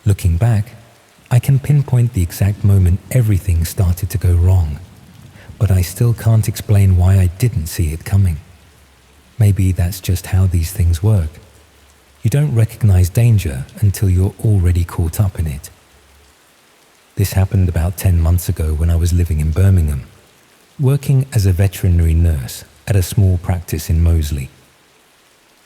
Looking back, I can pinpoint the exact moment everything started to go wrong, but I still can't explain why I didn't see it coming. Maybe that's just how these things work. You don't recognize danger until you're already caught up in it. This happened about 10 months ago when I was living in Birmingham, working as a veterinary nurse at a small practice in Moseley.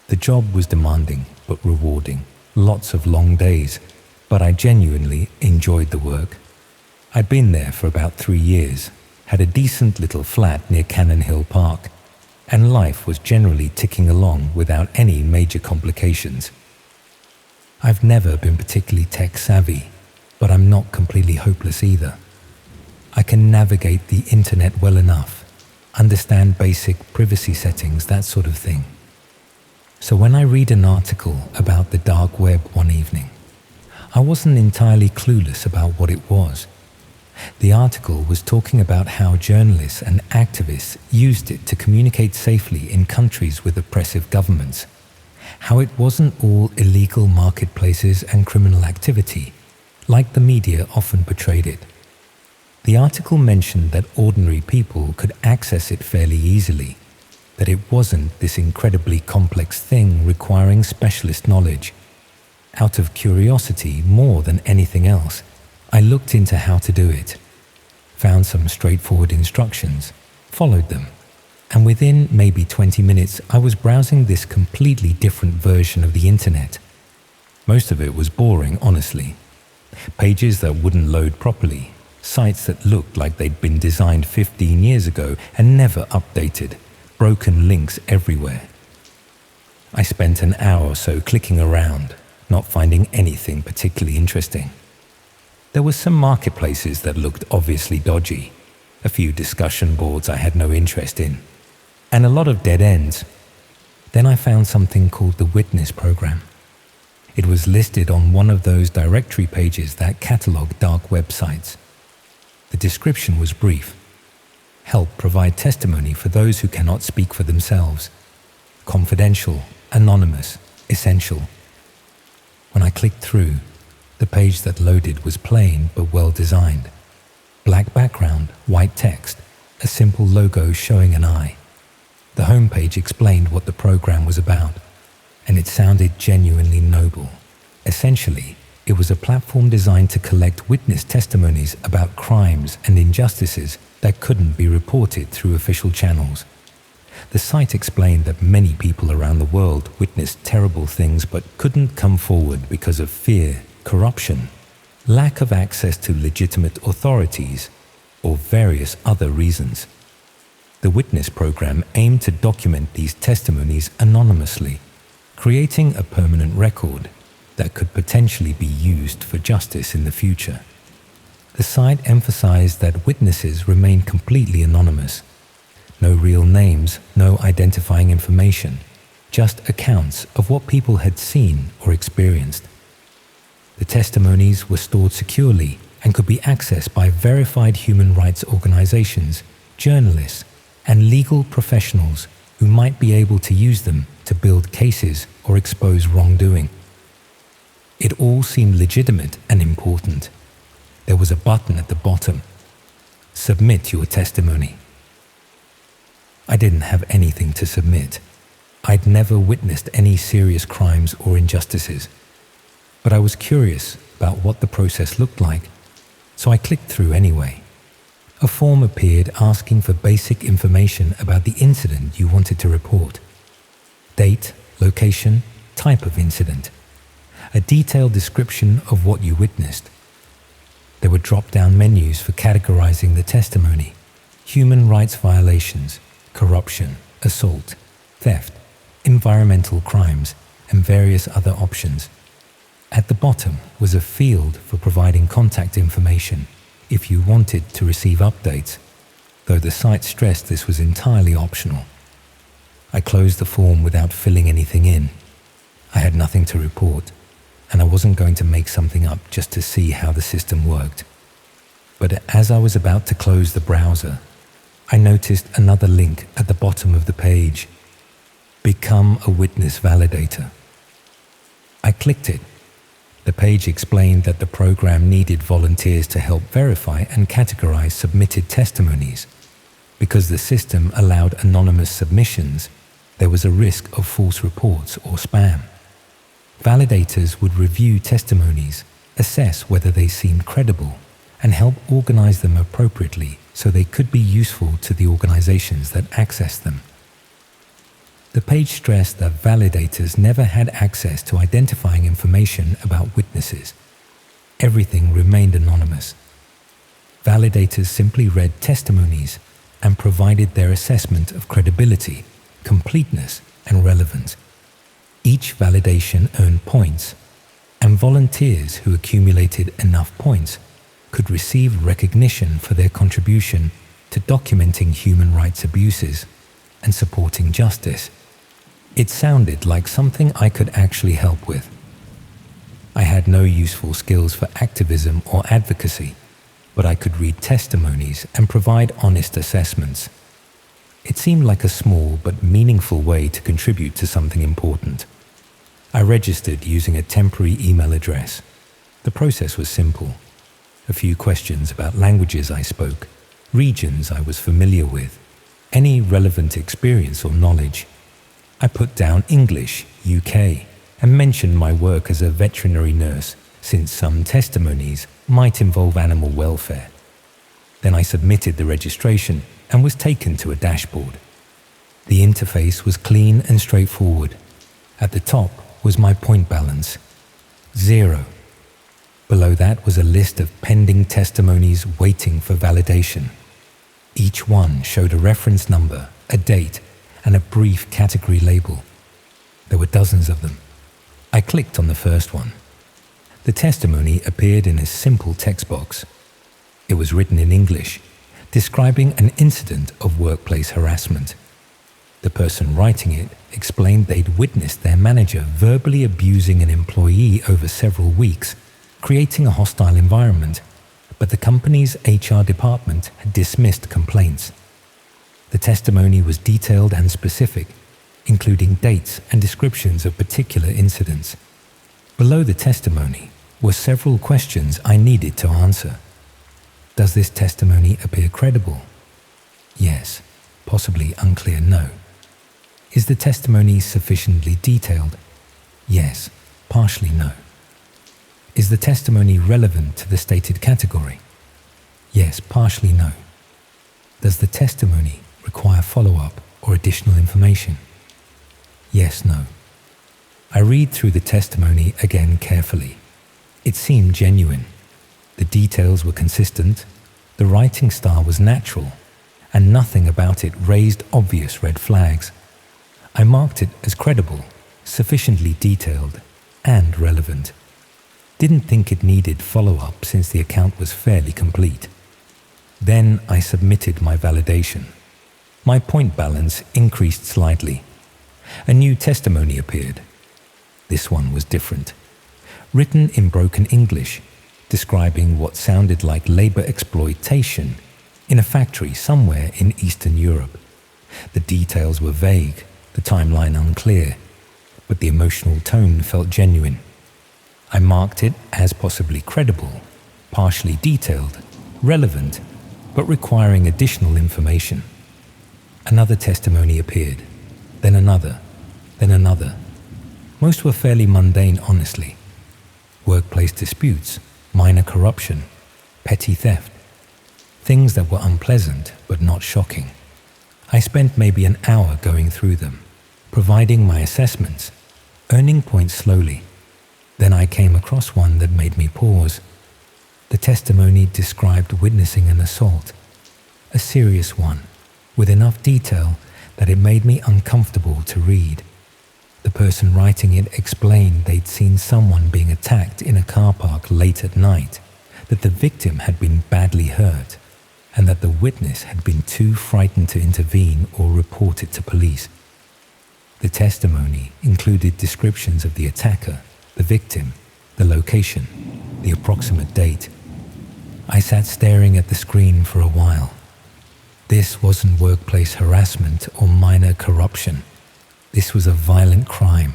The job was demanding but rewarding, lots of long days, but I genuinely enjoyed the work. I'd been there for about 3 years, had a decent little flat near Cannon Hill Park, and life was generally ticking along without any major complications. I've never been particularly tech-savvy, but I'm not completely hopeless either. I can navigate the internet well enough, understand basic privacy settings, that sort of thing. So when I read an article about the dark web one evening, I wasn't entirely clueless about what it was. The article was talking about how journalists and activists used it to communicate safely in countries with oppressive governments, how it wasn't all illegal marketplaces and criminal activity, like the media often portrayed it. The article mentioned that ordinary people could access it fairly easily, that it wasn't this incredibly complex thing requiring specialist knowledge. Out of curiosity more than anything else, I looked into how to do it, found some straightforward instructions, followed them, and within maybe 20 minutes I was browsing this completely different version of the internet. Most of it was boring, honestly. Pages that wouldn't load properly, sites that looked like they'd been designed 15 years ago and never updated, broken links everywhere. I spent an hour or so clicking around, not finding anything particularly interesting. There were some marketplaces that looked obviously dodgy, a few discussion boards I had no interest in, and a lot of dead ends. Then I found something called the Witness Program. It was listed on one of those directory pages that catalog dark websites. The description was brief. Help provide testimony for those who cannot speak for themselves. Confidential, anonymous, essential. When I clicked through, the page that loaded was plain but well designed. Black background, white text, a simple logo showing an eye. The homepage explained what the program was about, and it sounded genuinely noble. Essentially, it was a platform designed to collect witness testimonies about crimes and injustices that couldn't be reported through official channels. The site explained that many people around the world witnessed terrible things but couldn't come forward because of fear, corruption, lack of access to legitimate authorities, or various other reasons. The Witness Program aimed to document these testimonies anonymously, creating a permanent record that could potentially be used for justice in the future. The site emphasized that witnesses remain completely anonymous. No real names, no identifying information, just accounts of what people had seen or experienced. The testimonies were stored securely and could be accessed by verified human rights organizations, journalists, and legal professionals who might be able to use them to build cases or expose wrongdoing. It all seemed legitimate and important. There was a button at the bottom. Submit your testimony. I didn't have anything to submit. I'd never witnessed any serious crimes or injustices. But I was curious about what the process looked like, so I clicked through anyway. A form appeared asking for basic information about the incident you wanted to report. Date, location, type of incident. A detailed description of what you witnessed. There were drop-down menus for categorizing the testimony: human rights violations, corruption, assault, theft, environmental crimes, and various other options. At the bottom was a field for providing contact information if you wanted to receive updates, though the site stressed this was entirely optional. I closed the form without filling anything in. I had nothing to report, and I wasn't going to make something up just to see how the system worked. But as I was about to close the browser, I noticed another link at the bottom of the page. Become a witness validator. I clicked it, The page explained that the program needed volunteers to help verify and categorize submitted testimonies. Because the system allowed anonymous submissions, there was a risk of false reports or spam. Validators would review testimonies, assess whether they seemed credible, and help organize them appropriately so they could be useful to the organizations that accessed them. The page stressed that validators never had access to identifying information about witnesses. Everything remained anonymous. Validators simply read testimonies and provided their assessment of credibility, completeness, and relevance. Each validation earned points, and volunteers who accumulated enough points could receive recognition for their contribution to documenting human rights abuses and supporting justice. It sounded like something I could actually help with. I had no useful skills for activism or advocacy, but I could read testimonies and provide honest assessments. It seemed like a small but meaningful way to contribute to something important. I registered using a temporary email address. The process was simple. A few questions about languages I spoke, regions I was familiar with, any relevant experience or knowledge. I put down English, UK, and mentioned my work as a veterinary nurse, since some testimonies might involve animal welfare. Then I submitted the registration and was taken to a dashboard. The interface was clean and straightforward. At the top was my point balance, 0. Below that was a list of pending testimonies waiting for validation. Each one showed a reference number, a date, and a brief category label. There were dozens of them. I clicked on the first one. The testimony appeared in a simple text box. It was written in English, describing an incident of workplace harassment. The person writing it explained they'd witnessed their manager verbally abusing an employee over several weeks, creating a hostile environment, but the company's HR department had dismissed complaints. The testimony was detailed and specific, including dates and descriptions of particular incidents. Below the testimony were several questions I needed to answer. Does this testimony appear credible? Yes, possibly unclear no. Is the testimony sufficiently detailed? Yes, partially no. Is the testimony relevant to the stated category? Yes, partially no. Does the testimony require follow-up or additional information? Yes, no. I read through the testimony again carefully. It seemed genuine. The details were consistent, the writing style was natural, and nothing about it raised obvious red flags. I marked it as credible, sufficiently detailed, and relevant. Didn't think it needed follow-up since the account was fairly complete. Then I submitted my validation. My point balance increased slightly. A new testimony appeared. This one was different. Written in broken English, describing what sounded like labor exploitation in a factory somewhere in Eastern Europe. The details were vague, the timeline unclear, but the emotional tone felt genuine. I marked it as possibly credible, partially detailed, relevant, but requiring additional information. Another testimony appeared, then another, then another. Most were fairly mundane, honestly. Workplace disputes, minor corruption, petty theft. Things that were unpleasant but not shocking. I spent maybe an hour going through them, providing my assessments, earning points slowly. Then I came across one that made me pause. The testimony described witnessing an assault, a serious one, with enough detail that it made me uncomfortable to read. The person writing it explained they'd seen someone being attacked in a car park late at night, that the victim had been badly hurt, and that the witness had been too frightened to intervene or report it to police. The testimony included descriptions of the attacker, the victim, the location, the approximate date. I sat staring at the screen for a while. This wasn't workplace harassment or minor corruption. This was a violent crime,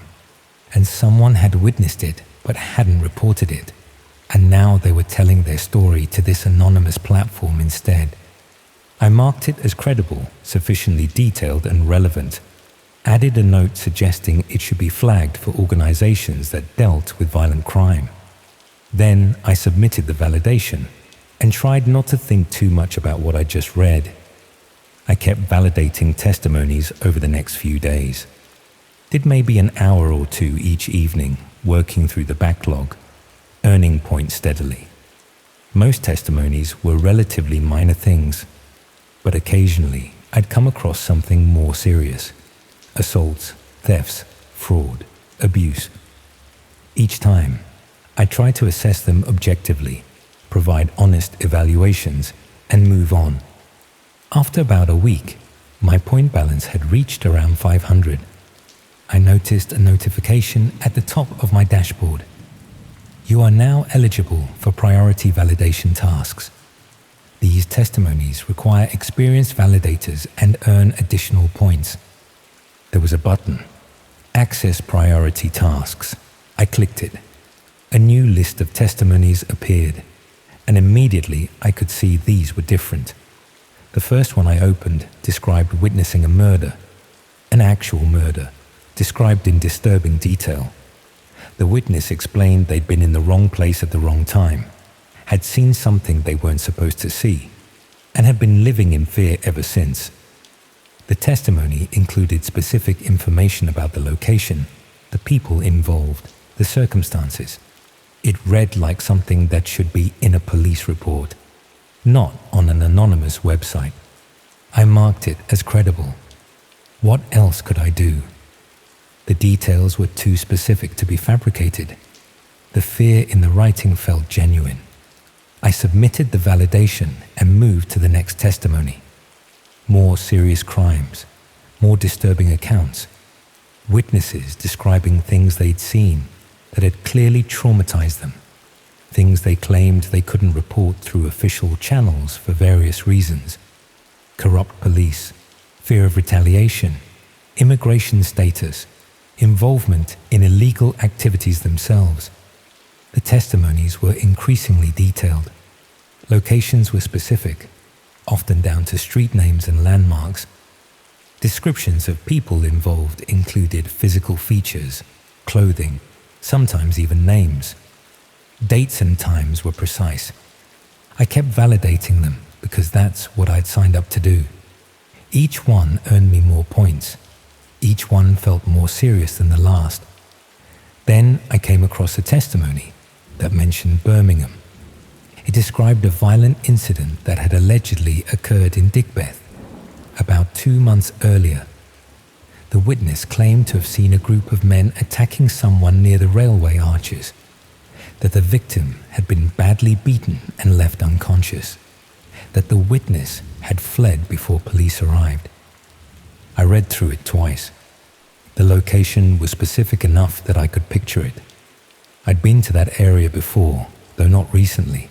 and someone had witnessed it but hadn't reported it, and now they were telling their story to this anonymous platform instead. I marked it as credible, sufficiently detailed and relevant, added a note suggesting it should be flagged for organizations that dealt with violent crime. Then I submitted the validation and tried not to think too much about what I just read. I kept validating testimonies over the next few days. Did maybe an hour or two each evening, working through the backlog, earning points steadily. Most testimonies were relatively minor things, but occasionally I'd come across something more serious. Assaults, thefts, fraud, abuse. Each time, I tried to assess them objectively, provide honest evaluations, and move on. After about a week, my point balance had reached around 500. I noticed a notification at the top of my dashboard. You are now eligible for priority validation tasks. These testimonies require experienced validators and earn additional points. There was a button, Access Priority Tasks. I clicked it. A new list of testimonies appeared, and immediately I could see these were different. The first one I opened described witnessing a murder, an actual murder, described in disturbing detail. The witness explained they'd been in the wrong place at the wrong time, had seen something they weren't supposed to see, and had been living in fear ever since. The testimony included specific information about the location, the people involved, the circumstances. It read like something that should be in a police report, not on an anonymous website. I marked it as credible. What else could I do? The details were too specific to be fabricated. The fear in the writing felt genuine. I submitted the validation and moved to the next testimony. More serious crimes, more disturbing accounts, witnesses describing things they'd seen that had clearly traumatized them, things they claimed they couldn't report through official channels for various reasons: corrupt police, fear of retaliation, immigration status, involvement in illegal activities themselves. The testimonies were increasingly detailed. Locations were specific, often down to street names and landmarks. Descriptions of people involved included physical features, clothing, sometimes even names. Dates and times were precise. I kept validating them because that's what I'd signed up to do. Each one earned me more points. Each one felt more serious than the last. Then I came across a testimony that mentioned Birmingham. It described a violent incident that had allegedly occurred in Digbeth about 2 months earlier. The witness claimed to have seen a group of men attacking someone near the railway arches, that the victim had been badly beaten and left unconscious, that the witness had fled before police arrived. I read through it twice. The location was specific enough that I could picture it. I'd been to that area before, though not recently.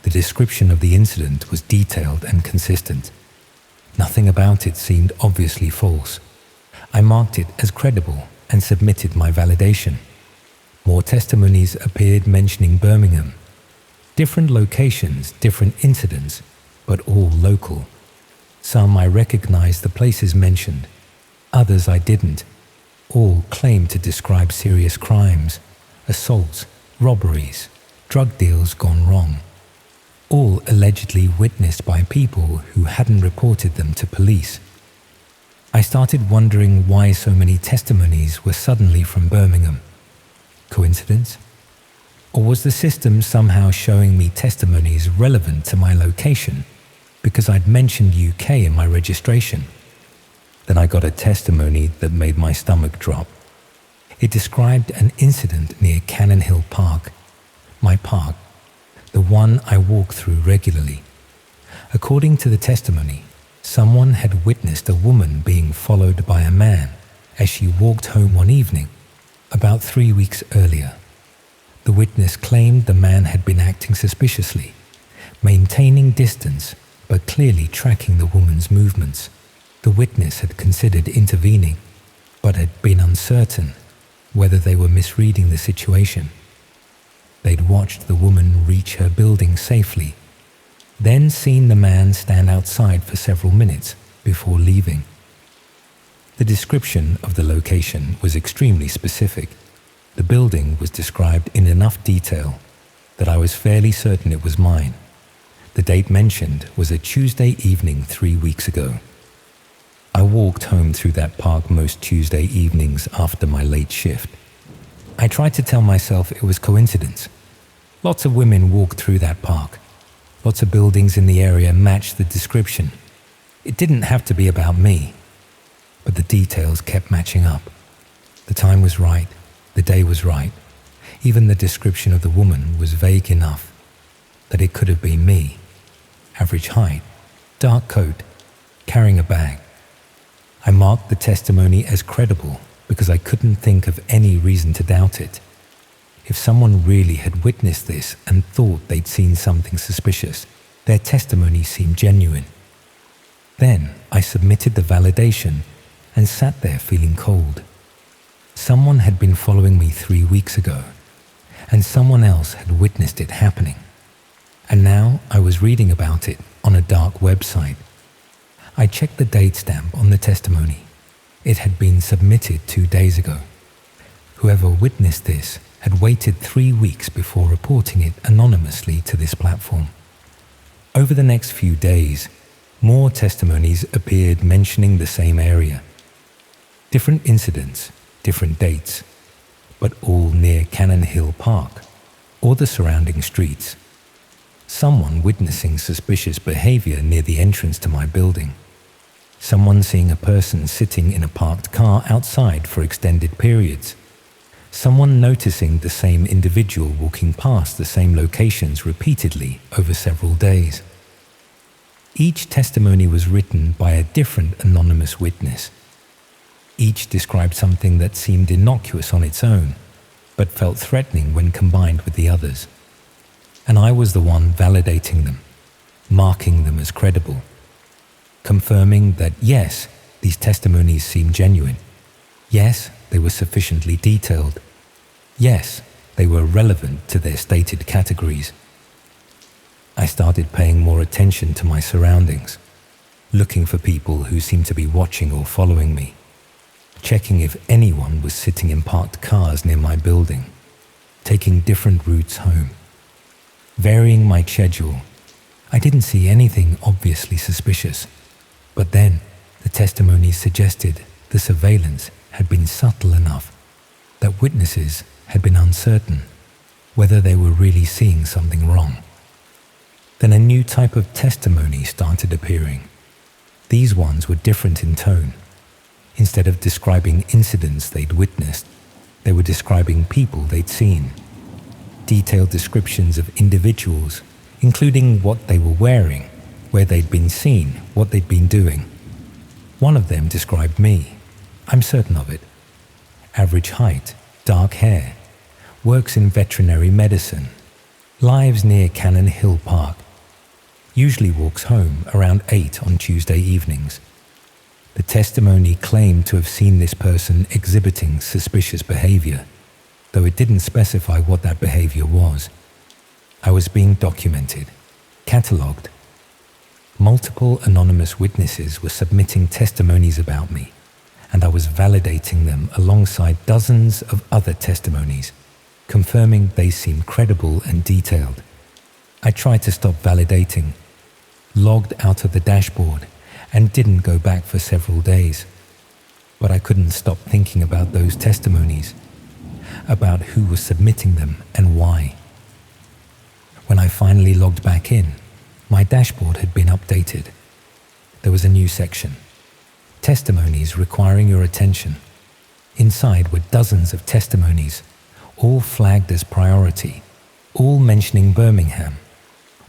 The description of the incident was detailed and consistent. Nothing about it seemed obviously false. I marked it as credible and submitted my validation. More testimonies appeared mentioning Birmingham. Different locations, different incidents, but all local. Some I recognized the places mentioned, others I didn't. All claimed to describe serious crimes, assaults, robberies, drug deals gone wrong. All allegedly witnessed by people who hadn't reported them to police. I started wondering why so many testimonies were suddenly from Birmingham. Coincidence? Or was the system somehow showing me testimonies relevant to my location because I'd mentioned UK in my registration? Then I got a testimony that made my stomach drop. It described an incident near Cannon Hill Park, my park, the one I walk through regularly. According to the testimony, someone had witnessed a woman being followed by a man as she walked home one evening, about 3 weeks earlier. The witness claimed the man had been acting suspiciously, maintaining distance but clearly tracking the woman's movements. The witness had considered intervening, but had been uncertain whether they were misreading the situation. they'd watched the woman reach her building safely, then seen the man stand outside for several minutes before leaving. The description of the location was extremely specific. The building was described in enough detail that I was fairly certain it was mine. The date mentioned was a Tuesday evening 3 weeks ago. I walked home through that park most Tuesday evenings after my late shift. I tried to tell myself it was coincidence. Lots of women walked through that park. Lots of buildings in the area matched the description. It didn't have to be about me. But the details kept matching up. The time was right. The day was right. Even the description of the woman was vague enough that it could have been me. Average height, dark coat, carrying a bag. I marked the testimony as credible because I couldn't think of any reason to doubt it. If someone really had witnessed this and thought they'd seen something suspicious, their testimony seemed genuine. Then I submitted the validation and sat there feeling cold. Someone had been following me 3 weeks ago, and someone else had witnessed it happening. And now I was reading about it on a dark website. I checked the date stamp on the testimony. It had been submitted 2 days ago. Whoever witnessed this had waited 3 weeks before reporting it anonymously to this platform. Over the next few days, more testimonies appeared mentioning the same area. Different incidents, different dates, but all near Cannon Hill Park or the surrounding streets. Someone witnessing suspicious behavior near the entrance to my building. Someone seeing a person sitting in a parked car outside for extended periods. Someone noticing the same individual walking past the same locations repeatedly over several days. Each testimony was written by a different anonymous witness. Each described something that seemed innocuous on its own, but felt threatening when combined with the others. And I was the one validating them, marking them as credible, confirming that yes, these testimonies seemed genuine. Yes, they were sufficiently detailed. Yes, they were relevant to their stated categories. I started paying more attention to my surroundings, looking for people who seemed to be watching or following me, checking if anyone was sitting in parked cars near my building, taking different routes home, varying my schedule. I didn't see anything obviously suspicious, but then the testimonies suggested the surveillance had been subtle enough that witnesses had been uncertain whether they were really seeing something wrong. Then a new type of testimony started appearing. These ones were different in tone. Instead of describing incidents they'd witnessed, they were describing people they'd seen. Detailed descriptions of individuals, including what they were wearing, where they'd been seen, what they'd been doing. One of them described me. I'm certain of it. Average height, dark hair, works in veterinary medicine, lives near Cannon Hill Park, usually walks home around 8 on Tuesday evenings. The testimony claimed to have seen this person exhibiting suspicious behavior, though it didn't specify what that behavior was. I was being documented, catalogued. Multiple anonymous witnesses were submitting testimonies about me, and I was validating them alongside dozens of other testimonies, confirming they seemed credible and detailed. I tried to stop validating, logged out of the dashboard, and didn't go back for several days. But I couldn't stop thinking about those testimonies, about who was submitting them and why. When I finally logged back in, my dashboard had been updated. There was a new section, testimonies requiring your attention. Inside were dozens of testimonies, all flagged as priority, all mentioning Birmingham,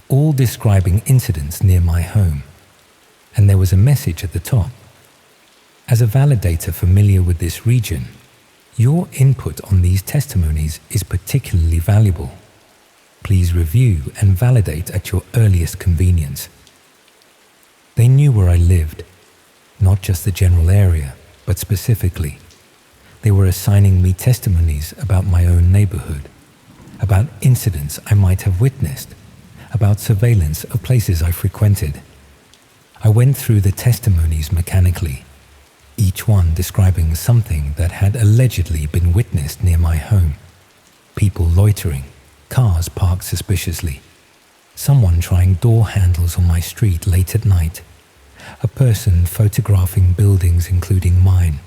all describing incidents near my home. And there was a message at the top. As a validator familiar with this region, your input on these testimonies is particularly valuable. Please review and validate at your earliest convenience. They knew where I lived, not just the general area, but specifically. They were assigning me testimonies about my own neighborhood. about incidents I might have witnessed, about surveillance of places I frequented. I went through the testimonies mechanically, each one describing something that had allegedly been witnessed near my home. People loitering, cars parked suspiciously, someone trying door handles on my street late at night, a person photographing buildings including mine.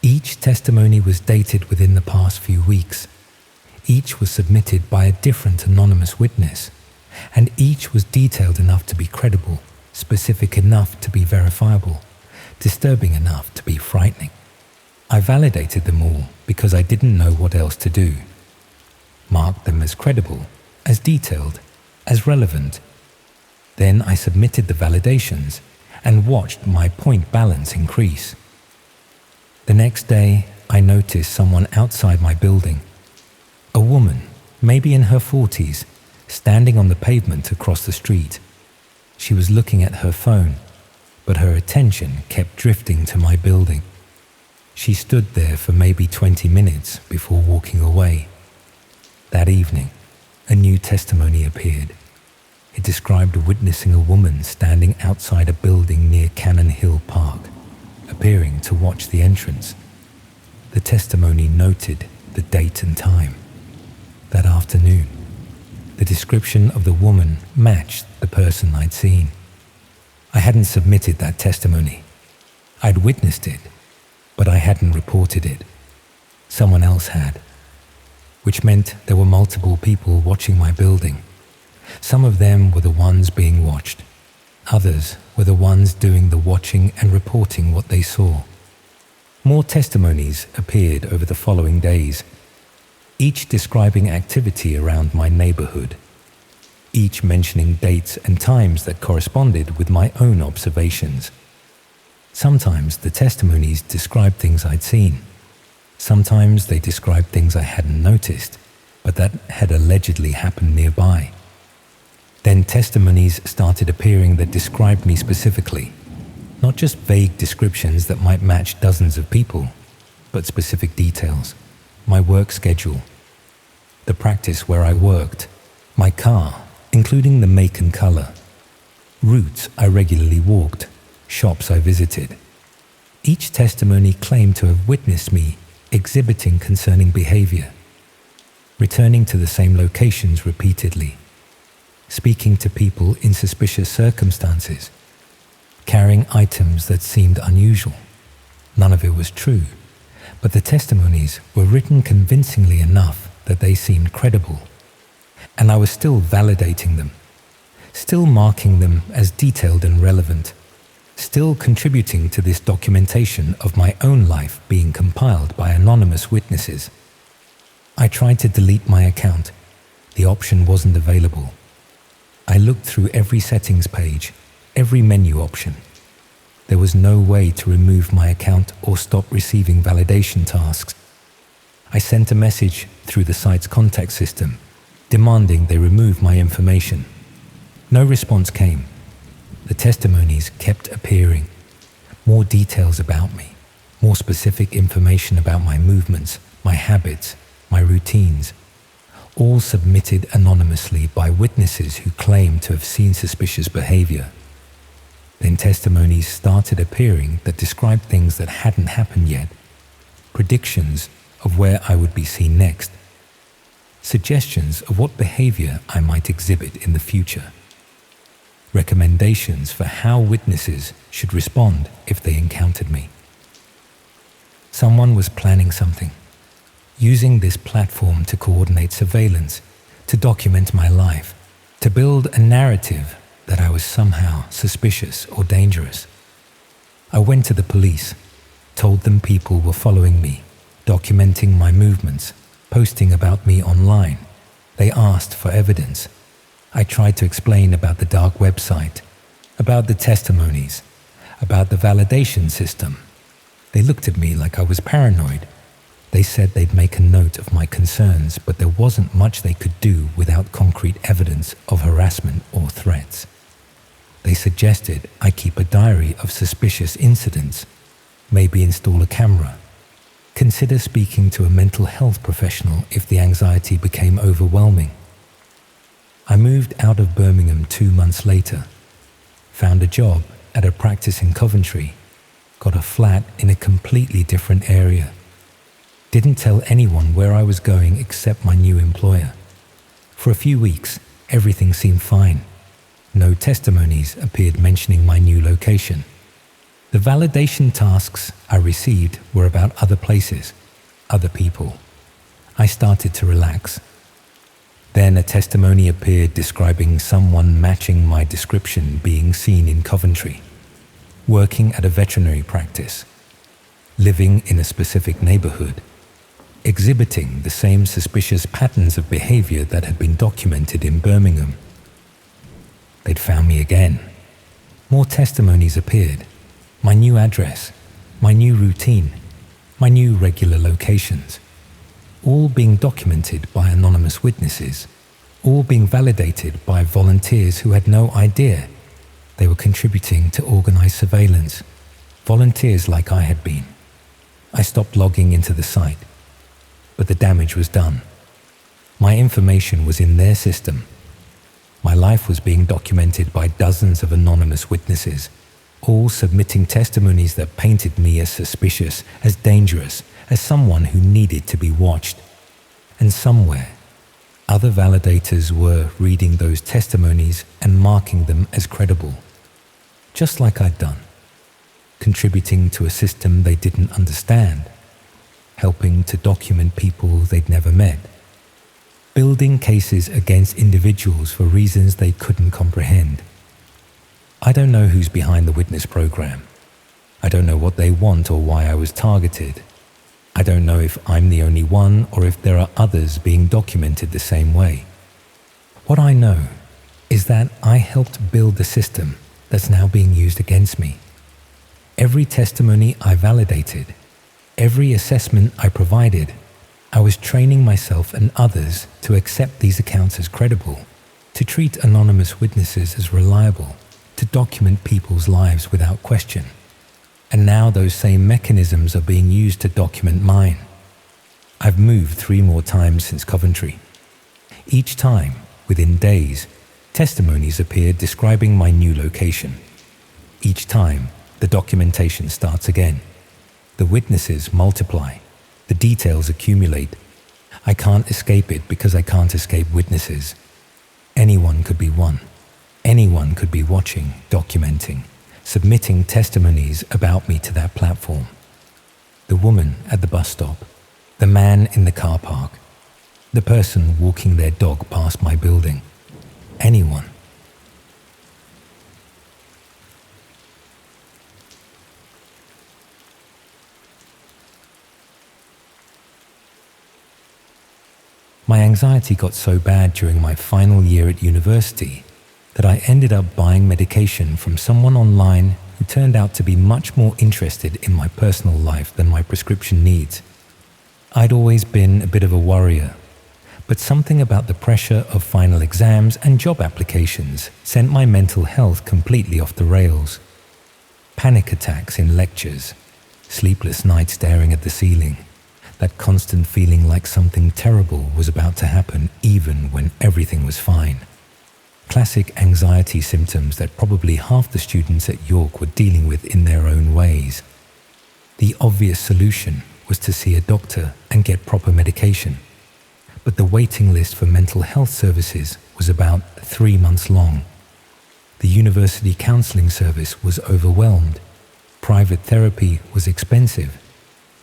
Each testimony was dated within the past few weeks. Each was submitted by a different anonymous witness, and each was detailed enough to be credible, specific enough to be verifiable, disturbing enough to be frightening. I validated them all because I didn't know what else to do. Marked them as credible, as detailed, as relevant. Then I submitted the validations and watched my point balance increase. The next day, I noticed someone outside my building. A woman, maybe in her 40s, standing on the pavement across the street. She was looking at her phone, but her attention kept drifting to my building. She stood there for maybe 20 minutes before walking away. That evening, a new testimony appeared. It described witnessing a woman standing outside a building near Cannon Hill Park, appearing to watch the entrance. The testimony noted the date and time. That afternoon, the description of the woman matched the person I'd seen. I hadn't submitted that testimony. I'd witnessed it, but I hadn't reported it. Someone else had, which meant there were multiple people watching my building. Some of them were the ones being watched. Others were the ones doing the watching and reporting what they saw. More testimonies appeared over the following days, each describing activity around my neighborhood, each mentioning dates and times that corresponded with my own observations. Sometimes the testimonies described things I'd seen. Sometimes they described things I hadn't noticed, but that had allegedly happened nearby. Then testimonies started appearing that described me specifically, not just vague descriptions that might match dozens of people, but specific details. My work schedule, the practice where I worked, my car, including the make and color, routes I regularly walked, shops I visited. Each testimony claimed to have witnessed me exhibiting concerning behavior, returning to the same locations repeatedly, speaking to people in suspicious circumstances, carrying items that seemed unusual. None of it was true, but the testimonies were written convincingly enough that they seemed credible, and I was still validating them, still marking them as detailed and relevant, still contributing to this documentation of my own life being compiled by anonymous witnesses. I tried to delete my account. The option wasn't available. I looked through every settings page, every menu option. There was no way to remove my account or stop receiving validation tasks. I sent a message through the site's contact system, demanding they remove my information. No response came. The testimonies kept appearing. More details about me, more specific information about my movements, my habits, my routines, all submitted anonymously by witnesses who claimed to have seen suspicious behavior. Then testimonies started appearing that described things that hadn't happened yet, predictions of where I would be seen next, suggestions of what behavior I might exhibit in the future, recommendations for how witnesses should respond if they encountered me. Someone was planning something, using this platform to coordinate surveillance, to document my life, to build a narrative that I was somehow suspicious or dangerous. I went to the police, told them people were following me, documenting my movements, posting about me online. They asked for evidence. I tried to explain about the dark website, about the testimonies, about the validation system. They looked at me like I was paranoid. They said they'd make a note of my concerns, but there wasn't much they could do without concrete evidence of harassment or threats. They suggested I keep a diary of suspicious incidents, maybe install a camera, Consider speaking to a mental health professional if the anxiety became overwhelming. I moved out of Birmingham 2 months later, found a job at a practice in Coventry, got a flat in a completely different area. Didn't tell anyone where I was going except my new employer. For a few weeks, everything seemed fine. No testimonies appeared mentioning my new location. The validation tasks I received were about other places, other people. I started to relax. Then a testimony appeared describing someone matching my description being seen in Coventry, working at a veterinary practice, living in a specific neighborhood, exhibiting the same suspicious patterns of behavior that had been documented in Birmingham. They'd found me again. More testimonies appeared. My new address, my new routine, my new regular locations, all being documented by anonymous witnesses, all being validated by volunteers who had no idea they were contributing to organized surveillance, volunteers like I had been. I stopped logging into the site, but the damage was done. My information was in their system. My life was being documented by dozens of anonymous witnesses, all submitting testimonies that painted me as suspicious, as dangerous, as someone who needed to be watched. And somewhere, other validators were reading those testimonies and marking them as credible, just like I'd done, contributing to a system they didn't understand, helping to document people they'd never met, building cases against individuals for reasons they couldn't comprehend. I don't know who's behind the witness program. I don't know what they want or why I was targeted. I don't know if I'm the only one or if there are others being documented the same way. What I know is that I helped build the system that's now being used against me. Every testimony I validated, every assessment I provided, I was training myself and others to accept these accounts as credible, to treat anonymous witnesses as reliable, to document people's lives without question. And now those same mechanisms are being used to document mine. I've moved 3 more times since Coventry. Each time, within days, testimonies appeared describing my new location. Each time, the documentation starts again. The witnesses multiply. The details accumulate. I can't escape it because I can't escape witnesses. Anyone could be one. Anyone could be watching, documenting, submitting testimonies about me to that platform. The woman at the bus stop, the man in the car park, the person walking their dog past my building. Anyone. My anxiety got so bad during my final year at university that I ended up buying medication from someone online who turned out to be much more interested in my personal life than my prescription needs. I'd always been a bit of a worrier, but something about the pressure of final exams and job applications sent my mental health completely off the rails. Panic attacks in lectures, sleepless nights staring at the ceiling, that constant feeling like something terrible was about to happen even when everything was fine. Classic anxiety symptoms that probably half the students at York were dealing with in their own ways. The obvious solution was to see a doctor and get proper medication. But the waiting list for mental health services was about 3 months long. The university counselling service was overwhelmed. Private therapy was expensive.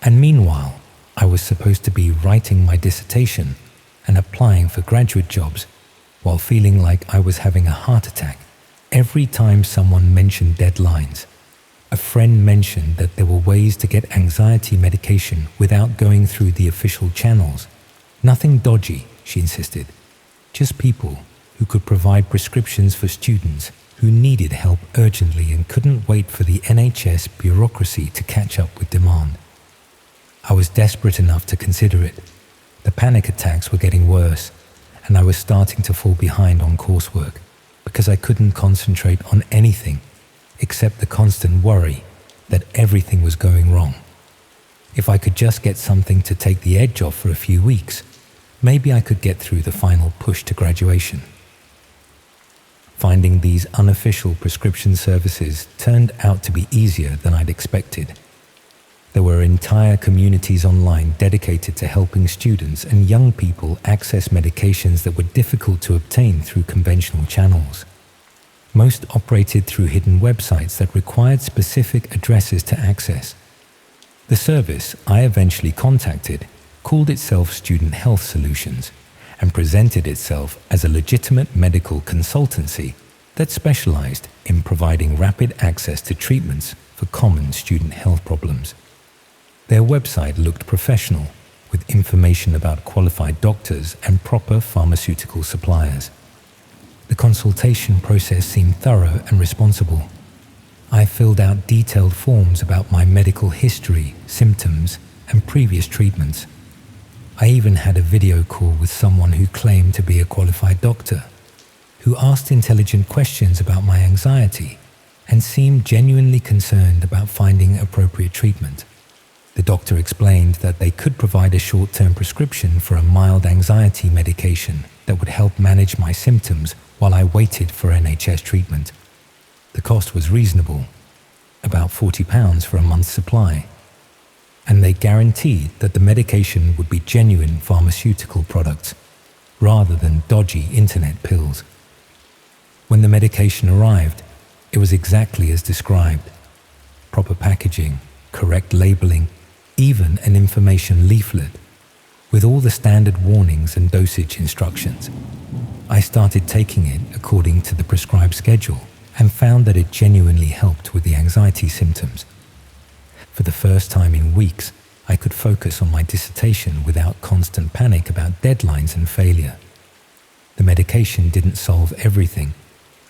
And meanwhile, I was supposed to be writing my dissertation and applying for graduate jobs while feeling like I was having a heart attack every time someone mentioned deadlines. A friend mentioned that there were ways to get anxiety medication without going through the official channels. Nothing dodgy, she insisted. Just people who could provide prescriptions for students who needed help urgently and couldn't wait for the NHS bureaucracy to catch up with demand. I was desperate enough to consider it. The panic attacks were getting worse, and I was starting to fall behind on coursework because I couldn't concentrate on anything except the constant worry that everything was going wrong. if I could just get something to take the edge off for a few weeks, maybe I could get through the final push to graduation. Finding these unofficial prescription services turned out to be easier than I'd expected. There were entire communities online dedicated to helping students and young people access medications that were difficult to obtain through conventional channels. Most operated through hidden websites that required specific addresses to access. The service I eventually contacted called itself Student Health Solutions and presented itself as a legitimate medical consultancy that specialized in providing rapid access to treatments for common student health problems. Their website looked professional, with information about qualified doctors and proper pharmaceutical suppliers. The consultation process seemed thorough and responsible. I filled out detailed forms about my medical history, symptoms, and previous treatments. I even had a video call with someone who claimed to be a qualified doctor, who asked intelligent questions about my anxiety and seemed genuinely concerned about finding appropriate treatment. The doctor explained that they could provide a short-term prescription for a mild anxiety medication that would help manage my symptoms while I waited for NHS treatment. The cost was reasonable, about £40 for a month's supply, and they guaranteed that the medication would be genuine pharmaceutical products, rather than dodgy internet pills. When the medication arrived, it was exactly as described. Proper packaging, correct labeling, even an information leaflet, with all the standard warnings and dosage instructions. I started taking it according to the prescribed schedule and found that it genuinely helped with the anxiety symptoms. For the first time in weeks, I could focus on my dissertation without constant panic about deadlines and failure. The medication didn't solve everything,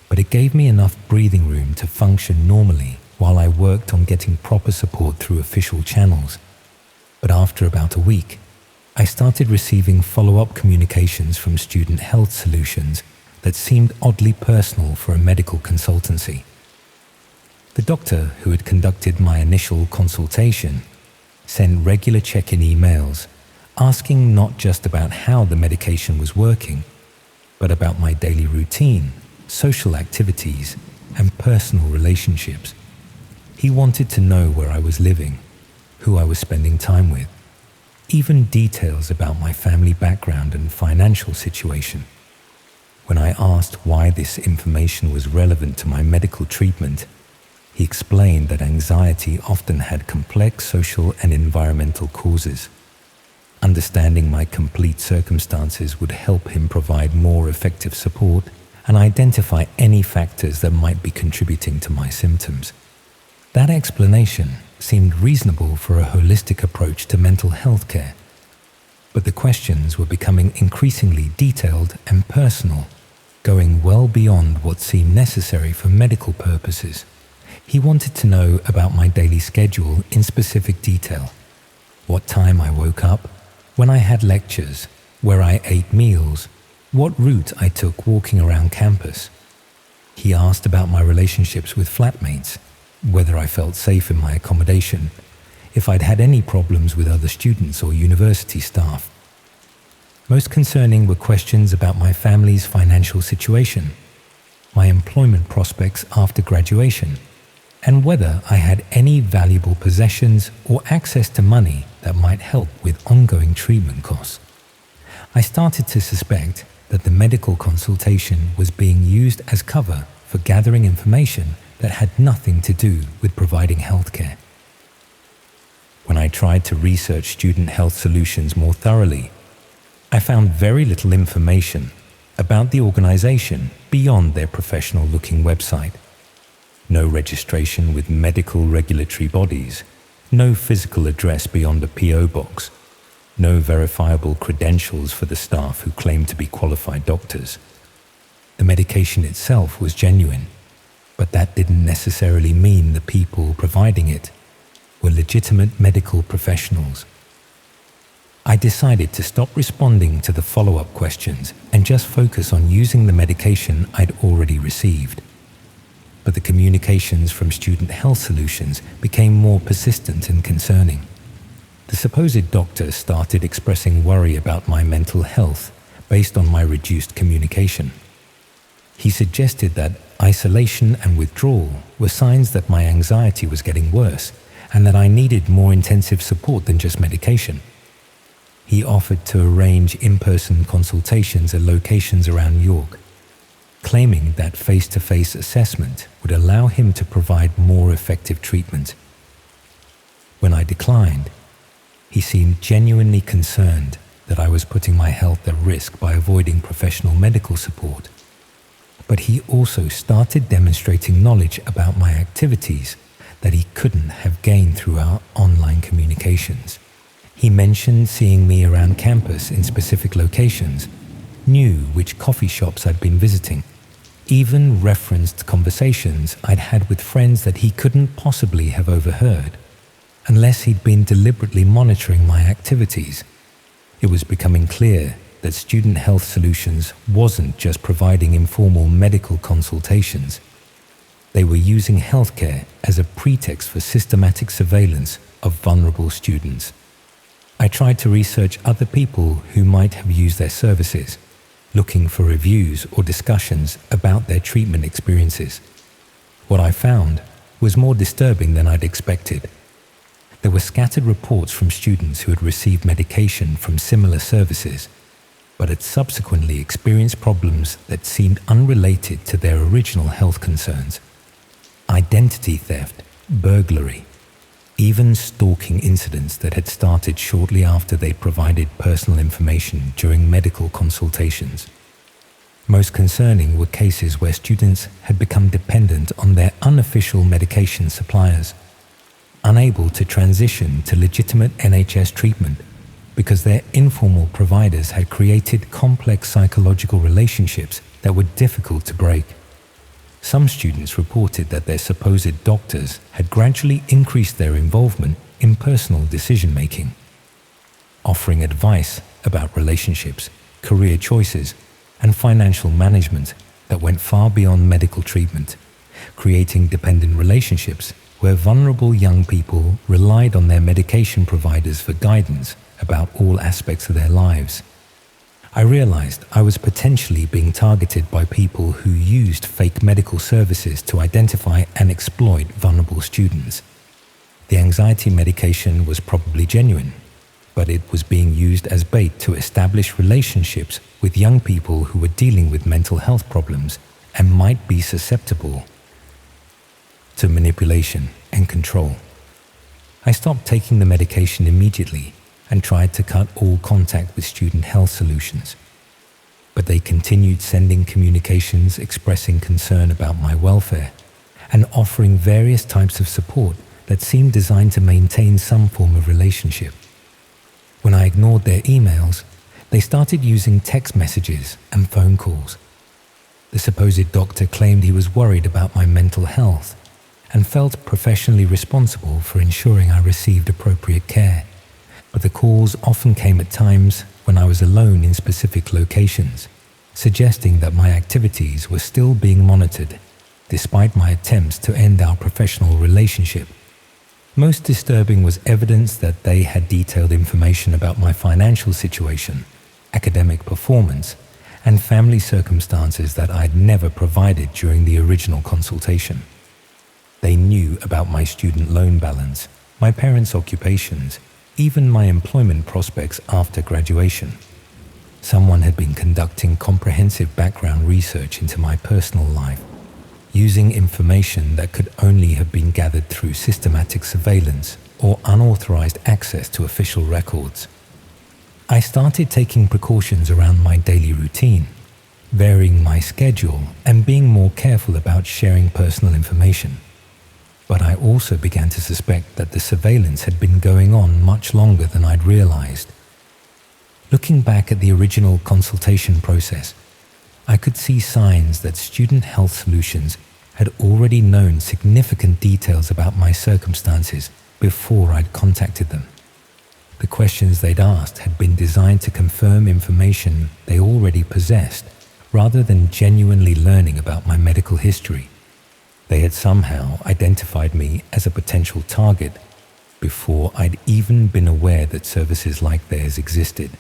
but it gave me enough breathing room to function normally while I worked on getting proper support through official channels. But after about a week, I started receiving follow-up communications from Student Health Solutions that seemed oddly personal for a medical consultancy. The doctor who had conducted my initial consultation sent regular check-in emails asking not just about how the medication was working, but about my daily routine, social activities, and personal relationships. He wanted to know where I was living, who I was spending time with, even details about my family background and financial situation. When I asked why this information was relevant to my medical treatment, he explained that anxiety often had complex social and environmental causes. Understanding my complete circumstances would help him provide more effective support and identify any factors that might be contributing to my symptoms. That explanation seemed reasonable for a holistic approach to mental health care, but the questions were becoming increasingly detailed and personal, going well beyond what seemed necessary for medical purposes. He wanted to know about my daily schedule in specific detail, what time I woke up, when I had lectures, where I ate meals, what route I took walking around campus. He asked about my relationships with flatmates, whether I felt safe in my accommodation, if I'd had any problems with other students or university staff. Most concerning were questions about my family's financial situation, my employment prospects after graduation, and whether I had any valuable possessions or access to money that might help with ongoing treatment costs. I started to suspect that the medical consultation was being used as cover for gathering information that had nothing to do with providing healthcare. When I tried to research Student Health Solutions more thoroughly, I found very little information about the organization beyond their professional-looking website. No registration with medical regulatory bodies, no physical address beyond a PO box, no verifiable credentials for the staff who claimed to be qualified doctors. The medication itself was genuine, but that didn't necessarily mean the people providing it were legitimate medical professionals. I decided to stop responding to the follow-up questions and just focus on using the medication I'd already received. But the communications from Student Health Solutions became more persistent and concerning. The supposed doctor started expressing worry about my mental health based on my reduced communication. He suggested that isolation and withdrawal were signs that my anxiety was getting worse and that I needed more intensive support than just medication. He offered to arrange in-person consultations at locations around York, claiming that face-to-face assessment would allow him to provide more effective treatment. When I declined, he seemed genuinely concerned that I was putting my health at risk by avoiding professional medical support. But he also started demonstrating knowledge about my activities that he couldn't have gained through our online communications. He mentioned seeing me around campus in specific locations, knew which coffee shops I'd been visiting, even referenced conversations I'd had with friends that he couldn't possibly have overheard, unless he'd been deliberately monitoring my activities. It was becoming clear that Student Health Solutions wasn't just providing informal medical consultations. They were using healthcare as a pretext for systematic surveillance of vulnerable students. I tried to research other people who might have used their services, looking for reviews or discussions about their treatment experiences. What I found was more disturbing than I'd expected. There were scattered reports from students who had received medication from similar services, but had subsequently experienced problems that seemed unrelated to their original health concerns. Identity theft, burglary, even stalking incidents that had started shortly after they provided personal information during medical consultations. Most concerning were cases where students had become dependent on their unofficial medication suppliers, unable to transition to legitimate NHS treatment because their informal providers had created complex psychological relationships that were difficult to break. Some students reported that their supposed doctors had gradually increased their involvement in personal decision-making, offering advice about relationships, career choices, and financial management that went far beyond medical treatment, creating dependent relationships where vulnerable young people relied on their medication providers for guidance about all aspects of their lives. I realized I was potentially being targeted by people who used fake medical services to identify and exploit vulnerable students. The anxiety medication was probably genuine, but it was being used as bait to establish relationships with young people who were dealing with mental health problems and might be susceptible to manipulation and control. I stopped taking the medication immediately and tried to cut all contact with Student Health Solutions. But they continued sending communications expressing concern about my welfare and offering various types of support that seemed designed to maintain some form of relationship. When I ignored their emails, they started using text messages and phone calls. The supposed doctor claimed he was worried about my mental health and felt professionally responsible for ensuring I received appropriate care. But the calls often came at times when I was alone in specific locations, suggesting that my activities were still being monitored, despite my attempts to end our professional relationship. Most disturbing was evidence that they had detailed information about my financial situation, academic performance, and family circumstances that I'd never provided during the original consultation. They knew about my student loan balance, my parents' occupations, even my employment prospects after graduation. Someone had been conducting comprehensive background research into my personal life, using information that could only have been gathered through systematic surveillance or unauthorized access to official records. I started taking precautions around my daily routine, varying my schedule and being more careful about sharing personal information. But I also began to suspect that the surveillance had been going on much longer than I'd realized. Looking back at the original consultation process, I could see signs that Student Health Solutions had already known significant details about my circumstances before I'd contacted them. The questions they'd asked had been designed to confirm information they already possessed, rather than genuinely learning about my medical history. They had somehow identified me as a potential target before I'd even been aware that services like theirs existed.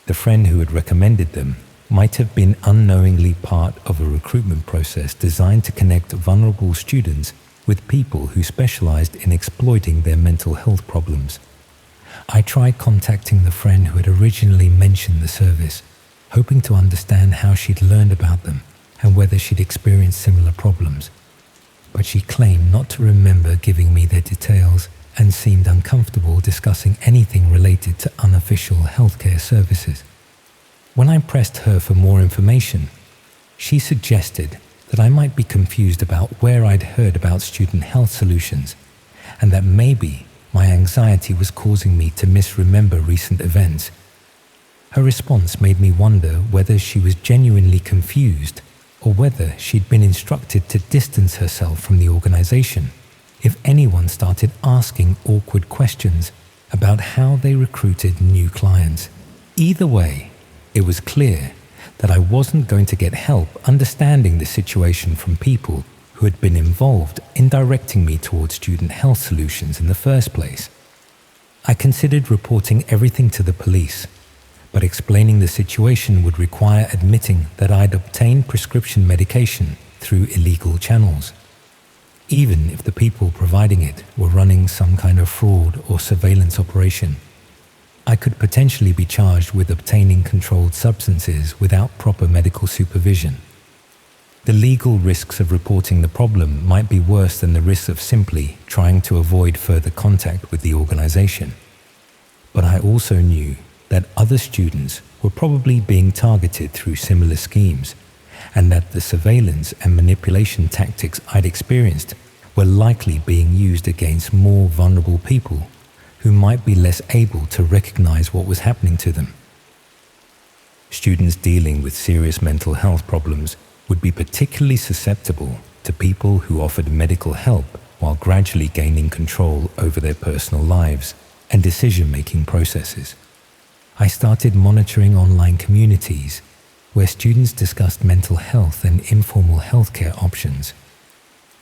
The friend who had recommended them might have been unknowingly part of a recruitment process designed to connect vulnerable students with people who specialized in exploiting their mental health problems. I tried contacting the friend who had originally mentioned the service, hoping to understand how she'd learned about them and whether she'd experienced similar problems. But she claimed not to remember giving me their details and seemed uncomfortable discussing anything related to unofficial healthcare services. When I pressed her for more information, she suggested that I might be confused about where I'd heard about student health solutions, and that maybe my anxiety was causing me to misremember recent events. Her response made me wonder whether she was genuinely confused or whether she'd been instructed to distance herself from the organization if anyone started asking awkward questions about how they recruited new clients. Either way, it was clear that I wasn't going to get help understanding the situation from people who had been involved in directing me towards student health solutions in the first place. I considered reporting everything to the police, but explaining the situation would require admitting that I'd obtained prescription medication through illegal channels. Even if the people providing it were running some kind of fraud or surveillance operation, I could potentially be charged with obtaining controlled substances without proper medical supervision. The legal risks of reporting the problem might be worse than the risks of simply trying to avoid further contact with the organization. But I also knew that other students were probably being targeted through similar schemes, and that the surveillance and manipulation tactics I'd experienced were likely being used against more vulnerable people who might be less able to recognize what was happening to them. Students dealing with serious mental health problems would be particularly susceptible to people who offered medical help while gradually gaining control over their personal lives and decision-making processes. I started monitoring online communities where students discussed mental health and informal healthcare options,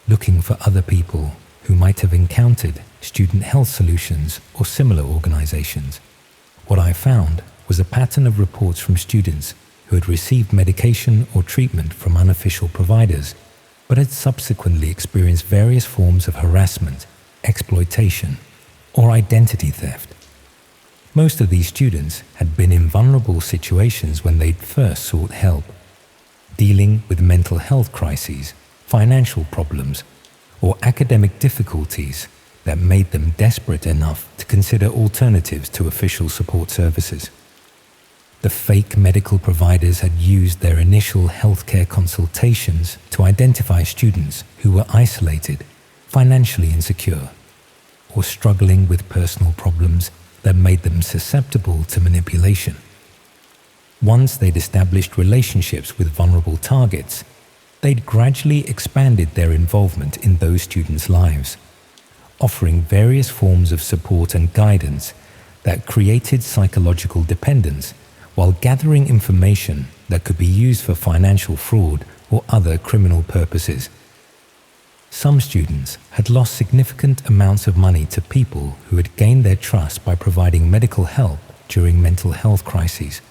looking for other people who might have encountered student health solutions or similar organizations. What I found was a pattern of reports from students who had received medication or treatment from unofficial providers, but had subsequently experienced various forms of harassment, exploitation, or identity theft. Most of these students had been in vulnerable situations when they'd first sought help, dealing with mental health crises, financial problems, or academic difficulties that made them desperate enough to consider alternatives to official support services. The fake medical providers had used their initial healthcare consultations to identify students who were isolated, financially insecure, or struggling with personal problems that made them susceptible to manipulation. Once they'd established relationships with vulnerable targets, they'd gradually expanded their involvement in those students' lives, offering various forms of support and guidance that created psychological dependence while gathering information that could be used for financial fraud or other criminal purposes. Some students had lost significant amounts of money to people who had gained their trust by providing medical help during mental health crises.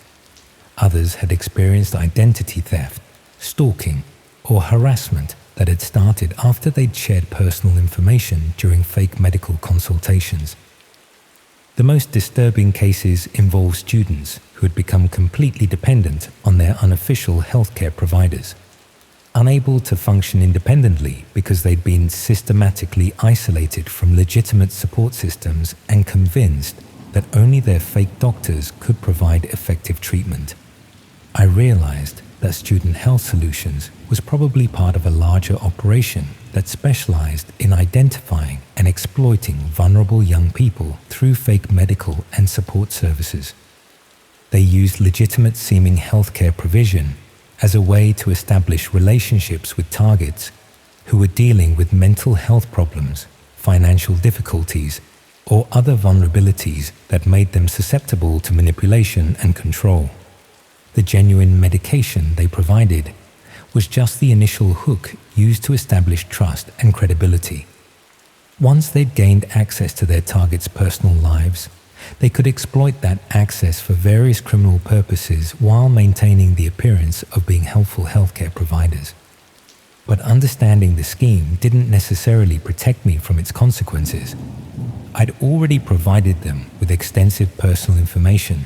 Others had experienced identity theft, stalking, or harassment that had started after they'd shared personal information during fake medical consultations. The most disturbing cases involve students who had become completely dependent on their unofficial healthcare providers, unable to function independently because they'd been systematically isolated from legitimate support systems and convinced that only their fake doctors could provide effective treatment. I realized that Student Health Solutions was probably part of a larger operation that specialized in identifying and exploiting vulnerable young people through fake medical and support services. They used legitimate seeming healthcare provision as a way to establish relationships with targets who were dealing with mental health problems, financial difficulties, or other vulnerabilities that made them susceptible to manipulation and control. The genuine medication they provided was just the initial hook used to establish trust and credibility. Once they'd gained access to their targets' personal lives, they could exploit that access for various criminal purposes while maintaining the appearance of being helpful healthcare providers. But understanding the scheme didn't necessarily protect me from its consequences. I'd already provided them with extensive personal information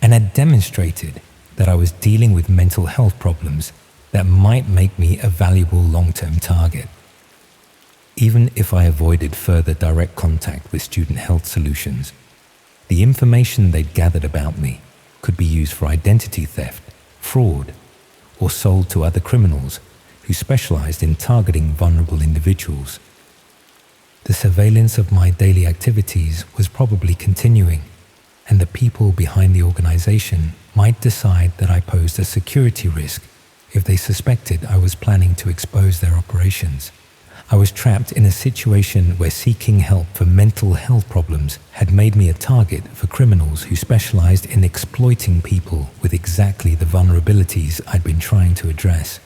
and had demonstrated that I was dealing with mental health problems that might make me a valuable long-term target. Even if I avoided further direct contact with Student Health Solutions, the information they'd gathered about me could be used for identity theft, fraud, or sold to other criminals who specialized in targeting vulnerable individuals. The surveillance of my daily activities was probably continuing, and the people behind the organization might decide that I posed a security risk if they suspected I was planning to expose their operations. I was trapped in a situation where seeking help for mental health problems had made me a target for criminals who specialized in exploiting people with exactly the vulnerabilities I'd been trying to address.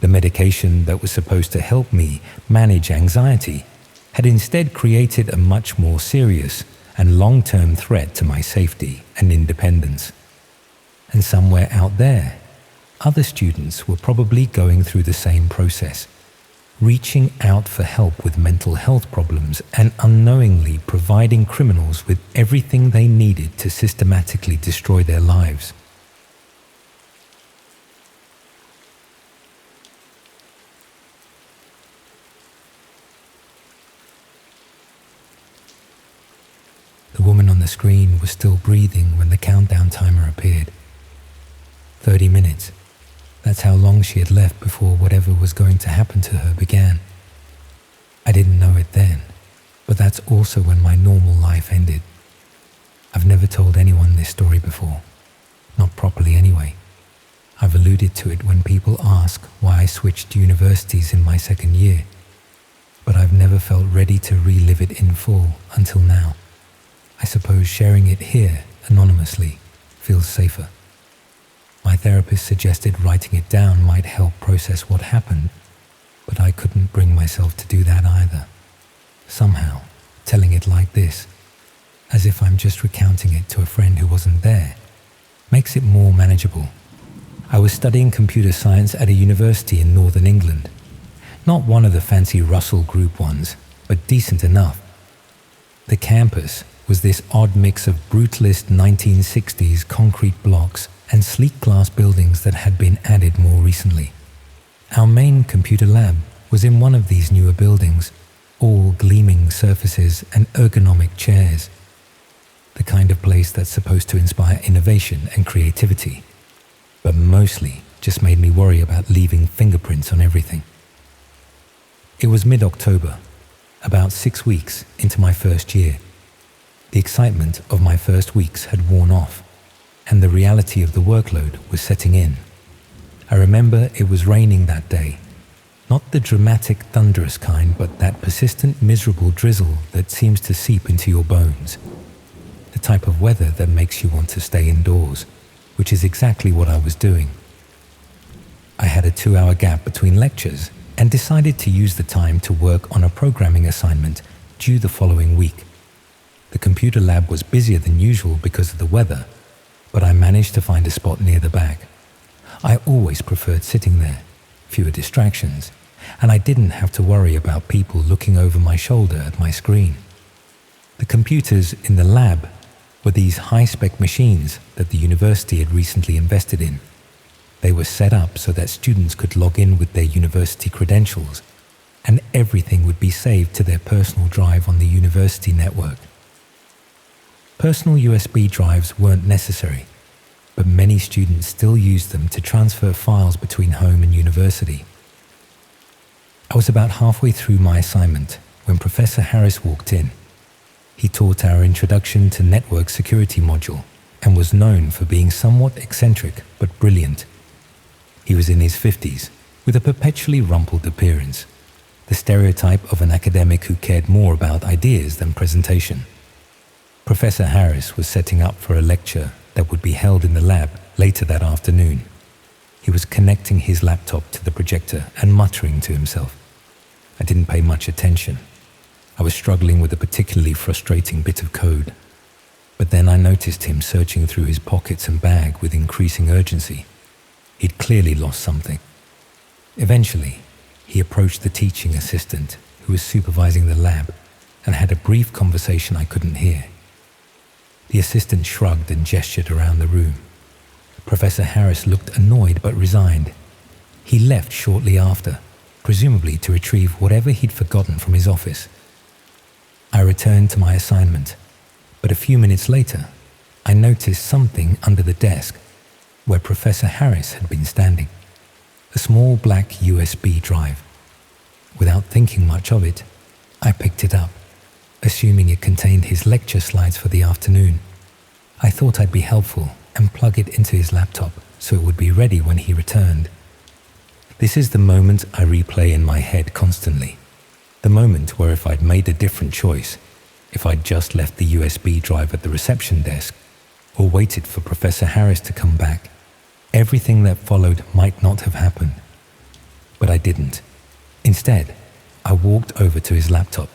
The medication that was supposed to help me manage anxiety had instead created a much more serious and long-term threat to my safety and independence. And somewhere out there, other students were probably going through the same process, reaching out for help with mental health problems and unknowingly providing criminals with everything they needed to systematically destroy their lives. The woman on the screen was still breathing when the countdown timer appeared. 30 minutes. That's how long she had left before whatever was going to happen to her began. I didn't know it then, but that's also when my normal life ended. I've never told anyone this story before. Not properly anyway. I've alluded to it when people ask why I switched universities in my second year, but I've never felt ready to relive it in full until now. I suppose sharing it here, anonymously, feels safer. My therapist suggested writing it down might help process what happened, but I couldn't bring myself to do that either. Somehow, telling it like this, as if I'm just recounting it to a friend who wasn't there, makes it more manageable. I was studying computer science at a university in northern England. Not one of the fancy Russell Group ones, but decent enough. The campus was this odd mix of brutalist 1960s concrete blocks and sleek glass buildings that had been added more recently. Our main computer lab was in one of these newer buildings, all gleaming surfaces and ergonomic chairs. The kind of place that's supposed to inspire innovation and creativity, but mostly just made me worry about leaving fingerprints on everything. It was mid-October, about 6 weeks into my first year. The excitement of my first weeks had worn off, and the reality of the workload was setting in. I remember it was raining that day. Not the dramatic, thunderous kind, but that persistent, miserable drizzle that seems to seep into your bones. The type of weather that makes you want to stay indoors, which is exactly what I was doing. I had a 2-hour gap between lectures and decided to use the time to work on a programming assignment due the following week. The computer lab was busier than usual because of the weather, but I managed to find a spot near the back. I always preferred sitting there, fewer distractions, and I didn't have to worry about people looking over my shoulder at my screen. The computers in the lab were these high-spec machines that the university had recently invested in. They were set up so that students could log in with their university credentials, and everything would be saved to their personal drive on the university network. Personal USB drives weren't necessary, but many students still used them to transfer files between home and university. I was about halfway through my assignment when Professor Harris walked in. He taught our Introduction to Network Security module and was known for being somewhat eccentric but brilliant. He was in his 50s, with a perpetually rumpled appearance, the stereotype of an academic who cared more about ideas than presentation. Professor Harris was setting up for a lecture that would be held in the lab later that afternoon. He was connecting his laptop to the projector and muttering to himself. I didn't pay much attention. I was struggling with a particularly frustrating bit of code. But then I noticed him searching through his pockets and bag with increasing urgency. He'd clearly lost something. Eventually, he approached the teaching assistant who was supervising the lab and had a brief conversation I couldn't hear. The assistant shrugged and gestured around the room. Professor Harris looked annoyed but resigned. He left shortly after, presumably to retrieve whatever he'd forgotten from his office. I returned to my assignment, but a few minutes later, I noticed something under the desk where Professor Harris had been standing. A small black USB drive. Without thinking much of it, I picked it up, assuming it contained his lecture slides for the afternoon. I thought I'd be helpful and plug it into his laptop so it would be ready when he returned. This is the moment I replay in my head constantly. The moment where if I'd made a different choice, if I'd just left the USB drive at the reception desk or waited for Professor Harris to come back, everything that followed might not have happened. But I didn't. Instead, I walked over to his laptop,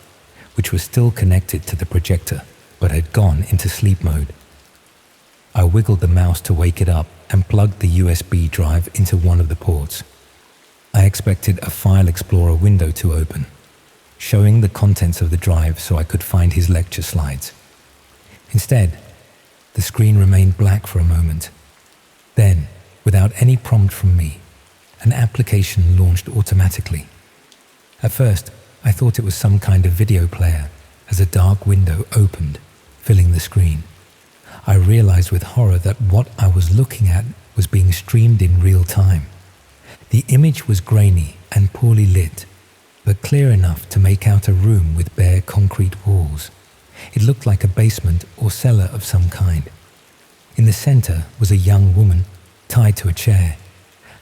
which was still connected to the projector but had gone into sleep mode. I wiggled the mouse to wake it up and plugged the USB drive into one of the ports. I expected a File Explorer window to open, showing the contents of the drive so I could find his lecture slides. Instead, the screen remained black for a moment. Then, without any prompt from me, an application launched automatically. At first, I thought it was some kind of video player as a dark window opened, filling the screen. I realized with horror that what I was looking at was being streamed in real time. The image was grainy and poorly lit, but clear enough to make out a room with bare concrete walls. It looked like a basement or cellar of some kind. In the center was a young woman, tied to a chair.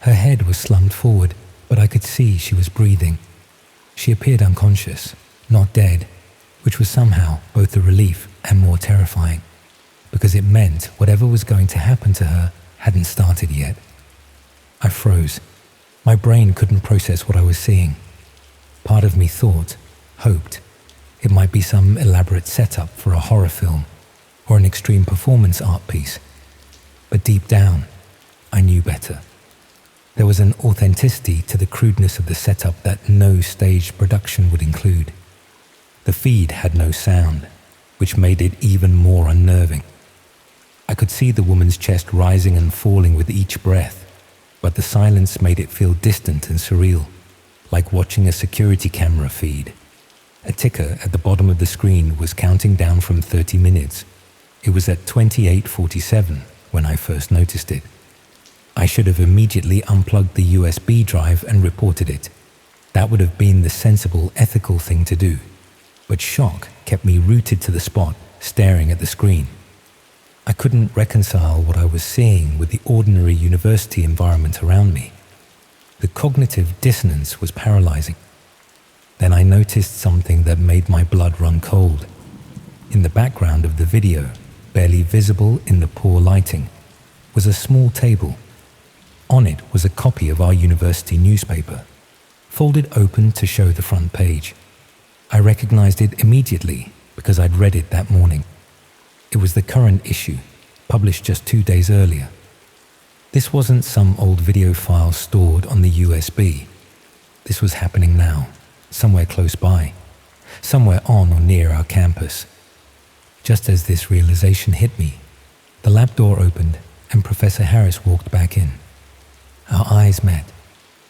Her head was slumped forward, but I could see she was breathing. She appeared unconscious, not dead, which was somehow both a relief and more terrifying, because it meant whatever was going to happen to her hadn't started yet. I froze. My brain couldn't process what I was seeing. Part of me thought, hoped, it might be some elaborate setup for a horror film or an extreme performance art piece. But deep down, I knew better. There was an authenticity to the crudeness of the setup that no staged production would include. The feed had no sound, which made it even more unnerving. I could see the woman's chest rising and falling with each breath, but the silence made it feel distant and surreal, like watching a security camera feed. A ticker at the bottom of the screen was counting down from 30 minutes. It was at 28:47 when I first noticed it. I should have immediately unplugged the USB drive and reported it. That would have been the sensible, ethical thing to do. But shock kept me rooted to the spot, staring at the screen. I couldn't reconcile what I was seeing with the ordinary university environment around me. The cognitive dissonance was paralyzing. Then I noticed something that made my blood run cold. In the background of the video, barely visible in the poor lighting, was a small table. On it was a copy of our university newspaper, folded open to show the front page. I recognized it immediately because I'd read it that morning. It was the current issue, published just 2 days earlier. This wasn't some old video file stored on the USB. This was happening now, somewhere close by, somewhere on or near our campus. Just as this realization hit me, the lab door opened and Professor Harris walked back in. Our eyes met,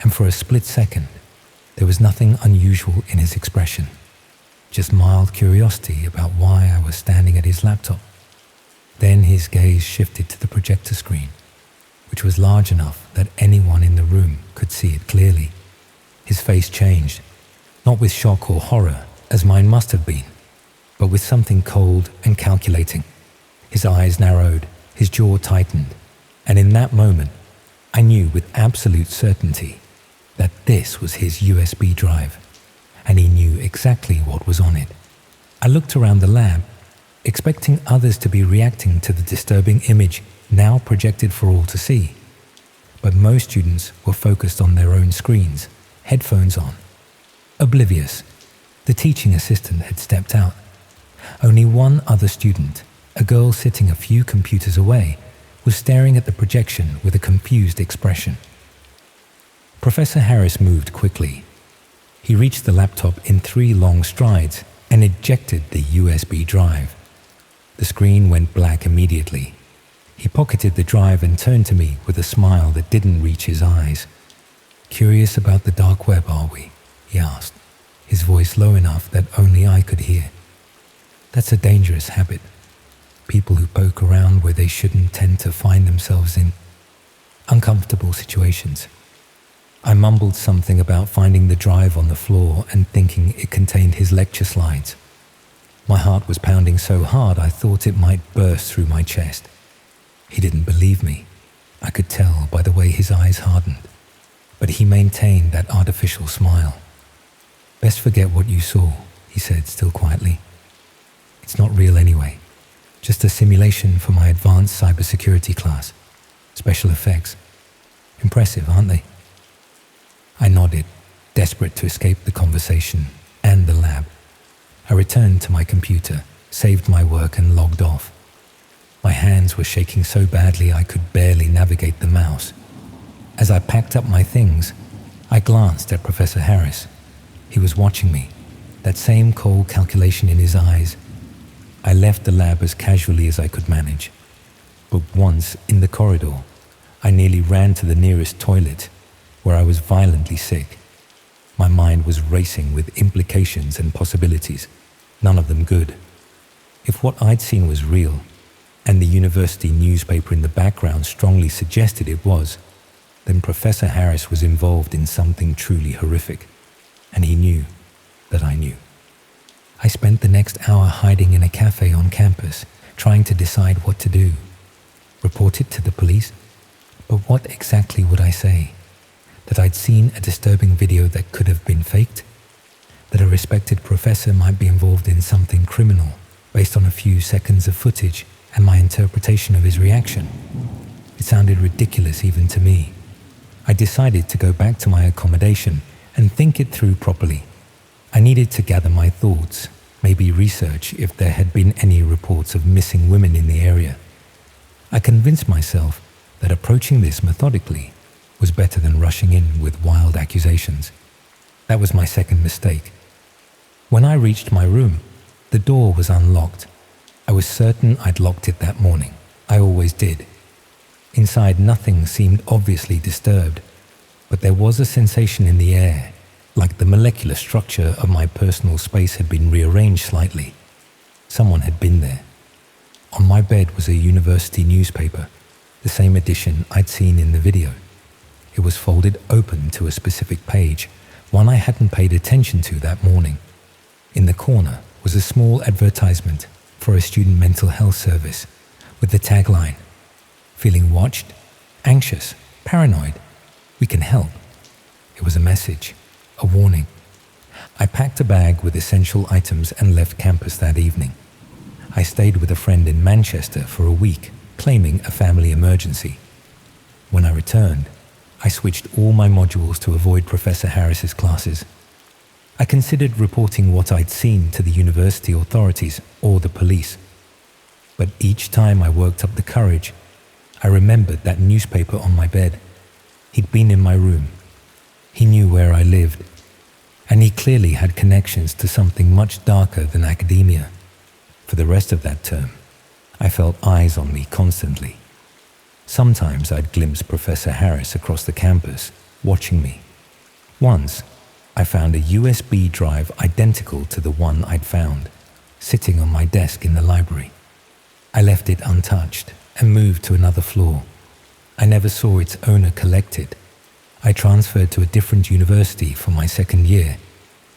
and for a split second, there was nothing unusual in his expression, just mild curiosity about why I was standing at his laptop. Then his gaze shifted to the projector screen, which was large enough that anyone in the room could see it clearly. His face changed, not with shock or horror, as mine must have been, but with something cold and calculating. His eyes narrowed, his jaw tightened, and in that moment, I knew with absolute certainty that this was his USB drive, and he knew exactly what was on it. I looked around the lab, expecting others to be reacting to the disturbing image now projected for all to see. But most students were focused on their own screens, headphones on, oblivious. The teaching assistant had stepped out. Only one other student, a girl sitting a few computers away, was staring at the projection with a confused expression. Professor Harris moved quickly. He reached the laptop in 3 long strides and ejected the USB drive. The screen went black immediately. He pocketed the drive and turned to me with a smile that didn't reach his eyes. "Curious about the dark web, are we?" he asked, his voice low enough that only I could hear. "That's a dangerous habit. People who poke around where they shouldn't tend to find themselves in uncomfortable situations." I mumbled something about finding the drive on the floor and thinking it contained his lecture slides. My heart was pounding so hard I thought it might burst through my chest. He didn't believe me. I could tell by the way his eyes hardened. But he maintained that artificial smile. "Best forget what you saw," he said still quietly. "It's not real anyway. Just a simulation for my advanced cybersecurity class. Special effects. Impressive, aren't they?" I nodded, desperate to escape the conversation and the lab. I returned to my computer, saved my work and logged off. My hands were shaking so badly I could barely navigate the mouse. As I packed up my things, I glanced at Professor Harris. He was watching me, that same cold calculation in his eyes. I left the lab as casually as I could manage. But once in the corridor, I nearly ran to the nearest toilet, where I was violently sick. My mind was racing with implications and possibilities, none of them good. If what I'd seen was real, and the university newspaper in the background strongly suggested it was, then Professor Harris was involved in something truly horrific, and he knew that I knew. I spent the next hour hiding in a cafe on campus, trying to decide what to do. Report it to the police? But what exactly would I say? That I'd seen a disturbing video that could have been faked? That a respected professor might be involved in something criminal based on a few seconds of footage and my interpretation of his reaction? It sounded ridiculous even to me. I decided to go back to my accommodation and think it through properly. I needed to gather my thoughts, maybe research if there had been any reports of missing women in the area. I convinced myself that approaching this methodically was better than rushing in with wild accusations. That was my second mistake. When I reached my room, the door was unlocked. I was certain I'd locked it that morning. I always did. Inside, nothing seemed obviously disturbed, but there was a sensation in the air, like the molecular structure of my personal space had been rearranged slightly. Someone had been there. On my bed was a university newspaper, the same edition I'd seen in the video. It was folded open to a specific page, one I hadn't paid attention to that morning. In the corner was a small advertisement for a student mental health service with the tagline, "Feeling watched? Anxious? Paranoid? We can help." It was a message, a warning. I packed a bag with essential items and left campus that evening. I stayed with a friend in Manchester for a week, claiming a family emergency. When I returned, I switched all my modules to avoid Professor Harris's classes. I considered reporting what I'd seen to the university authorities or the police. But each time I worked up the courage, I remembered that newspaper on my bed. He'd been in my room. He knew where I lived. And he clearly had connections to something much darker than academia. For the rest of that term, I felt eyes on me constantly. Sometimes I'd glimpse Professor Harris across the campus, watching me. Once, I found a USB drive identical to the one I'd found, sitting on my desk in the library. I left it untouched and moved to another floor. I never saw its owner collect it. I transferred to a different university for my second year,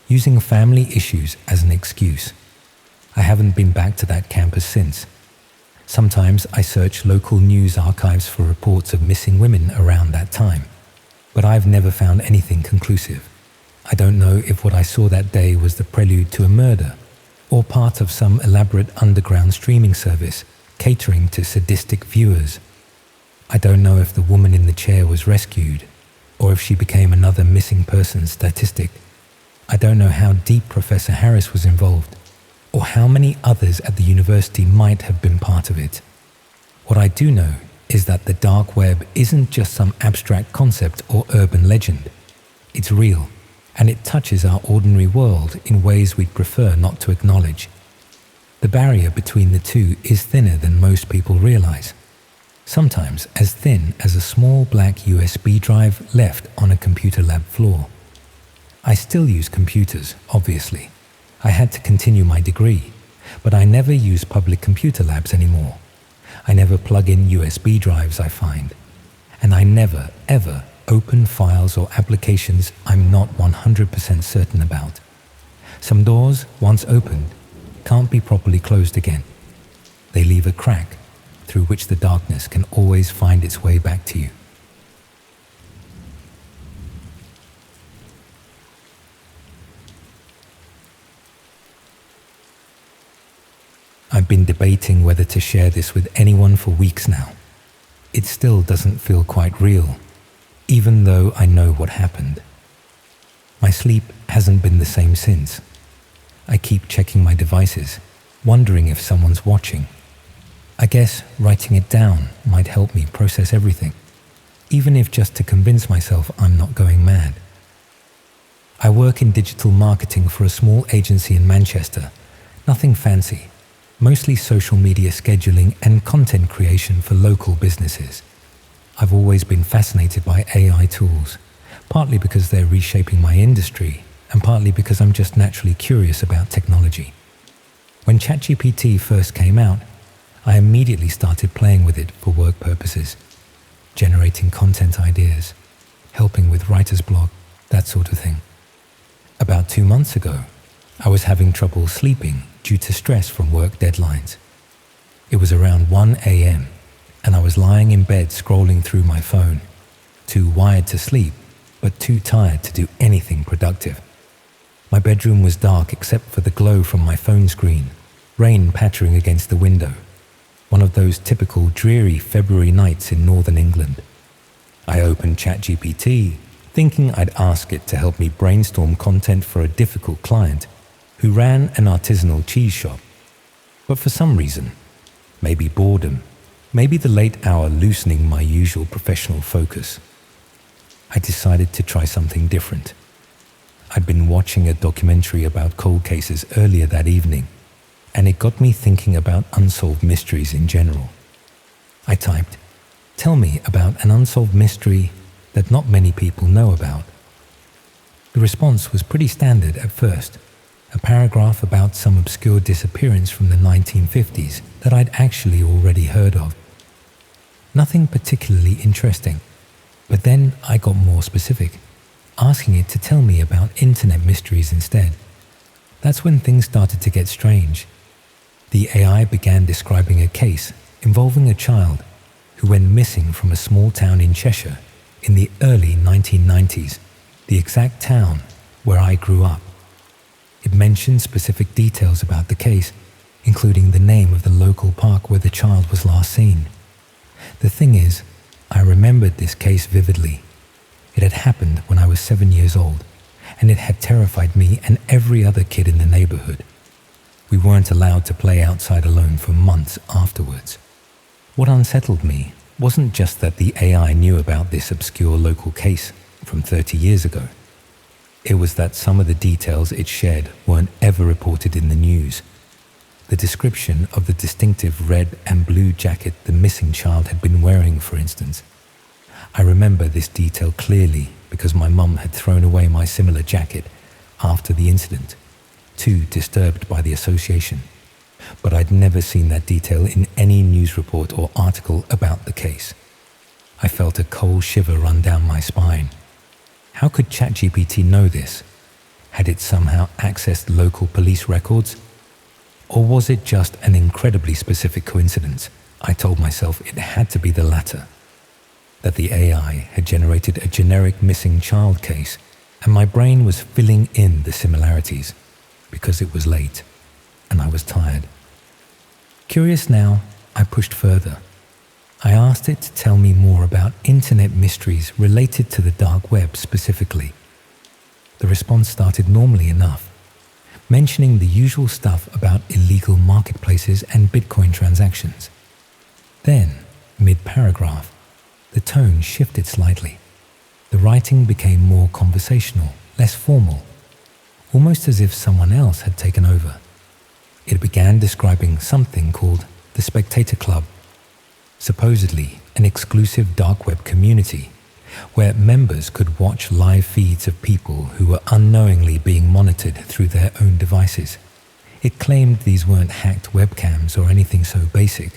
using family issues as an excuse. I haven't been back to that campus since. Sometimes I search local news archives for reports of missing women around that time, but I've never found anything conclusive. I don't know if what I saw that day was the prelude to a murder, or part of some elaborate underground streaming service catering to sadistic viewers. I don't know if the woman in the chair was rescued, or if she became another missing person statistic. I don't know how deep Professor Harris was involved, or how many others at the university might have been part of it. What I do know is that the dark web isn't just some abstract concept or urban legend. It's real, and it touches our ordinary world in ways we'd prefer not to acknowledge. The barrier between the two is thinner than most people realize, sometimes as thin as a small black USB drive left on a computer lab floor. I still use computers, obviously. I had to continue my degree, but I never use public computer labs anymore. I never plug in USB drives, I find. And I never, ever open files or applications I'm not 100% certain about. Some doors, once opened, can't be properly closed again. They leave a crack through which the darkness can always find its way back to you. I've been debating whether to share this with anyone for weeks now. It still doesn't feel quite real, even though I know what happened. My sleep hasn't been the same since. I keep checking my devices, wondering if someone's watching. I guess writing it down might help me process everything, even if just to convince myself I'm not going mad. I work in digital marketing for a small agency in Manchester. Nothing fancy. Mostly social media scheduling and content creation for local businesses. I've always been fascinated by AI tools, partly because they're reshaping my industry, and partly because I'm just naturally curious about technology. When ChatGPT first came out, I immediately started playing with it for work purposes, generating content ideas, helping with writer's block, that sort of thing. About 2 months ago, I was having trouble sleeping due to stress from work deadlines. It was around 1 a.m. and I was lying in bed scrolling through my phone, too wired to sleep, but too tired to do anything productive. My bedroom was dark except for the glow from my phone screen, rain pattering against the window, one of those typical dreary February nights in northern England. I opened ChatGPT, thinking I'd ask it to help me brainstorm content for a difficult client who ran an artisanal cheese shop. But for some reason, maybe boredom, maybe the late hour loosening my usual professional focus, I decided to try something different. I'd been watching a documentary about cold cases earlier that evening, and it got me thinking about unsolved mysteries in general. I typed, "Tell me about an unsolved mystery that not many people know about." The response was pretty standard at first. A paragraph about some obscure disappearance from the 1950s that I'd actually already heard of. Nothing particularly interesting, but then I got more specific, asking it to tell me about internet mysteries instead. That's when things started to get strange. The AI began describing a case involving a child who went missing from a small town in Cheshire in the early 1990s, the exact town where I grew up. It mentioned specific details about the case, including the name of the local park where the child was last seen. The thing is, I remembered this case vividly. It had happened when I was 7 years old, and it had terrified me and every other kid in the neighborhood. We weren't allowed to play outside alone for months afterwards. What unsettled me wasn't just that the AI knew about this obscure local case from 30 years ago. It was that some of the details it shared weren't ever reported in the news. The description of the distinctive red and blue jacket the missing child had been wearing, for instance. I remember this detail clearly because my mum had thrown away my similar jacket after the incident, too disturbed by the association. But I'd never seen that detail in any news report or article about the case. I felt a cold shiver run down my spine. How could ChatGPT know this? Had it somehow accessed local police records? Or was it just an incredibly specific coincidence? I told myself it had to be the latter. That the AI had generated a generic missing child case, and my brain was filling in the similarities because it was late and I was tired. Curious now, I pushed further. I asked it to tell me more about internet mysteries related to the dark web specifically. the response started normally enough, mentioning the usual stuff about illegal marketplaces and Bitcoin transactions. Then, mid-paragraph, the tone shifted slightly. The writing became more conversational, less formal, almost as if someone else had taken over. It began describing something called the Spectator Club, supposedly an exclusive dark web community where members could watch live feeds of people who were unknowingly being monitored through their own devices. It claimed these weren't hacked webcams or anything so basic,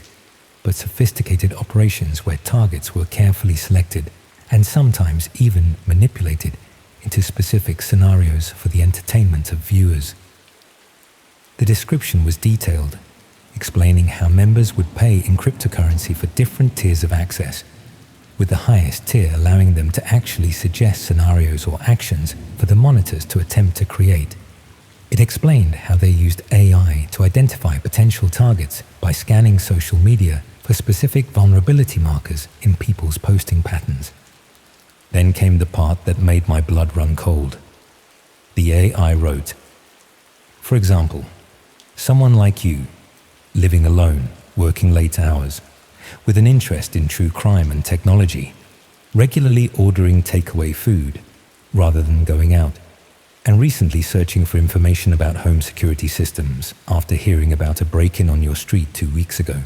but sophisticated operations where targets were carefully selected and sometimes even manipulated into specific scenarios for the entertainment of viewers. The description was detailed, explaining how members would pay in cryptocurrency for different tiers of access, with the highest tier allowing them to actually suggest scenarios or actions for the monitors to attempt to create. It explained how they used AI to identify potential targets by scanning social media for specific vulnerability markers in people's posting patterns. Then came the part that made my blood run cold. The AI wrote, for example, someone like you, living alone, working late hours, with an interest in true crime and technology, regularly ordering takeaway food rather than going out, and recently searching for information about home security systems after hearing about a break-in on your street 2 weeks ago,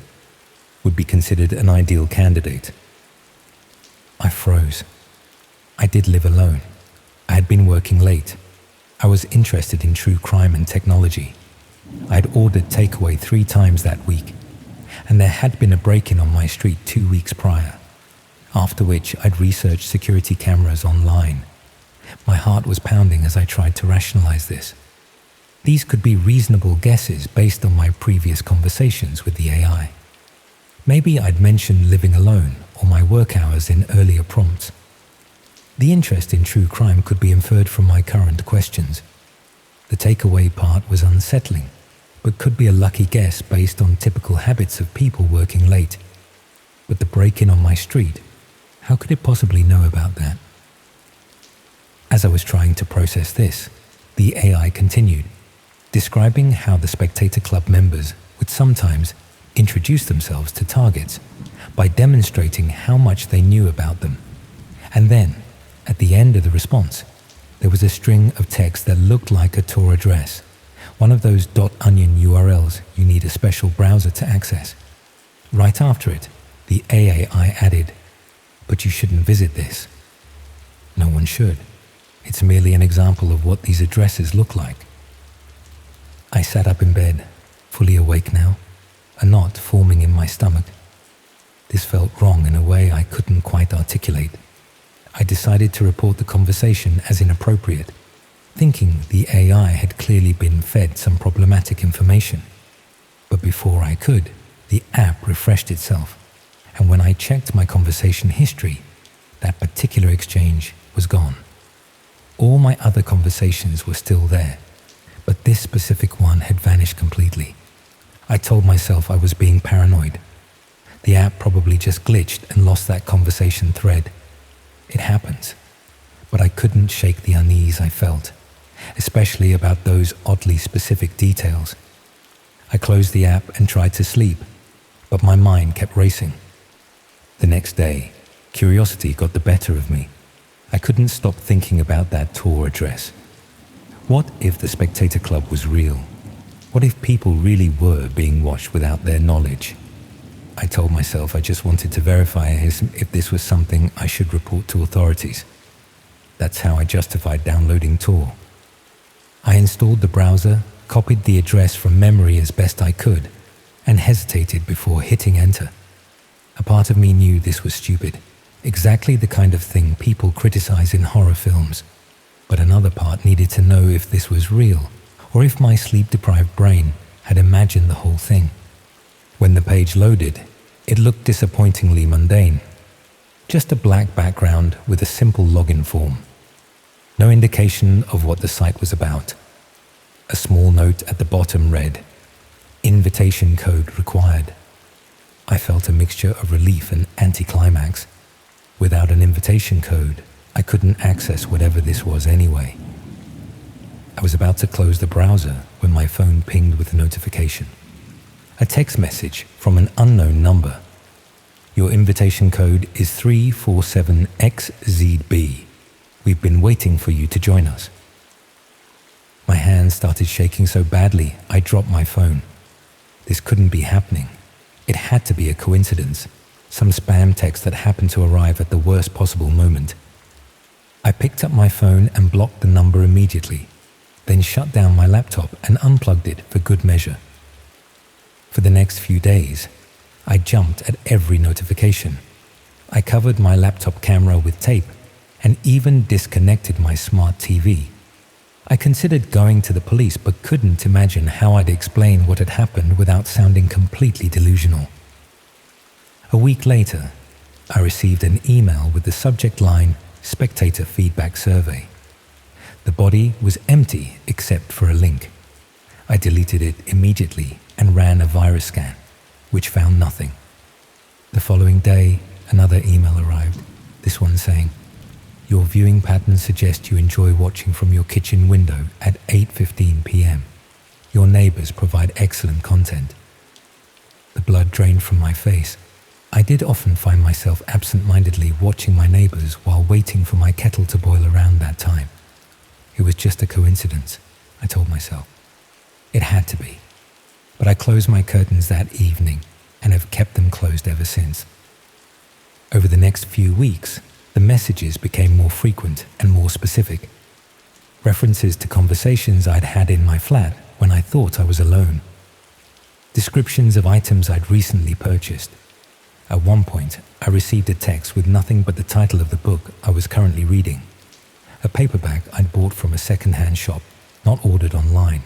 would be considered an ideal candidate. I froze. I did live alone. I had been working late. I was interested in true crime and technology. I had ordered takeaway 3 times that week, and there had been a break-in on my street 2 weeks prior, after which I'd researched security cameras online. My heart was pounding as I tried to rationalize this. These could be reasonable guesses based on my previous conversations with the AI. Maybe I'd mentioned living alone or my work hours in earlier prompts. The interest in true crime could be inferred from my current questions. The takeaway part was unsettling, but could be a lucky guess based on typical habits of people working late. But the break-in on my street, how could it possibly know about that? As I was trying to process this, the AI continued, describing how the Spectator Club members would sometimes introduce themselves to targets by demonstrating how much they knew about them. And then, at the end of the response, there was a string of text that looked like a Tor address, one of those .onion URLs you need a special browser to access. Right after it, the AI added, "But you shouldn't visit this." No one should. It's merely an example of what these addresses look like. I sat up in bed, fully awake now, a knot forming in my stomach. This felt wrong in a way I couldn't quite articulate. I decided to report the conversation as inappropriate, thinking the AI had clearly been fed some problematic information. But before I could, the app refreshed itself, and when I checked my conversation history, that particular exchange was gone. All my other conversations were still there, but this specific one had vanished completely. I told myself I was being paranoid. The app probably just glitched and lost that conversation thread. It happens, but I couldn't shake the unease I felt, especially about those oddly specific details. I closed the app and tried to sleep, but my mind kept racing. The next day, curiosity got the better of me. I couldn't stop thinking about that Tor address. What if the Spectator Club was real? What if people really were being watched without their knowledge? I told myself I just wanted to verify if this was something I should report to authorities. That's how I justified downloading Tor. I installed the browser, copied the address from memory as best I could, and hesitated before hitting enter. A part of me knew this was stupid, exactly the kind of thing people criticize in horror films. But another part needed to know if this was real, or if my sleep-deprived brain had imagined the whole thing. When the page loaded, it looked disappointingly mundane. Just a black background with a simple login form. No indication of what the site was about. A small note at the bottom read, "Invitation code required." I felt a mixture of relief and anticlimax. Without an invitation code, I couldn't access whatever this was anyway. I was about to close the browser when my phone pinged with a notification. A text message from an unknown number. Your invitation code is 347XZB. We've been waiting for you to join us. My hands started shaking so badly, I dropped my phone. This couldn't be happening. It had to be a coincidence, some spam text that happened to arrive at the worst possible moment. I picked up my phone and blocked the number immediately, then shut down my laptop and unplugged it for good measure. For the next few days, I jumped at every notification. I covered my laptop camera with tape and even disconnected my smart TV. I considered going to the police but couldn't imagine how I'd explain what had happened without sounding completely delusional. A week later, I received an email with the subject line, Spectator Feedback Survey. The body was empty except for a link. I deleted it immediately and ran a virus scan, which found nothing. The following day, another email arrived, this one saying, "Your viewing patterns suggest you enjoy watching from your kitchen window at 8:15 p.m. Your neighbors provide excellent content." The blood drained from my face. I did often find myself absent-mindedly watching my neighbors while waiting for my kettle to boil around that time. It was just a coincidence, I told myself. It had to be. But I closed my curtains that evening and have kept them closed ever since. Over the next few weeks, the messages became more frequent and more specific. References to conversations I'd had in my flat when I thought I was alone. Descriptions of items I'd recently purchased. At one point, I received a text with nothing but the title of the book I was currently reading. A paperback I'd bought from a second-hand shop, not ordered online.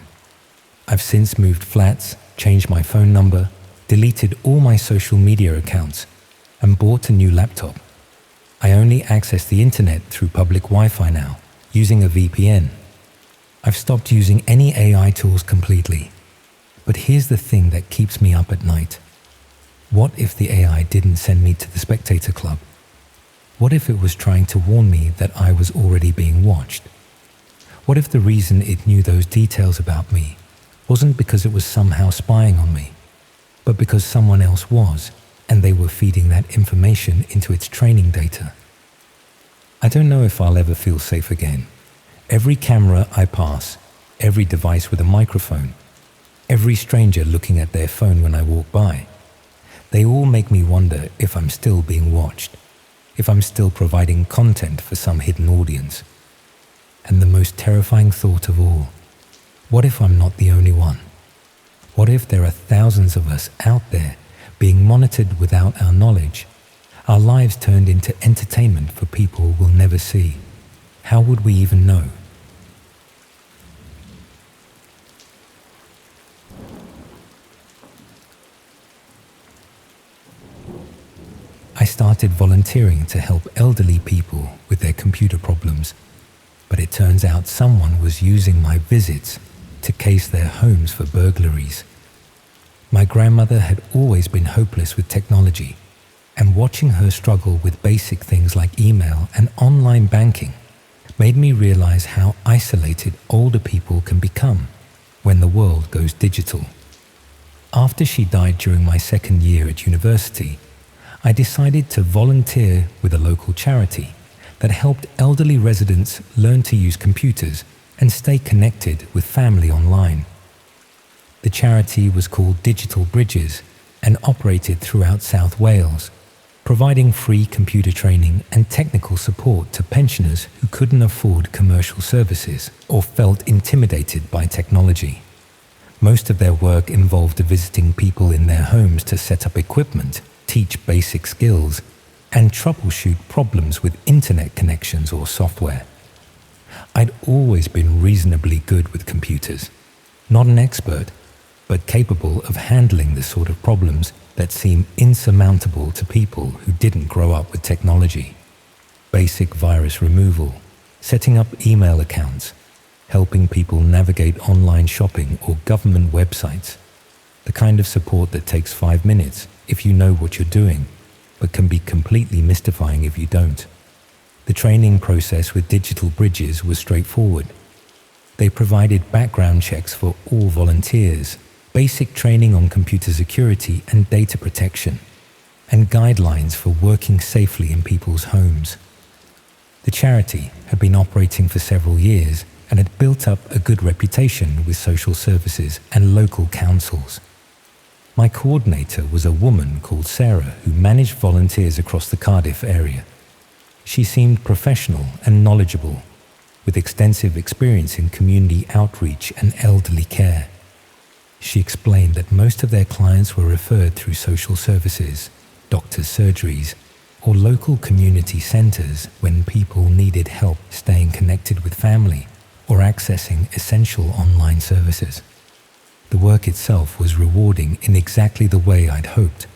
I've since moved flats, changed my phone number, deleted all my social media accounts, and bought a new laptop. I only access the internet through public Wi-Fi now, using a VPN. I've stopped using any AI tools completely. But here's the thing that keeps me up at night. What if the AI didn't send me to the Spectator Club? What if it was trying to warn me that I was already being watched? What if the reason it knew those details about me wasn't because it was somehow spying on me, but because someone else was, and they were feeding that information into its training data? I don't know if I'll ever feel safe again. Every camera I pass, every device with a microphone, every stranger looking at their phone when I walk by, they all make me wonder if I'm still being watched, if I'm still providing content for some hidden audience. And the most terrifying thought of all, what if I'm not the only one? What if there are thousands of us out there being monitored without our knowledge, our lives turned into entertainment for people we'll never see? How would we even know? I started volunteering to help elderly people with their computer problems, but it turns out someone was using my visits to case their homes for burglaries. My grandmother had always been hopeless with technology, and watching her struggle with basic things like email and online banking made me realize how isolated older people can become when the world goes digital. After she died during my second year at university, I decided to volunteer with a local charity that helped elderly residents learn to use computers and stay connected with family online. The charity was called Digital Bridges and operated throughout South Wales, providing free computer training and technical support to pensioners who couldn't afford commercial services or felt intimidated by technology. Most of their work involved visiting people in their homes to set up equipment, teach basic skills, and troubleshoot problems with internet connections or software. I'd always been reasonably good with computers, not an expert, but capable of handling the sort of problems that seem insurmountable to people who didn't grow up with technology. Basic virus removal, setting up email accounts, helping people navigate online shopping or government websites. The kind of support that takes 5 minutes if you know what you're doing, but can be completely mystifying if you don't. The training process with Digital Bridges was straightforward. They provided background checks for all volunteers, basic training on computer security and data protection, and guidelines for working safely in people's homes. The charity had been operating for several years and had built up a good reputation with social services and local councils. My coordinator was a woman called Sarah who managed volunteers across the Cardiff area. She seemed professional and knowledgeable, with extensive experience in community outreach and elderly care. She explained that most of their clients were referred through social services, doctors' surgeries, or local community centres when people needed help staying connected with family or accessing essential online services. The work itself was rewarding in exactly the way I'd hoped.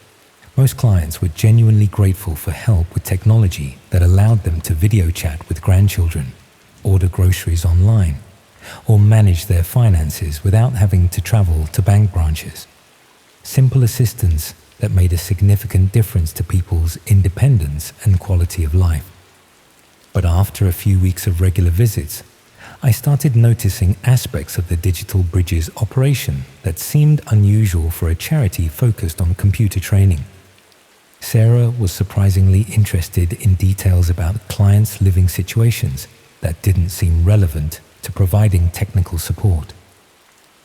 Most clients were genuinely grateful for help with technology that allowed them to video chat with grandchildren, order groceries online, or manage their finances without having to travel to bank branches. Simple assistance that made a significant difference to people's independence and quality of life. But after a few weeks of regular visits, I started noticing aspects of the Digital Bridges operation that seemed unusual for a charity focused on computer training. Sarah was surprisingly interested in details about clients' living situations that didn't seem relevant to providing technical support.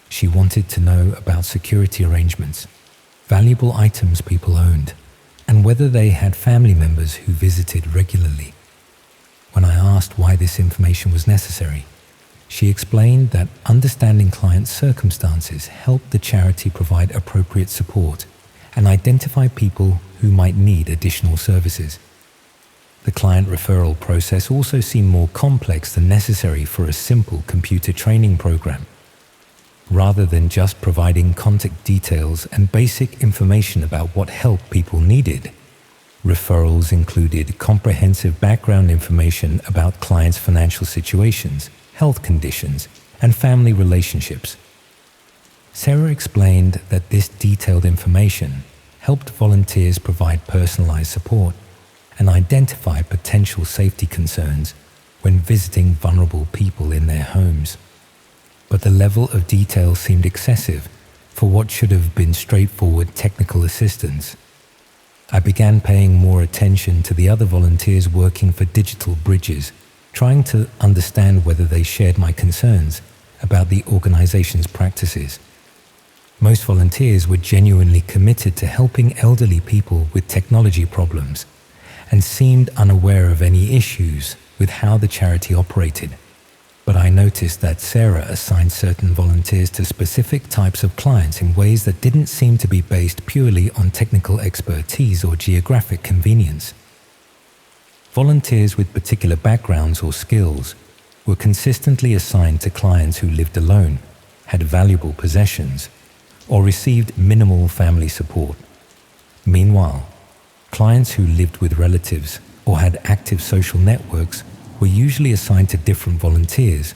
She wanted to know about security arrangements, valuable items people owned, and whether they had family members who visited regularly. When I asked why this information was necessary, she explained that understanding clients' circumstances helped the charity provide appropriate support and identify people who might need additional services. The client referral process also seemed more complex than necessary for a simple computer training program. Rather than just providing contact details and basic information about what help people needed, referrals included comprehensive background information about clients' financial situations, health conditions, and family relationships. Sarah explained that this detailed information helped volunteers provide personalized support and identify potential safety concerns when visiting vulnerable people in their homes. But the level of detail seemed excessive for what should have been straightforward technical assistance. I began paying more attention to the other volunteers working for Digital Bridges, trying to understand whether they shared my concerns about the organization's practices. Most volunteers were genuinely committed to helping elderly people with technology problems and seemed unaware of any issues with how the charity operated. But I noticed that Sarah assigned certain volunteers to specific types of clients in ways that didn't seem to be based purely on technical expertise or geographic convenience. Volunteers with particular backgrounds or skills were consistently assigned to clients who lived alone, had valuable possessions, or received minimal family support. Meanwhile, clients who lived with relatives or had active social networks were usually assigned to different volunteers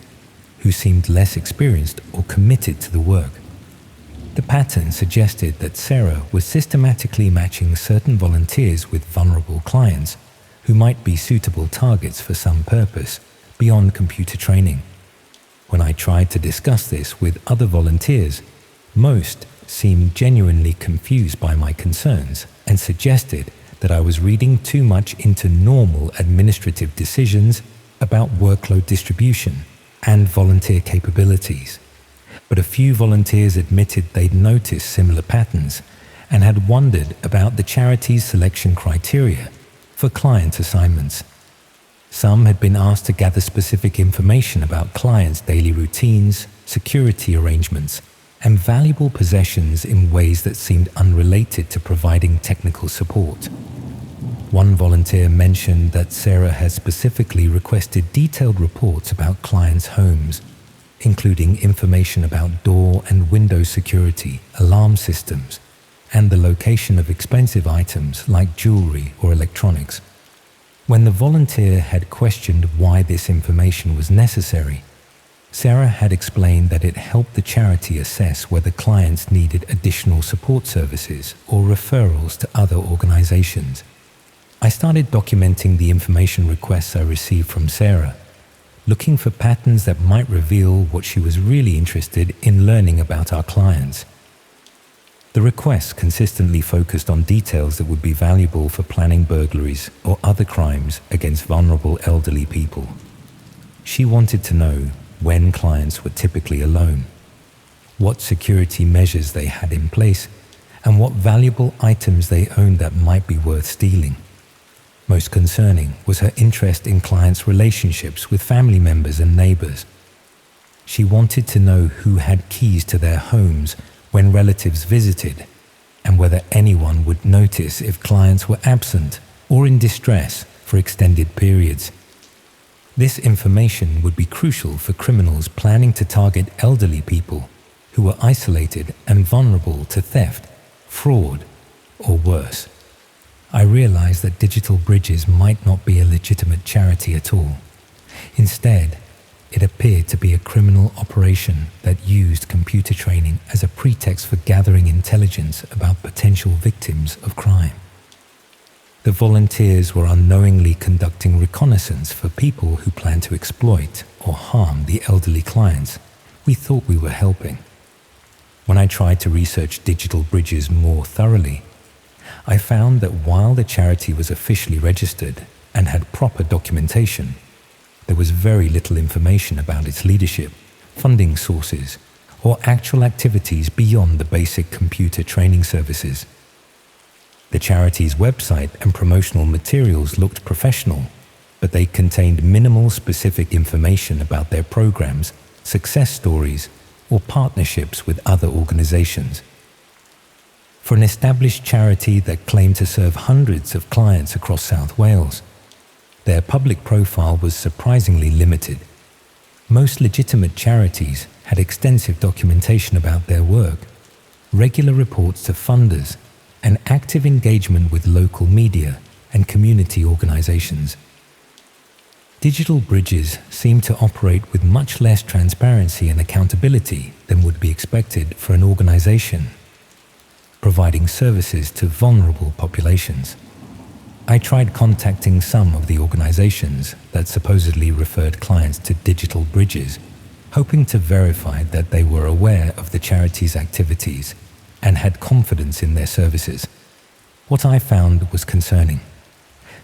who seemed less experienced or committed to the work. The pattern suggested that Sarah was systematically matching certain volunteers with vulnerable clients who might be suitable targets for some purpose beyond computer training. When I tried to discuss this with other volunteers, most seemed genuinely confused by my concerns and suggested that I was reading too much into normal administrative decisions about workload distribution and volunteer capabilities. But a few volunteers admitted they'd noticed similar patterns and had wondered about the charity's selection criteria for client assignments. Some had been asked to gather specific information about clients' daily routines, security arrangements, and valuable possessions in ways that seemed unrelated to providing technical support. One volunteer mentioned that Sarah had specifically requested detailed reports about clients' homes, including information about door and window security, alarm systems, and the location of expensive items like jewelry or electronics. When the volunteer had questioned why this information was necessary, Sarah had explained that it helped the charity assess whether clients needed additional support services or referrals to other organizations. I started documenting the information requests I received from Sarah, looking for patterns that might reveal what she was really interested in learning about our clients. The requests consistently focused on details that would be valuable for planning burglaries or other crimes against vulnerable elderly people. She wanted to know when clients were typically alone, what security measures they had in place, and what valuable items they owned that might be worth stealing. Most concerning was her interest in clients' relationships with family members and neighbors. She wanted to know who had keys to their homes when relatives visited, and whether anyone would notice if clients were absent or in distress for extended periods. This information would be crucial for criminals planning to target elderly people who were isolated and vulnerable to theft, fraud, or worse. I realized that Digital Bridges might not be a legitimate charity at all. Instead, it appeared to be a criminal operation that used computer training as a pretext for gathering intelligence about potential victims of crime. The volunteers were unknowingly conducting reconnaissance for people who planned to exploit or harm the elderly clients we thought we were helping. When I tried to research Digital Bridges more thoroughly, I found that while the charity was officially registered and had proper documentation, there was very little information about its leadership, funding sources, or actual activities beyond the basic computer training services. The charity's website and promotional materials looked professional, but they contained minimal specific information about their programs, success stories, or partnerships with other organizations. For an established charity that claimed to serve hundreds of clients across South Wales, their public profile was surprisingly limited. Most legitimate charities had extensive documentation about their work, regular reports to funders, and active engagement with local media and community organizations. Digital Bridges seemed to operate with much less transparency and accountability than would be expected for an organization providing services to vulnerable populations. I tried contacting some of the organizations that supposedly referred clients to Digital Bridges, hoping to verify that they were aware of the charity's activities and had confidence in their services. What I found was concerning.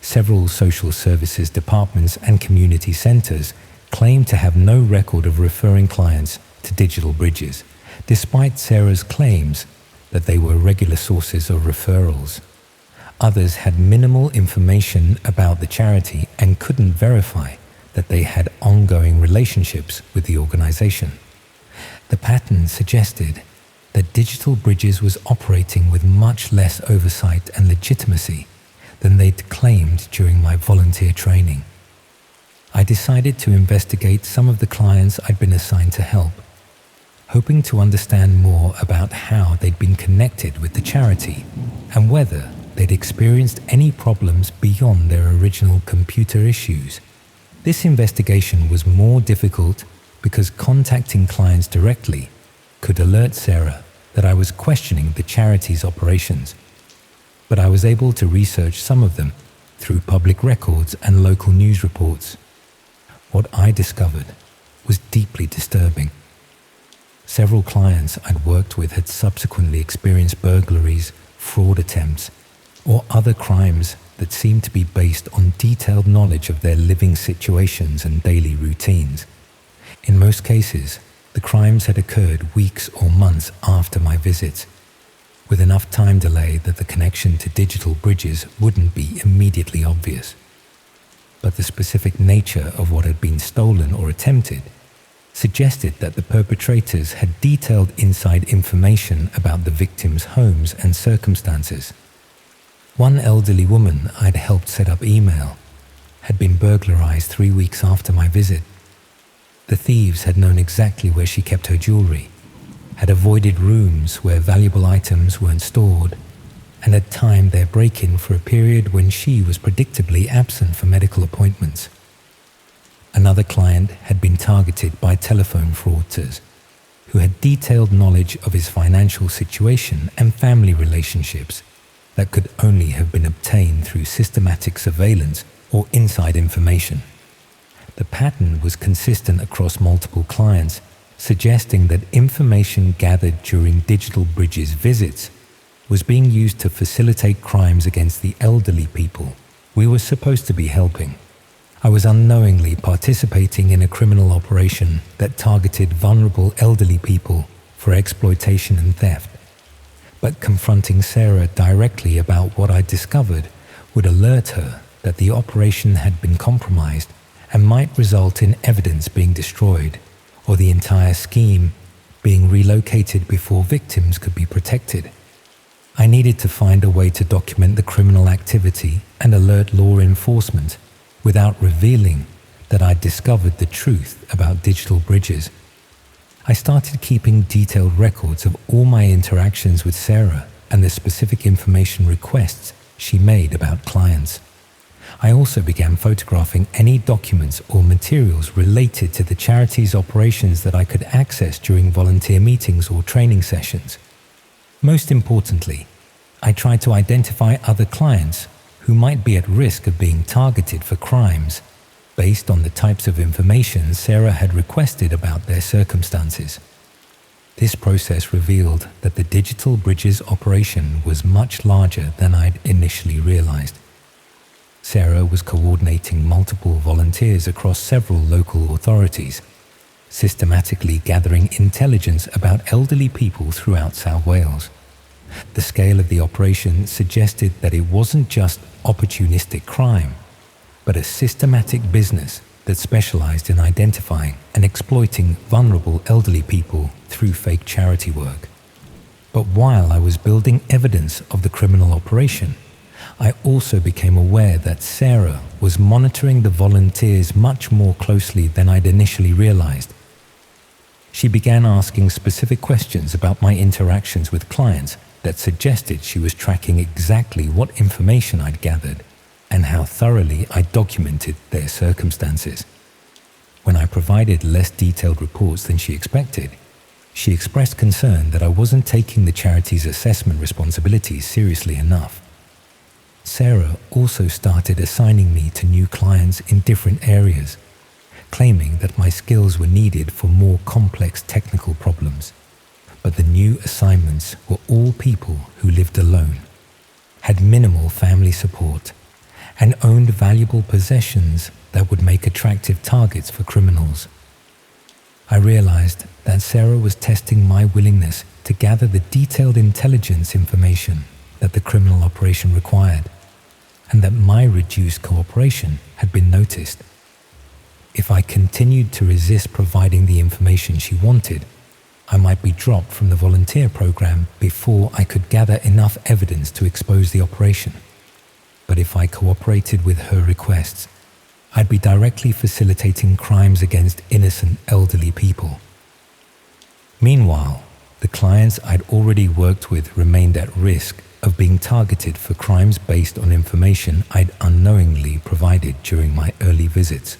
Several social services departments and community centers claimed to have no record of referring clients to Digital Bridges, despite Sarah's claims that they were regular sources of referrals. Others had minimal information about the charity and couldn't verify that they had ongoing relationships with the organization. The pattern suggested that Digital Bridges was operating with much less oversight and legitimacy than they'd claimed during my volunteer training. I decided to investigate some of the clients I'd been assigned to help, hoping to understand more about how they'd been connected with the charity and whether they'd experienced any problems beyond their original computer issues. This investigation was more difficult because contacting clients directly could alert Sarah that I was questioning the charity's operations, but I was able to research some of them through public records and local news reports. What I discovered was deeply disturbing. Several clients I'd worked with had subsequently experienced burglaries, fraud attempts, or other crimes that seemed to be based on detailed knowledge of their living situations and daily routines. In most cases, the crimes had occurred weeks or months after my visits, with enough time delay that the connection to Digital Bridges wouldn't be immediately obvious. But the specific nature of what had been stolen or attempted suggested that the perpetrators had detailed inside information about the victims' homes and circumstances. One elderly woman I'd helped set up email had been burglarized 3 weeks after my visit. The thieves had known exactly where she kept her jewelry, had avoided rooms where valuable items weren't stored, and had timed their break-in for a period when she was predictably absent for medical appointments. Another client had been targeted by telephone fraudsters who had detailed knowledge of his financial situation and family relationships that could only have been obtained through systematic surveillance or inside information. The pattern was consistent across multiple clients, suggesting that information gathered during Digital Bridge's visits was being used to facilitate crimes against the elderly people we were supposed to be helping. I was unknowingly participating in a criminal operation that targeted vulnerable elderly people for exploitation and theft. But confronting Sarah directly about what I discovered would alert her that the operation had been compromised and might result in evidence being destroyed or the entire scheme being relocated before victims could be protected. I needed to find a way to document the criminal activity and alert law enforcement without revealing that I'd discovered the truth about Digital Bridges. I started keeping detailed records of all my interactions with Sarah and the specific information requests she made about clients. I also began photographing any documents or materials related to the charity's operations that I could access during volunteer meetings or training sessions. Most importantly, I tried to identify other clients who might be at risk of being targeted for crimes based on the types of information Sarah had requested about their circumstances. This process revealed that the Digital Bridges operation was much larger than I'd initially realized. Sarah was coordinating multiple volunteers across several local authorities, systematically gathering intelligence about elderly people throughout South Wales. The scale of the operation suggested that it wasn't just opportunistic crime, but a systematic business that specialized in identifying and exploiting vulnerable elderly people through fake charity work. But while I was building evidence of the criminal operation, I also became aware that Sarah was monitoring the volunteers much more closely than I'd initially realized. She began asking specific questions about my interactions with clients that suggested she was tracking exactly what information I'd gathered and how thoroughly I documented their circumstances. When I provided less detailed reports than she expected, she expressed concern that I wasn't taking the charity's assessment responsibilities seriously enough. Sarah also started assigning me to new clients in different areas, claiming that my skills were needed for more complex technical problems. But the new assignments were all people who lived alone, had minimal family support, and owned valuable possessions that would make attractive targets for criminals. I realized that Sarah was testing my willingness to gather the detailed intelligence information that the criminal operation required, and that my reduced cooperation had been noticed. If I continued to resist providing the information she wanted, I might be dropped from the volunteer program before I could gather enough evidence to expose the operation. But if I cooperated with her requests, I'd be directly facilitating crimes against innocent elderly people. Meanwhile, the clients I'd already worked with remained at risk of being targeted for crimes based on information I'd unknowingly provided during my early visits.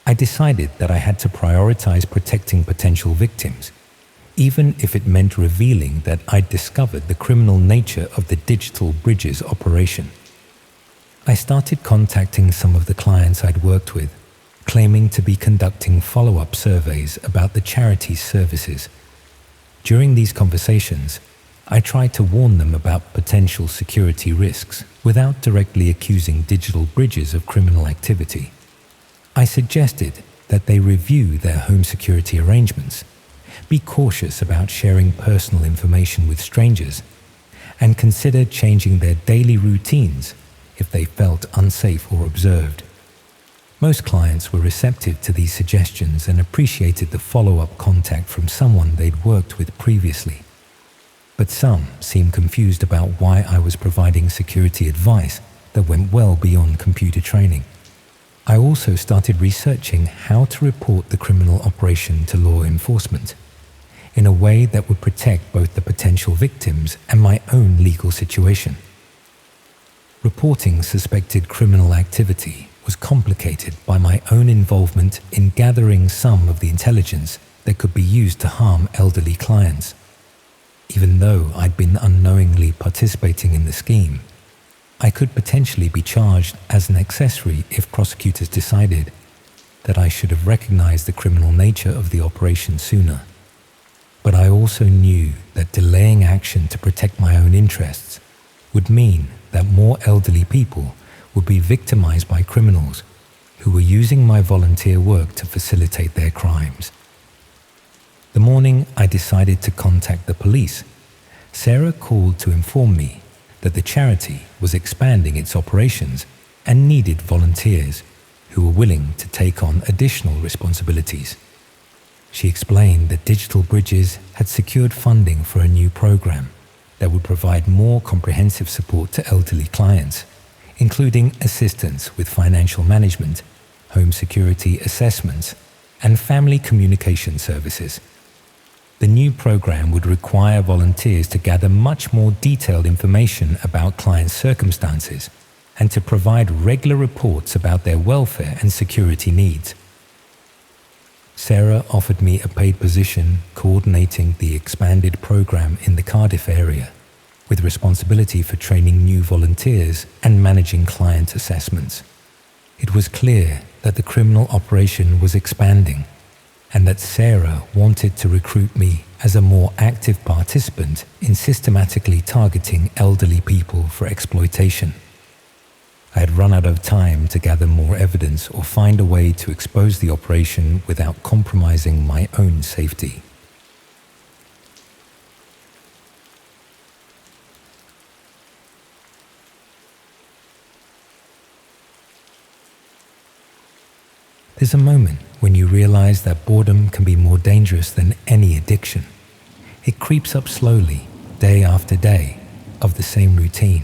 I decided that I had to prioritize protecting potential victims, even if it meant revealing that I'd discovered the criminal nature of the Digital Bridges operation. I started contacting some of the clients I'd worked with, claiming to be conducting follow-up surveys about the charity's services. During these conversations, I tried to warn them about potential security risks without directly accusing Digital Bridges of criminal activity. I suggested that they review their home security arrangements, be cautious about sharing personal information with strangers, and consider changing their daily routines if they felt unsafe or observed. Most clients were receptive to these suggestions and appreciated the follow-up contact from someone they'd worked with previously. But some seemed confused about why I was providing security advice that went well beyond computer training. I also started researching how to report the criminal operation to law enforcement in a way that would protect both the potential victims and my own legal situation. Reporting suspected criminal activity was complicated by my own involvement in gathering some of the intelligence that could be used to harm elderly clients. Even though I'd been unknowingly participating in the scheme, I could potentially be charged as an accessory if prosecutors decided. that I should have recognized the criminal nature of the operation sooner. But I also knew that delaying action to protect my own interests would mean that more elderly people would be victimized by criminals who were using my volunteer work to facilitate their crimes. The morning I decided to contact the police, Sarah called to inform me that the charity was expanding its operations and needed volunteers who were willing to take on additional responsibilities. She explained that Digital Bridges had secured funding for a new program that would provide more comprehensive support to elderly clients, including assistance with financial management, home security assessments, and family communication services. The new program would require volunteers to gather much more detailed information about clients' circumstances and to provide regular reports about their welfare and security needs. Sarah offered me a paid position coordinating the expanded program in the Cardiff area, with responsibility for training new volunteers and managing client assessments. It was clear that the criminal operation was expanding and that Sarah wanted to recruit me as a more active participant in systematically targeting elderly people for exploitation. I had run out of time to gather more evidence or find a way to expose the operation without compromising my own safety. There's a moment when you realize that boredom can be more dangerous than any addiction. It creeps up slowly, day after day, of the same routine,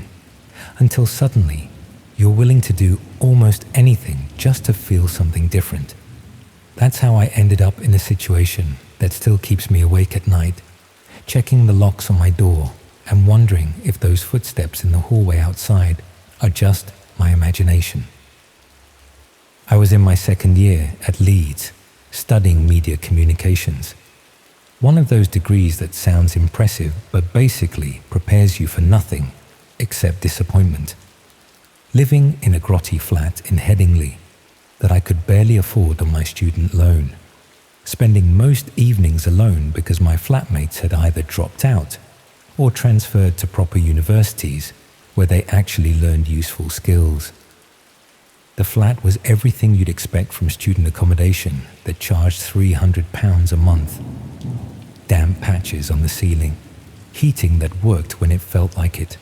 until suddenly you're willing to do almost anything just to feel something different. That's how I ended up in a situation that still keeps me awake at night, checking the locks on my door and wondering if those footsteps in the hallway outside are just my imagination. I was in my second year at Leeds, studying media communications. One of those degrees that sounds impressive but basically prepares you for nothing except disappointment. Living in a grotty flat in Headingley that I could barely afford on my student loan. Spending most evenings alone because my flatmates had either dropped out or transferred to proper universities where they actually learned useful skills. The flat was everything you'd expect from student accommodation that charged £300 a month. Damp patches on the ceiling, heating that worked when it felt like it,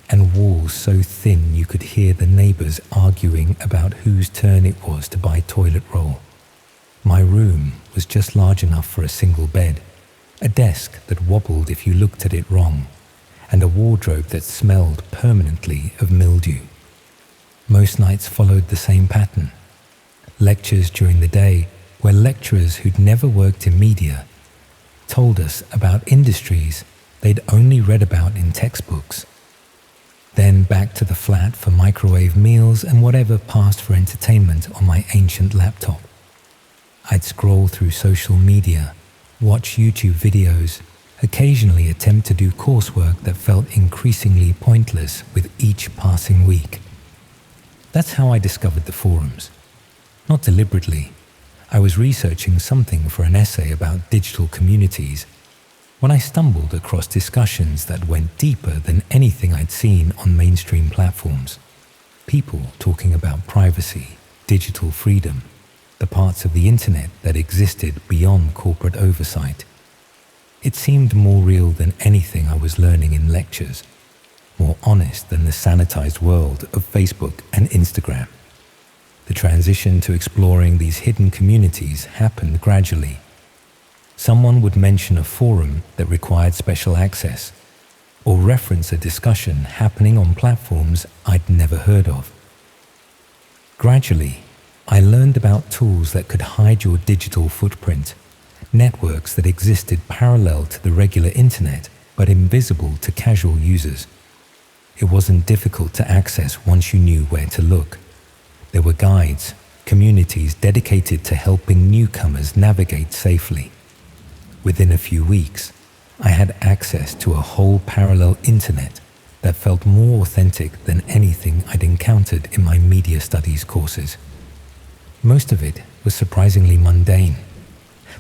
and walls so thin you could hear the neighbours arguing about whose turn it was to buy toilet roll. My room was just large enough for a single bed, a desk that wobbled if you looked at it wrong, and a wardrobe that smelled permanently of mildew. Most nights followed the same pattern. Lectures during the day where lecturers who'd never worked in media told us about industries they'd only read about in textbooks. Then back to the flat for microwave meals and whatever passed for entertainment on my ancient laptop. I'd scroll through social media, watch YouTube videos, occasionally attempt to do coursework that felt increasingly pointless with each passing week. That's how I discovered the forums. Not deliberately. I was researching something for an essay about digital communities when I stumbled across discussions that went deeper than anything I'd seen on mainstream platforms. People talking about privacy, digital freedom, the parts of the internet that existed beyond corporate oversight. It seemed more real than anything I was learning in lectures, more honest than the sanitized world of Facebook and Instagram. The transition to exploring these hidden communities happened gradually. Someone would mention a forum that required special access, or reference a discussion happening on platforms I'd never heard of. Gradually, I learned about tools that could hide your digital footprint, networks that existed parallel to the regular internet but invisible to casual users. It wasn't difficult to access once you knew where to look. There were guides, communities dedicated to helping newcomers navigate safely. Within a few weeks, I had access to a whole parallel internet that felt more authentic than anything I'd encountered in my media studies courses. Most of it was surprisingly mundane.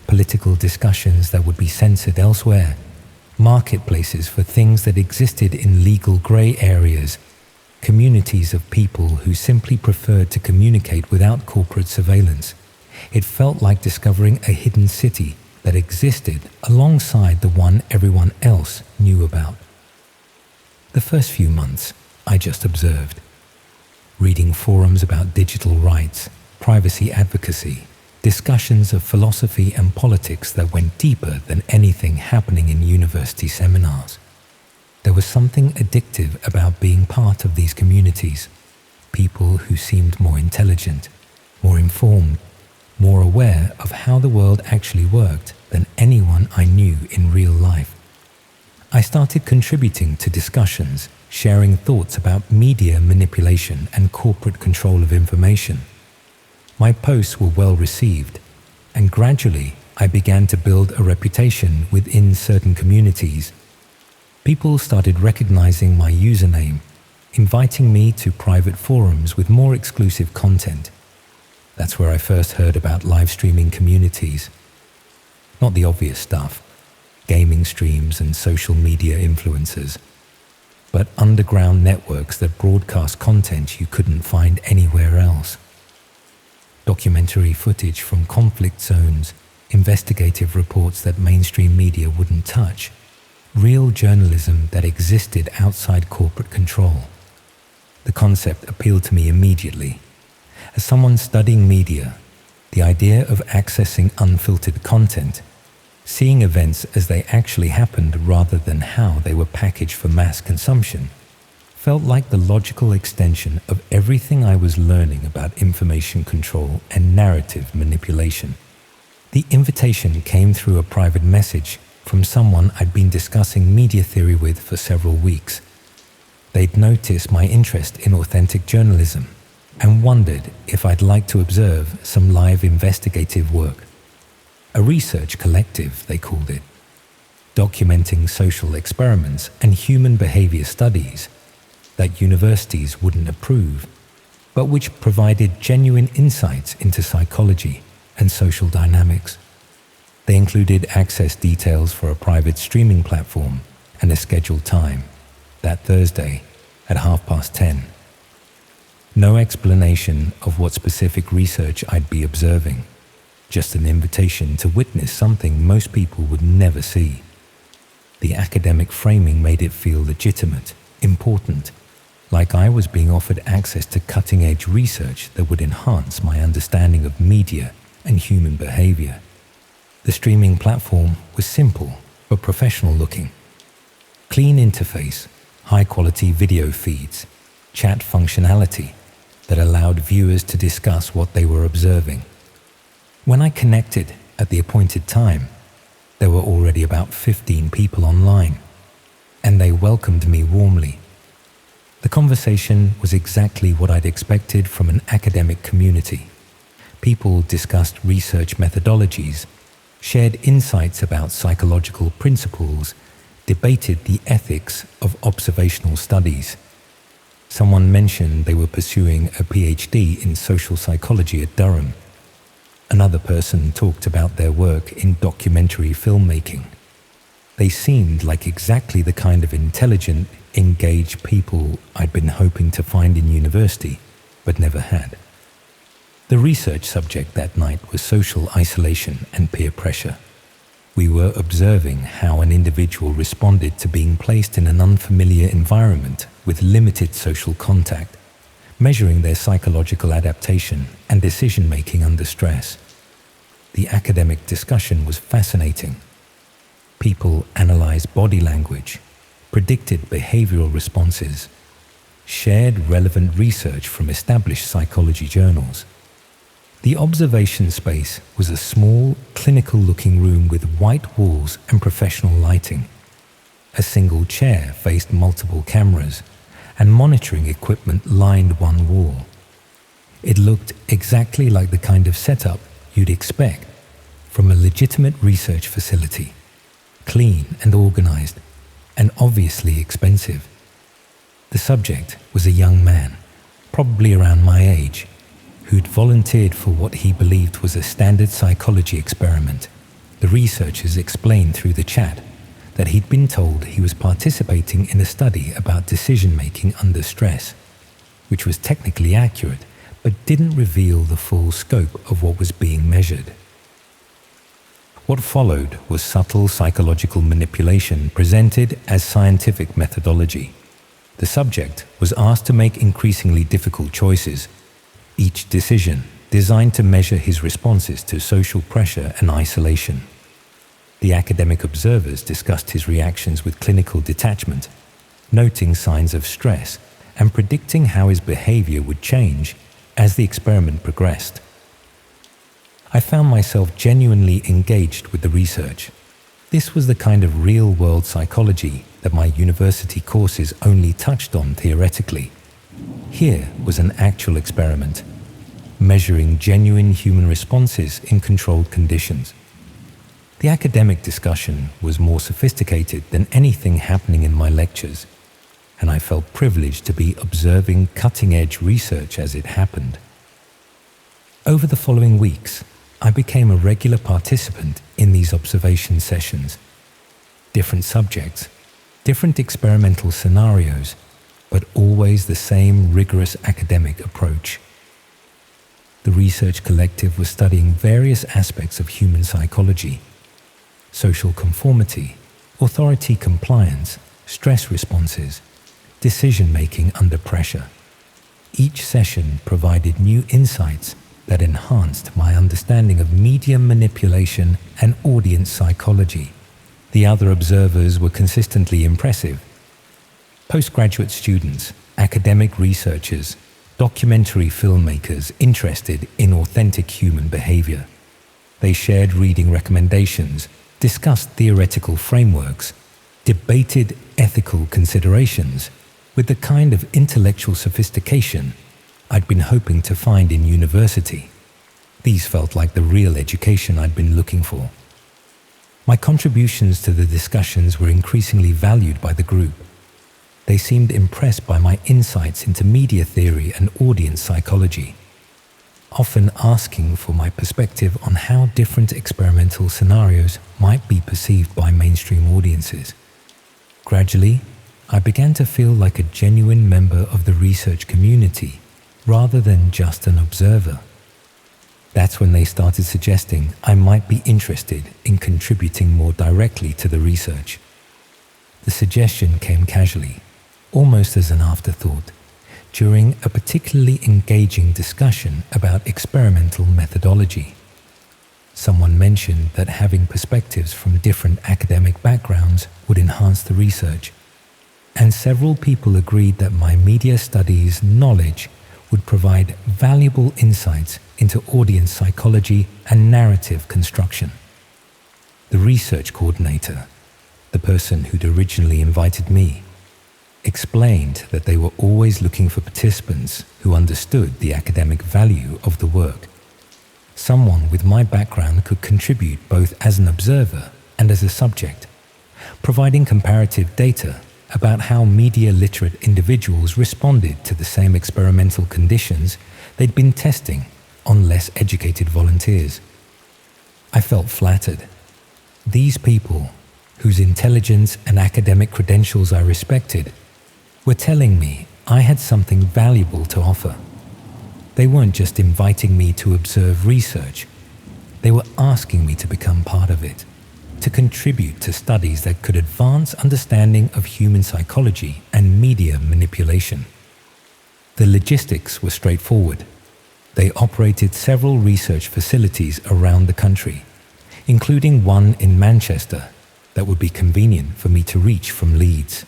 Political discussions that would be censored elsewhere, marketplaces for things that existed in legal grey areas, communities of people who simply preferred to communicate without corporate surveillance. It felt like discovering a hidden city that existed alongside the one everyone else knew about. The first few months, I just observed, reading forums about digital rights, privacy advocacy, discussions of philosophy and politics that went deeper than anything happening in university seminars. There was something addictive about being part of these communities, people who seemed more intelligent, more informed, more aware of how the world actually worked than anyone I knew in real life. I started contributing to discussions, sharing thoughts about media manipulation and corporate control of information. My posts were well received, and gradually I began to build a reputation within certain communities. People started recognizing my username, inviting me to private forums with more exclusive content. That's where I first heard about live streaming communities. Not the obvious stuff, gaming streams and social media influencers, but underground networks that broadcast content you couldn't find anywhere else. Documentary footage from conflict zones, investigative reports that mainstream media wouldn't touch, real journalism that existed outside corporate control. The concept appealed to me immediately. As someone studying media, the idea of accessing unfiltered content, seeing events as they actually happened rather than how they were packaged for mass consumption, felt like the logical extension of everything I was learning about information control and narrative manipulation. The invitation came through a private message from someone I'd been discussing media theory with for several weeks. They'd noticed my interest in authentic journalism and wondered if I'd like to observe some live investigative work. A research collective, they called it, documenting social experiments and human behavior studies that universities wouldn't approve, but which provided genuine insights into psychology and social dynamics. They included access details for a private streaming platform and a scheduled time, that Thursday at 10:30. No explanation of what specific research I'd be observing, just an invitation to witness something most people would never see. The academic framing made it feel legitimate, important, like I was being offered access to cutting-edge research that would enhance my understanding of media and human behavior. The streaming platform was simple but professional looking. Clean interface, high-quality video feeds, chat functionality that allowed viewers to discuss what they were observing. When I connected at the appointed time, there were already about 15 people online, and they welcomed me warmly. The conversation was exactly what I'd expected from an academic community. People discussed research methodologies, shared insights about psychological principles, debated the ethics of observational studies. Someone mentioned they were pursuing a PhD in social psychology at Durham. Another person talked about their work in documentary filmmaking. They seemed like exactly the kind of intelligent, engaged people I'd been hoping to find in university, but never had. The research subject that night was social isolation and peer pressure. We were observing how an individual responded to being placed in an unfamiliar environment with limited social contact, measuring their psychological adaptation and decision-making under stress. The academic discussion was fascinating. People analyzed body language, predicted behavioral responses, shared relevant research from established psychology journals. The observation space was a small, clinical-looking room with white walls and professional lighting. A single chair faced multiple cameras, and monitoring equipment lined one wall. It looked exactly like the kind of setup you'd expect from a legitimate research facility, clean and organized, and obviously expensive. The subject was a young man, probably around my age. who'd volunteered for what he believed was a standard psychology experiment. The researchers explained through the chat that he'd been told he was participating in a study about decision-making under stress, which was technically accurate but didn't reveal the full scope of what was being measured. What followed was subtle psychological manipulation presented as scientific methodology. The subject was asked to make increasingly difficult choices, each decision designed to measure his responses to social pressure and isolation. The academic observers discussed his reactions with clinical detachment, noting signs of stress and predicting how his behavior would change as the experiment progressed. I found myself genuinely engaged with the research. This was the kind of real-world psychology that my university courses only touched on theoretically. Here was an actual experiment, measuring genuine human responses in controlled conditions. The academic discussion was more sophisticated than anything happening in my lectures, and I felt privileged to be observing cutting-edge research as it happened. Over the following weeks, I became a regular participant in these observation sessions. Different subjects, different experimental scenarios, but always the same rigorous academic approach. The research collective was studying various aspects of human psychology: social conformity, authority compliance, stress responses, decision-making under pressure. Each session provided new insights that enhanced my understanding of media manipulation and audience psychology. The other observers were consistently impressive. Postgraduate students, academic researchers, documentary filmmakers interested in authentic human behavior. They shared reading recommendations, discussed theoretical frameworks, debated ethical considerations with the kind of intellectual sophistication I'd been hoping to find in university. These felt like the real education I'd been looking for. My contributions to the discussions were increasingly valued by the group. They seemed impressed by my insights into media theory and audience psychology, often asking for my perspective on how different experimental scenarios might be perceived by mainstream audiences. Gradually, I began to feel like a genuine member of the research community rather than just an observer. That's when they started suggesting I might be interested in contributing more directly to the research. The suggestion came casually, almost as an afterthought, during a particularly engaging discussion about experimental methodology. Someone mentioned that having perspectives from different academic backgrounds would enhance the research, and several people agreed that my media studies knowledge would provide valuable insights into audience psychology and narrative construction. The research coordinator, the person who'd originally invited me, explained that they were always looking for participants who understood the academic value of the work. Someone with my background could contribute both as an observer and as a subject, providing comparative data about how media-literate individuals responded to the same experimental conditions they'd been testing on less educated volunteers. I felt flattered. These people, whose intelligence and academic credentials I respected, were telling me I had something valuable to offer. They weren't just inviting me to observe research, they were asking me to become part of it, to contribute to studies that could advance understanding of human psychology and media manipulation. The logistics were straightforward. They operated several research facilities around the country, including one in Manchester that would be convenient for me to reach from Leeds.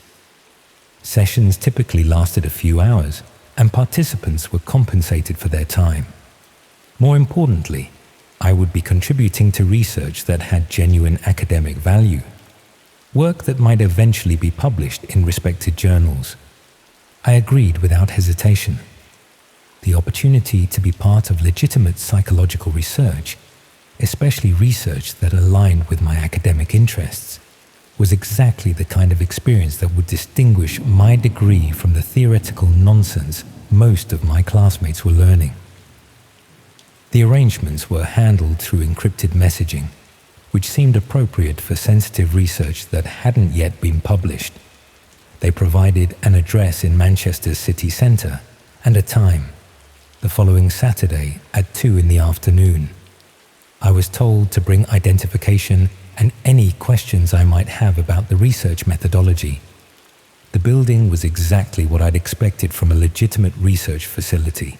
Sessions typically lasted a few hours, and participants were compensated for their time. More importantly, I would be contributing to research that had genuine academic value, work that might eventually be published in respected journals. I agreed without hesitation. The opportunity to be part of legitimate psychological research, especially research that aligned with my academic interests, was exactly the kind of experience that would distinguish my degree from the theoretical nonsense most of my classmates were learning. The arrangements were handled through encrypted messaging, which seemed appropriate for sensitive research that hadn't yet been published. They provided an address in Manchester's city centre and a time, the following Saturday at 2 in the afternoon. I was told to bring identification and any questions I might have about the research methodology. The building was exactly what I'd expected from a legitimate research facility.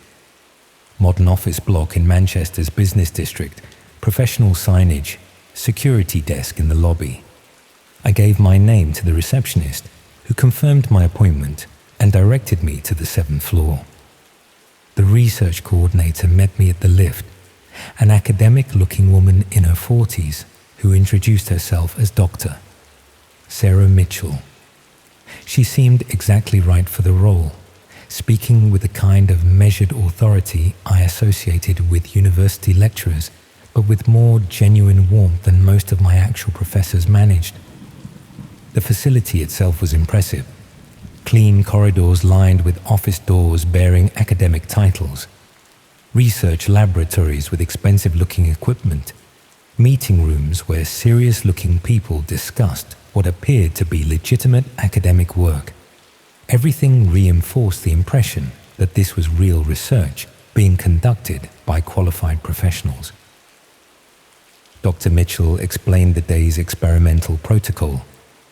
Modern office block in Manchester's business district, professional signage, security desk in the lobby. I gave my name to the receptionist, who confirmed my appointment and directed me to the 7th floor. The research coordinator met me at the lift, an academic-looking woman in her 40s who introduced herself as Dr. Sarah Mitchell. She seemed exactly right for the role, speaking with the kind of measured authority I associated with university lecturers, but with more genuine warmth than most of my actual professors managed. The facility itself was impressive. Clean corridors lined with office doors bearing academic titles, research laboratories with expensive-looking equipment, meeting rooms where serious-looking people discussed what appeared to be legitimate academic work. Everything reinforced the impression that this was real research being conducted by qualified professionals. Dr. Mitchell explained the day's experimental protocol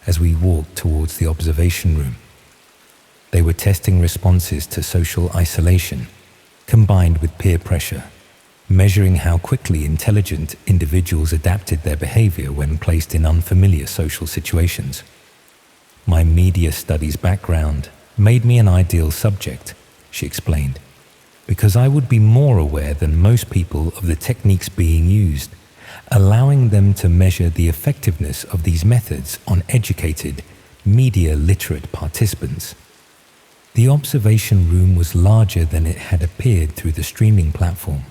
as we walked towards the observation room. They were testing responses to social isolation, combined with peer pressure, measuring how quickly intelligent individuals adapted their behavior when placed in unfamiliar social situations. My media studies background made me an ideal subject, she explained, because I would be more aware than most people of the techniques being used, allowing them to measure the effectiveness of these methods on educated, media-literate participants. The observation room was larger than it had appeared through the streaming platform.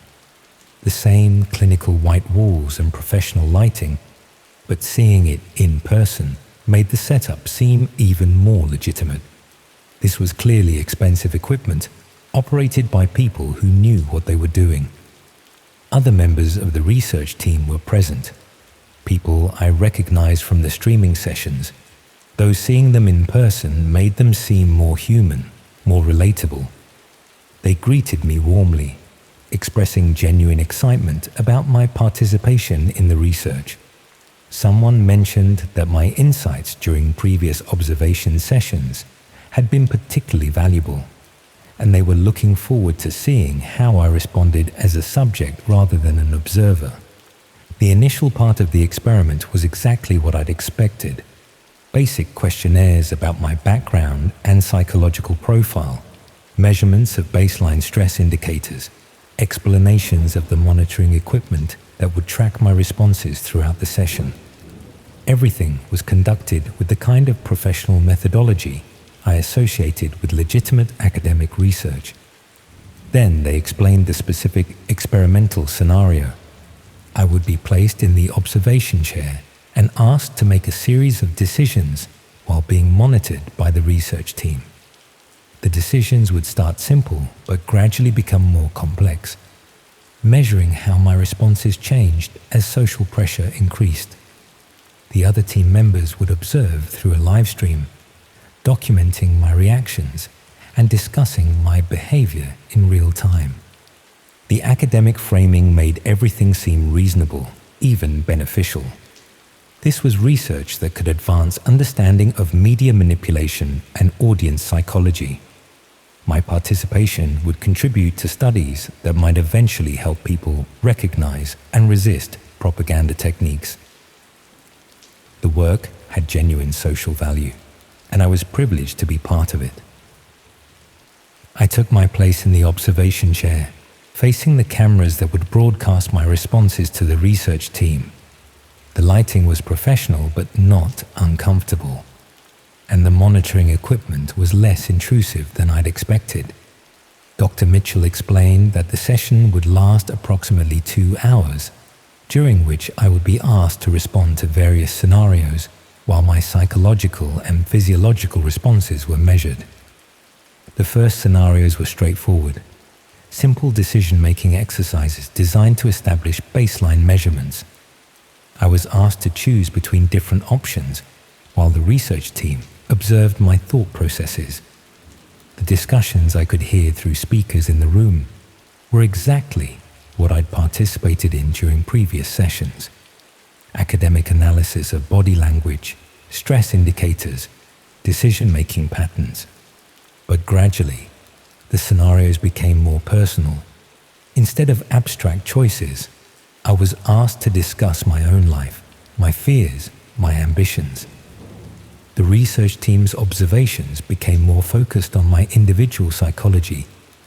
The same clinical white walls and professional lighting, but seeing it in person made the setup seem even more legitimate. This was clearly expensive equipment, operated by people who knew what they were doing. Other members of the research team were present, people I recognized from the streaming sessions, though seeing them in person made them seem more human, more relatable. They greeted me warmly, expressing genuine excitement about my participation in the research. Someone mentioned that my insights during previous observation sessions had been particularly valuable, and they were looking forward to seeing how I responded as a subject rather than an observer. The initial part of the experiment was exactly what I'd expected. Basic questionnaires about my background and psychological profile, measurements of baseline stress indicators, explanations of the monitoring equipment that would track my responses throughout the session. Everything was conducted with the kind of professional methodology I associated with legitimate academic research. Then they explained the specific experimental scenario. I would be placed in the observation chair and asked to make a series of decisions while being monitored by the research team. The decisions would start simple but gradually become more complex, measuring how my responses changed as social pressure increased. The other team members would observe through a live stream, documenting my reactions and discussing my behavior in real time. The academic framing made everything seem reasonable, even beneficial. This was research that could advance understanding of media manipulation and audience psychology. My participation would contribute to studies that might eventually help people recognize and resist propaganda techniques. The work had genuine social value, and I was privileged to be part of it. I took my place in the observation chair, facing the cameras that would broadcast my responses to the research team. The lighting was professional but not uncomfortable, and the monitoring equipment was less intrusive than I'd expected. Dr. Mitchell explained that the session would last approximately 2 hours, during which I would be asked to respond to various scenarios while my psychological and physiological responses were measured. The first scenarios were straightforward. simple decision-making exercises designed to establish baseline measurements. I was asked to choose between different options, while the research team observed my thought processes. The discussions I could hear through speakers in the room were exactly what I'd participated in during previous sessions. Academic analysis of body language, stress indicators, decision-making patterns. But gradually, the scenarios became more personal. Instead of abstract choices, I was asked to discuss my own life, my fears, my ambitions. The research team's observations became more focused on my individual psychology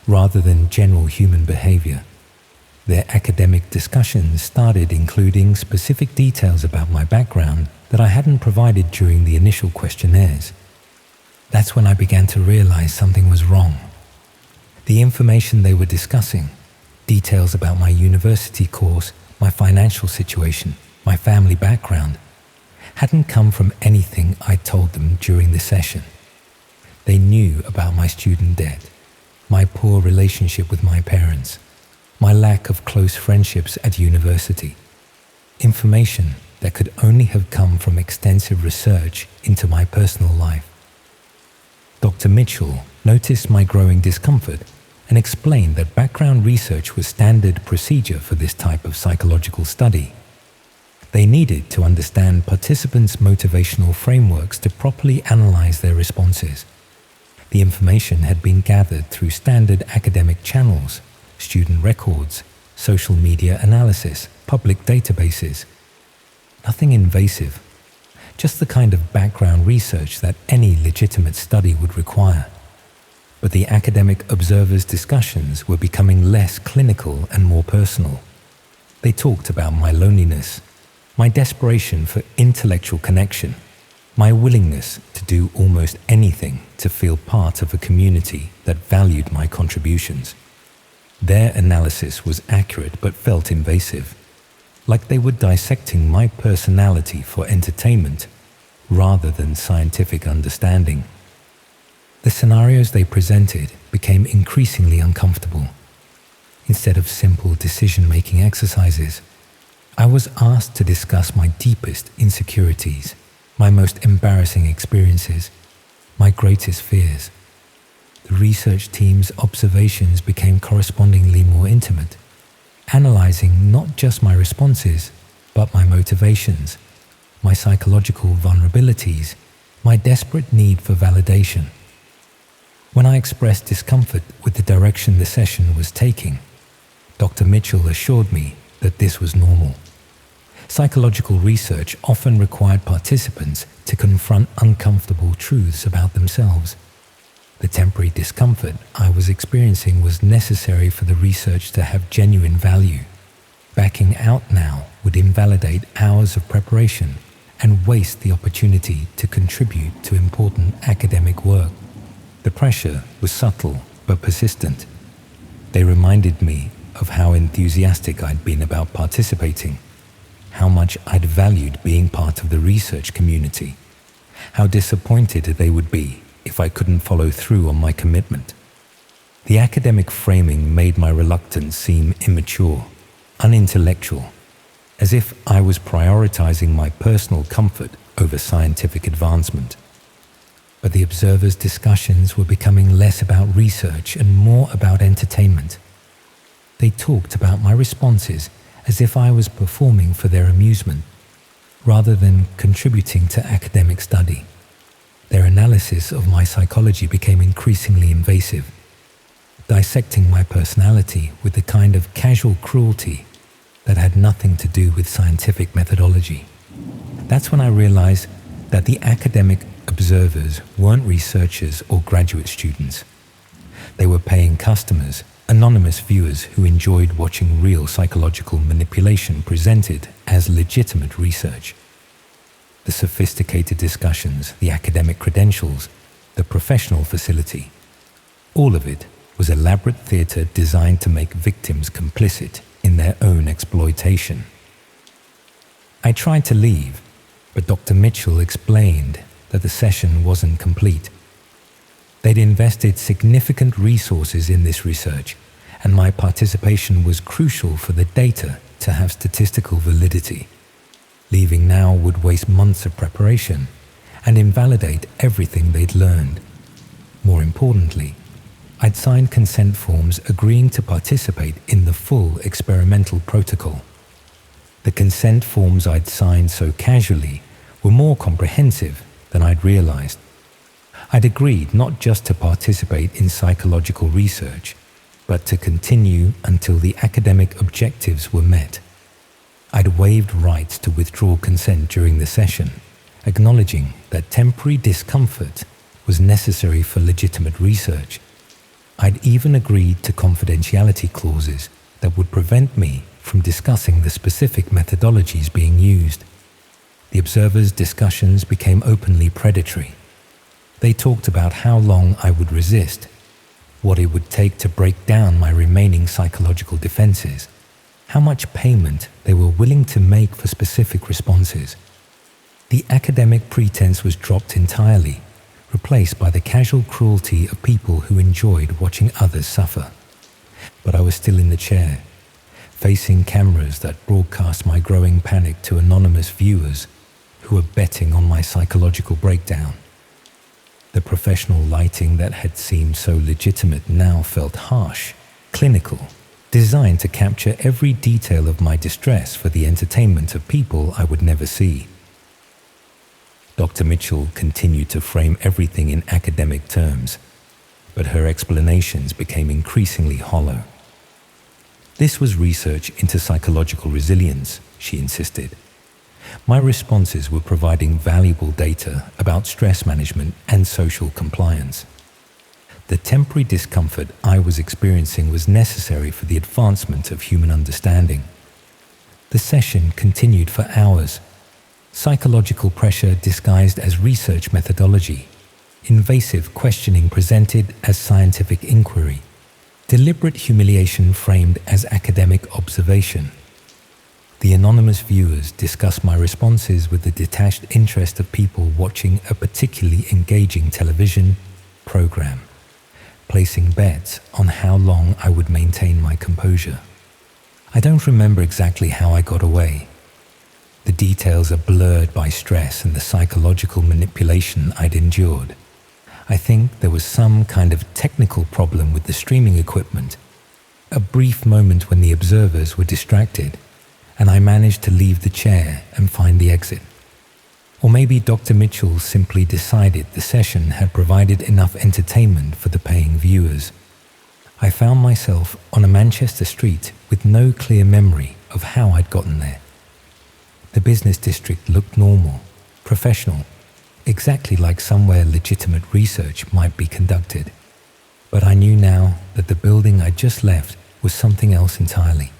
rather than general human behavior. Their academic discussions started including specific details about my background that I hadn't provided during the initial questionnaires. That's when I began to realize something was wrong. The information they were discussing, details about my university course, my financial situation, my family background, hadn't come from anything I told them during the session. They knew about my student debt, my poor relationship with my parents, my lack of close friendships at university, information that could only have come from extensive research into my personal life. Dr. Mitchell noticed my growing discomfort and explained that background research was standard procedure for this type of psychological study. They needed to understand participants' motivational frameworks to properly analyze their responses. The information had been gathered through standard academic channels, student records, social media analysis, public databases. Nothing invasive, just the kind of background research that any legitimate study would require. But the academic observers' discussions were becoming less clinical and more personal. They talked about my loneliness, my desperation for intellectual connection, my willingness to do almost anything to feel part of a community that valued my contributions. Their analysis was accurate but felt invasive, like they were dissecting my personality for entertainment rather than scientific understanding. The scenarios they presented became increasingly uncomfortable. Instead of simple decision-making exercises, I was asked to discuss my deepest insecurities, my most embarrassing experiences, my greatest fears. The research team's observations became correspondingly more intimate, analyzing not just my responses, but my motivations, my psychological vulnerabilities, my desperate need for validation. When I expressed discomfort with the direction the session was taking, Dr. Mitchell assured me that this was normal. Psychological research often required participants to confront uncomfortable truths about themselves. The temporary discomfort I was experiencing was necessary for the research to have genuine value. Backing out now would invalidate hours of preparation and waste the opportunity to contribute to important academic work. The pressure was subtle but persistent. They reminded me of how enthusiastic I'd been about participating, how much I'd valued being part of the research community, how disappointed they would be if I couldn't follow through on my commitment. The academic framing made my reluctance seem immature, unintellectual, as if I was prioritizing my personal comfort over scientific advancement. But the observers' discussions were becoming less about research and more about entertainment. They talked about my responses as if I was performing for their amusement, rather than contributing to academic study. Their analysis of my psychology became increasingly invasive, dissecting my personality with the kind of casual cruelty that had nothing to do with scientific methodology. That's when I realized that the academic observers weren't researchers or graduate students. They were paying customers, anonymous viewers who enjoyed watching real psychological manipulation presented as legitimate research. The sophisticated discussions, the academic credentials, the professional facility, all of it was elaborate theater designed to make victims complicit in their own exploitation. I tried to leave, but Dr. Mitchell explained that the session wasn't complete. They'd invested significant resources in this research, and my participation was crucial for the data to have statistical validity. Leaving now would waste months of preparation and invalidate everything they'd learned. More importantly, I'd signed consent forms agreeing to participate in the full experimental protocol. The consent forms I'd signed so casually were more comprehensive than I'd realized. I'd agreed not just to participate in psychological research, but to continue until the academic objectives were met. I'd waived rights to withdraw consent during the session, acknowledging that temporary discomfort was necessary for legitimate research. I'd even agreed to confidentiality clauses that would prevent me from discussing the specific methodologies being used. The observers' discussions became openly predatory. They talked about how long I would resist, what it would take to break down my remaining psychological defenses, how much payment they were willing to make for specific responses. The academic pretense was dropped entirely, replaced by the casual cruelty of people who enjoyed watching others suffer. But I was still in the chair, facing cameras that broadcast my growing panic to anonymous viewers who were betting on my psychological breakdown. The professional lighting that had seemed so legitimate now felt harsh, clinical, designed to capture every detail of my distress for the entertainment of people I would never see. Dr. Mitchell continued to frame everything in academic terms, but her explanations became increasingly hollow. This was research into psychological resilience, she insisted. My responses were providing valuable data about stress management and social compliance. The temporary discomfort I was experiencing was necessary for the advancement of human understanding. The session continued for hours. Psychological pressure disguised as research methodology, invasive questioning presented as scientific inquiry, deliberate humiliation framed as academic observation. The anonymous viewers discussed my responses with the detached interest of people watching a particularly engaging television program, placing bets on how long I would maintain my composure. I don't remember exactly how I got away. The details are blurred by stress and the psychological manipulation I'd endured. I think there was some kind of technical problem with the streaming equipment, a brief moment when the observers were distracted, and I managed to leave the chair and find the exit. Or maybe Dr. Mitchell simply decided the session had provided enough entertainment for the paying viewers. I found myself on a Manchester street with no clear memory of how I'd gotten there. The business district looked normal, professional, exactly like somewhere legitimate research might be conducted. But I knew now that the building I'd just left was something else entirely.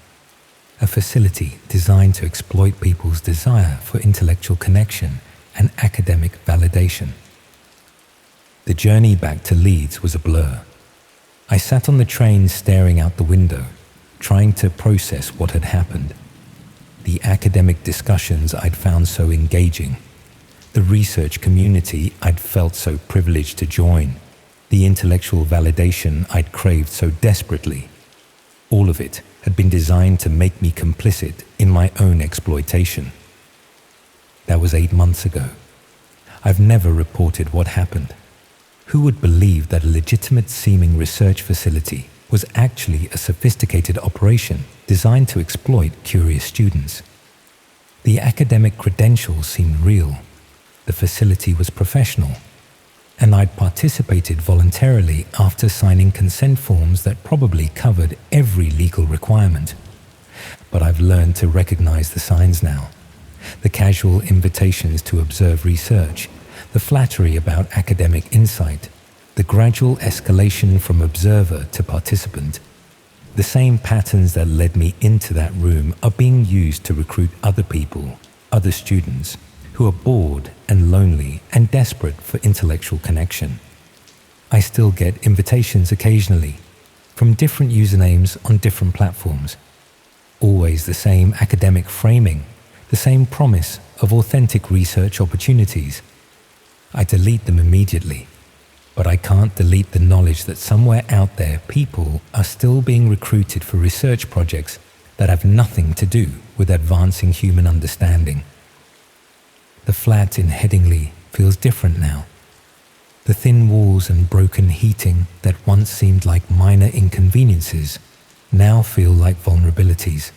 A facility designed to exploit people's desire for intellectual connection and academic validation. The journey back to Leeds was a blur. I sat on the train staring out the window, trying to process what had happened. The academic discussions I'd found so engaging, the research community I'd felt so privileged to join, the intellectual validation I'd craved so desperately, all of it had been designed to make me complicit in my own exploitation. That was 8 months ago. I've never reported what happened. Who would believe that a legitimate seeming research facility was actually a sophisticated operation designed to exploit curious students? The academic credentials seemed real. The facility was professional, and I'd participated voluntarily after signing consent forms that probably covered every legal requirement. But I've learned to recognize the signs now. The casual invitations to observe research, the flattery about academic insight, the gradual escalation from observer to participant. The same patterns that led me into that room are being used to recruit other people, other students, who are bored and lonely and desperate for intellectual connection. I still get invitations occasionally, from different usernames on different platforms. Always the same academic framing, the same promise of authentic research opportunities. I delete them immediately. but I can't delete the knowledge that somewhere out there people are still being recruited for research projects that have nothing to do with advancing human understanding. The flat in Headingley feels different now. The thin walls and broken heating that once seemed like minor inconveniences now feel like vulnerabilities.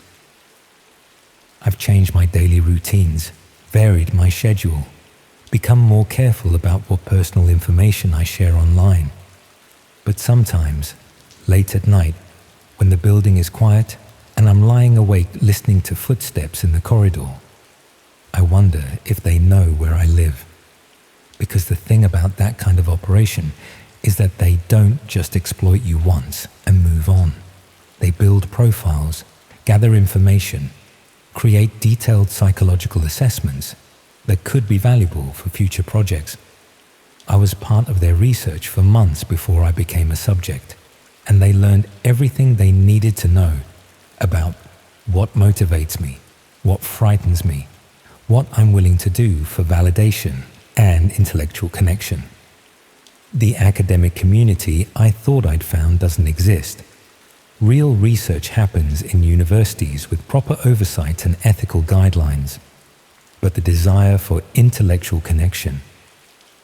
I've changed my daily routines, varied my schedule, become more careful about what personal information I share online. But sometimes, late at night, when the building is quiet and I'm lying awake listening to footsteps in the corridor, I wonder if they know where I live. Because the thing about that kind of operation is that they don't just exploit you once and move on. They build profiles, gather information, create detailed psychological assessments that could be valuable for future projects. I was part of their research for months before I became a subject, and they learned everything they needed to know about what motivates me, what frightens me, what I'm willing to do for validation and intellectual connection. The academic community I thought I'd found doesn't exist. Real research happens in universities with proper oversight and ethical guidelines. But the desire for intellectual connection,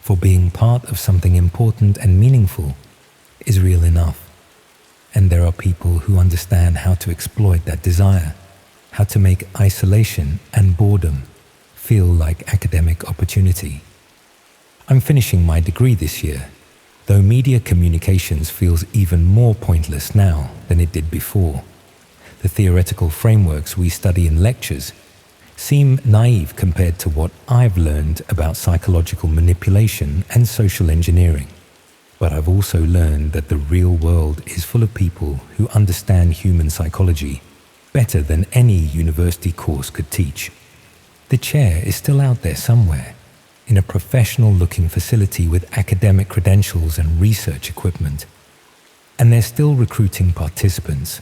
for being part of something important and meaningful, is real enough. And there are people who understand how to exploit that desire, how to make isolation and boredom feel like academic opportunity. I'm finishing my degree this year, though media communications feels even more pointless now than it did before. The theoretical frameworks we study in lectures seem naive compared to what I've learned about psychological manipulation and social engineering. But I've also learned that the real world is full of people who understand human psychology better than any university course could teach. The chair is still out there somewhere, in a professional-looking facility with academic credentials and research equipment. And they're still recruiting participants,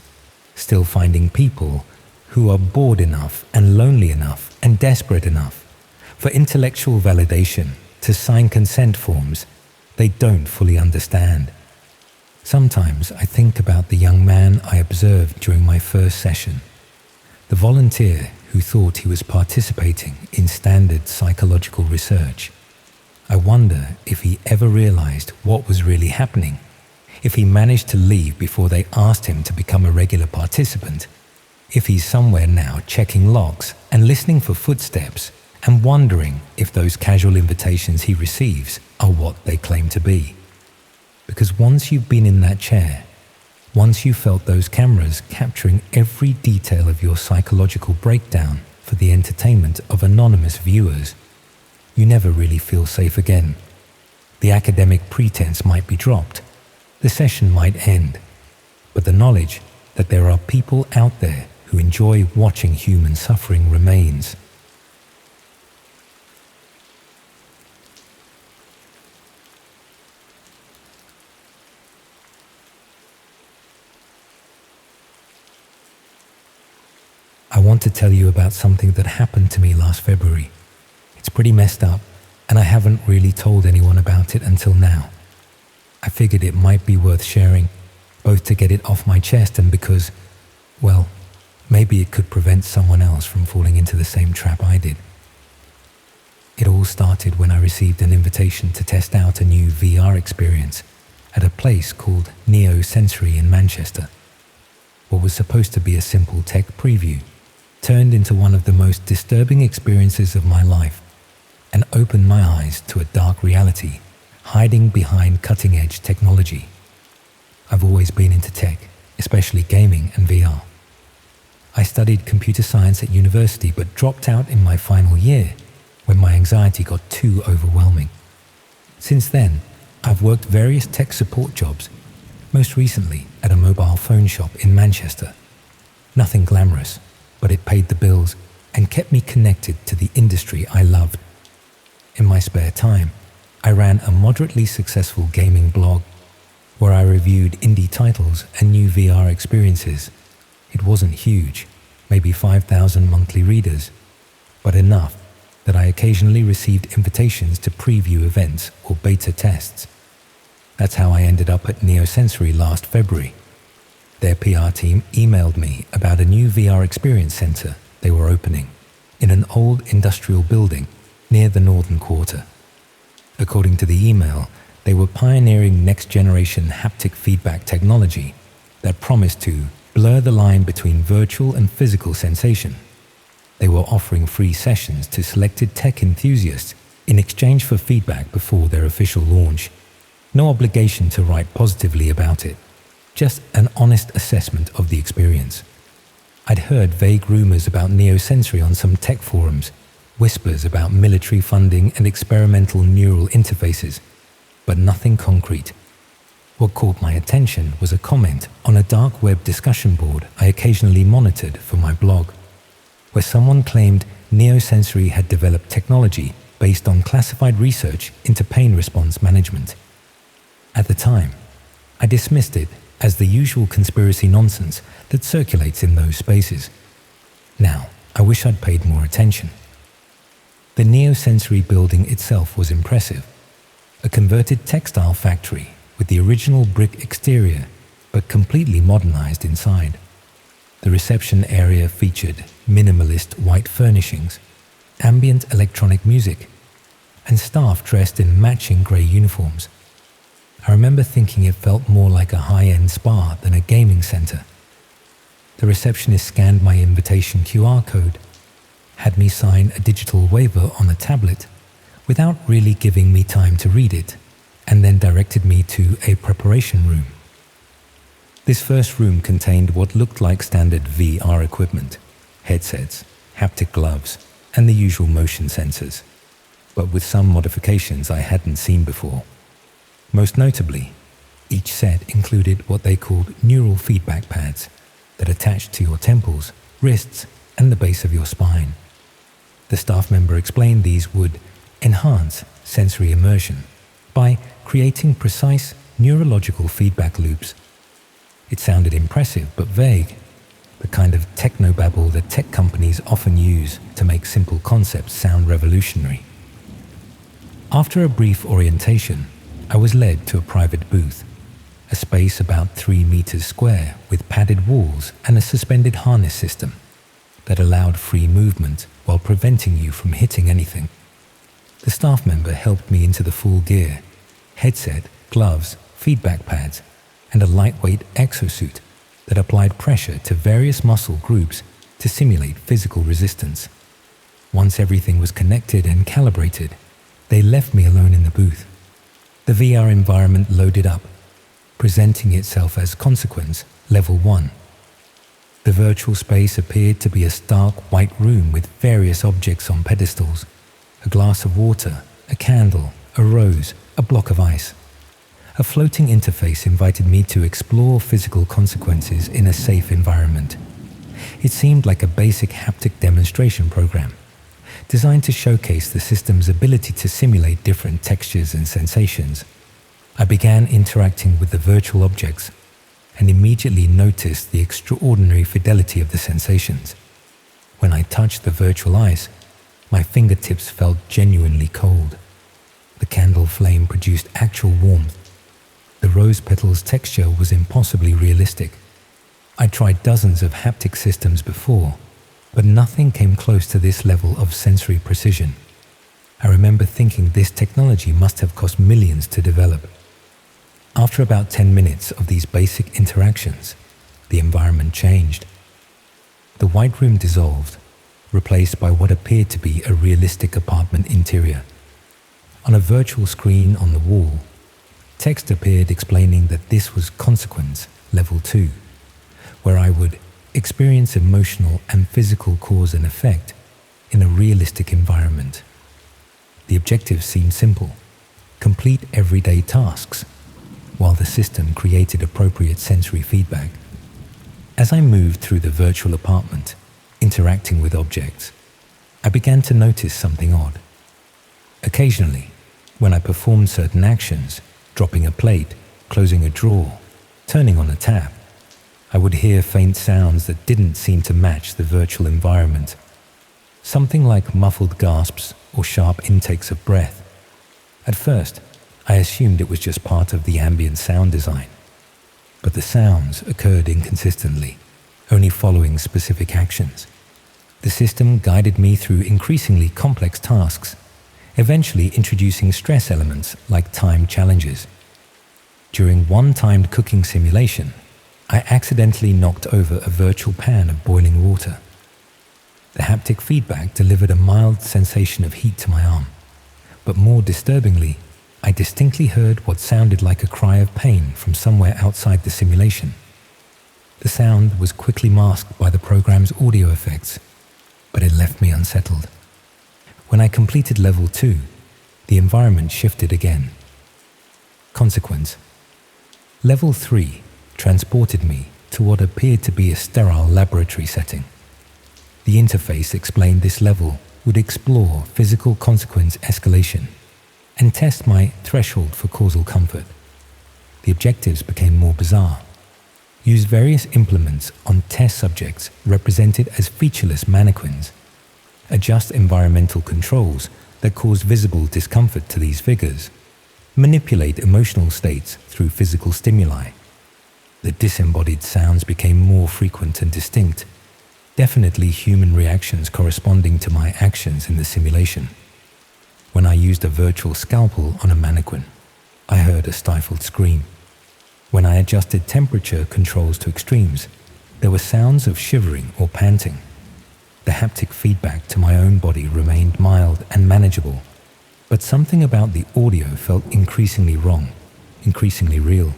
still finding people who are bored enough and lonely enough and desperate enough for intellectual validation to sign consent forms they don't fully understand. Sometimes I think about the young man I observed during my first session, the volunteer who thought he was participating in standard psychological research. I wonder if he ever realized what was really happening, if he managed to leave before they asked him to become a regular participant, if he's somewhere now checking logs and listening for footsteps and wondering if those casual invitations he receives are what they claim to be. Because once you've been in that chair, once you felt those cameras capturing every detail of your psychological breakdown for the entertainment of anonymous viewers, you never really feel safe again. The academic pretense might be dropped, the session might end, but the knowledge that there are people out there who enjoy watching human suffering remains. I want to tell you about something that happened to me last February. It's pretty messed up, and I haven't really told anyone about it until now. I figured it might be worth sharing, both to get it off my chest and because, well, maybe it could prevent someone else from falling into the same trap I did. It all started when I received an invitation to test out a new VR experience at a place called Neo Sensory in Manchester. What was supposed to be a simple tech preview turned into one of the most disturbing experiences of my life and opened my eyes to a dark reality hiding behind cutting-edge technology. I've always been into tech, especially gaming and VR. I studied computer science at university but dropped out in my final year when my anxiety got too overwhelming. Since then, I've worked various tech support jobs, most recently at a mobile phone shop in Manchester. Nothing glamorous, but it paid the bills and kept me connected to the industry I loved. In my spare time, I ran a moderately successful gaming blog where I reviewed indie titles and new VR experiences. It wasn't huge, maybe 5,000 monthly readers, but enough that I occasionally received invitations to preview events or beta tests. That's how I ended up at Neosensory last February. Their PR team emailed me about a new VR experience center they were opening in an old industrial building near the Northern Quarter. According to the email, they were pioneering next-generation haptic feedback technology that promised to blur the line between virtual and physical sensation. They were offering free sessions to selected tech enthusiasts in exchange for feedback before their official launch. No obligation to write positively about it, just an honest assessment of the experience. I'd heard vague rumors about Neosensory on some tech forums, whispers about military funding and experimental neural interfaces, but nothing concrete. What caught my attention was a comment on a dark web discussion board I occasionally monitored for my blog, where someone claimed Neosensory had developed technology based on classified research into pain response management. At the time, I dismissed it as the usual conspiracy nonsense that circulates in those spaces. Now, I wish I'd paid more attention. The Neosensory building itself was impressive. A converted textile factory with the original brick exterior, but completely modernized inside. The reception area featured minimalist white furnishings, ambient electronic music, and staff dressed in matching grey uniforms. I remember thinking it felt more like a high-end spa than a gaming center. The receptionist scanned my invitation QR code, had me sign a digital waiver on a tablet without really giving me time to read it, and then directed me to a preparation room. This first room contained what looked like standard VR equipment, headsets, haptic gloves, and the usual motion sensors, but with some modifications I hadn't seen before. Most notably, each set included what they called neural feedback pads that attached to your temples, wrists, and the base of your spine. The staff member explained these would enhance sensory immersion by creating precise neurological feedback loops. It sounded impressive but vague, the kind of technobabble that tech companies often use to make simple concepts sound revolutionary. After a brief orientation, I was led to a private booth, a space about 3 meters square with padded walls and a suspended harness system that allowed free movement while preventing you from hitting anything. The staff member helped me into the full gear, headset, gloves, feedback pads, and a lightweight exosuit that applied pressure to various muscle groups to simulate physical resistance. Once everything was connected and calibrated, they left me alone in the booth. The VR environment loaded up, presenting itself as Consequence Level 1. The virtual space appeared to be a stark white room with various objects on pedestals, a glass of water, a candle, a rose, a block of ice. A floating interface invited me to explore physical consequences in a safe environment. It seemed like a basic haptic demonstration program, designed to showcase the system's ability to simulate different textures and sensations. I began interacting with the virtual objects and immediately noticed the extraordinary fidelity of the sensations. When I touched the virtual ice, my fingertips felt genuinely cold. The candle flame produced actual warmth. The rose petal's texture was impossibly realistic. I'd tried dozens of haptic systems before, but nothing came close to this level of sensory precision. I remember thinking this technology must have cost millions to develop. After about 10 minutes of these basic interactions, the environment changed. The white room dissolved, replaced by what appeared to be a realistic apartment interior. On a virtual screen on the wall, text appeared explaining that this was Consequence Level 2, where I would experience emotional and physical cause and effect in a realistic environment. The objectives seemed simple: complete everyday tasks, while the system created appropriate sensory feedback. As I moved through the virtual apartment, interacting with objects, I began to notice something odd. Occasionally, when I performed certain actions, dropping a plate, closing a drawer, turning on a tap, I would hear faint sounds that didn't seem to match the virtual environment. Something like muffled gasps or sharp intakes of breath. At first, I assumed it was just part of the ambient sound design. But the sounds occurred inconsistently, only following specific actions. The system guided me through increasingly complex tasks, eventually introducing stress elements like time challenges. During one timed cooking simulation, I accidentally knocked over a virtual pan of boiling water. The haptic feedback delivered a mild sensation of heat to my arm, but more disturbingly, I distinctly heard what sounded like a cry of pain from somewhere outside the simulation. The sound was quickly masked by the program's audio effects, but it left me unsettled. When I completed level 2, the environment shifted again. Consequence: level 3 transported me to what appeared to be a sterile laboratory setting. The interface explained this level would explore physical consequence escalation and test my threshold for causal comfort. The objectives became more bizarre. Use various implements on test subjects represented as featureless mannequins. Adjust environmental controls that cause visible discomfort to these figures. Manipulate emotional states through physical stimuli. The disembodied sounds became more frequent and distinct, definitely human reactions corresponding to my actions in the simulation. When I used a virtual scalpel on a mannequin, I heard a stifled scream. When I adjusted temperature controls to extremes, there were sounds of shivering or panting. The haptic feedback to my own body remained mild and manageable, but something about the audio felt increasingly wrong, increasingly real.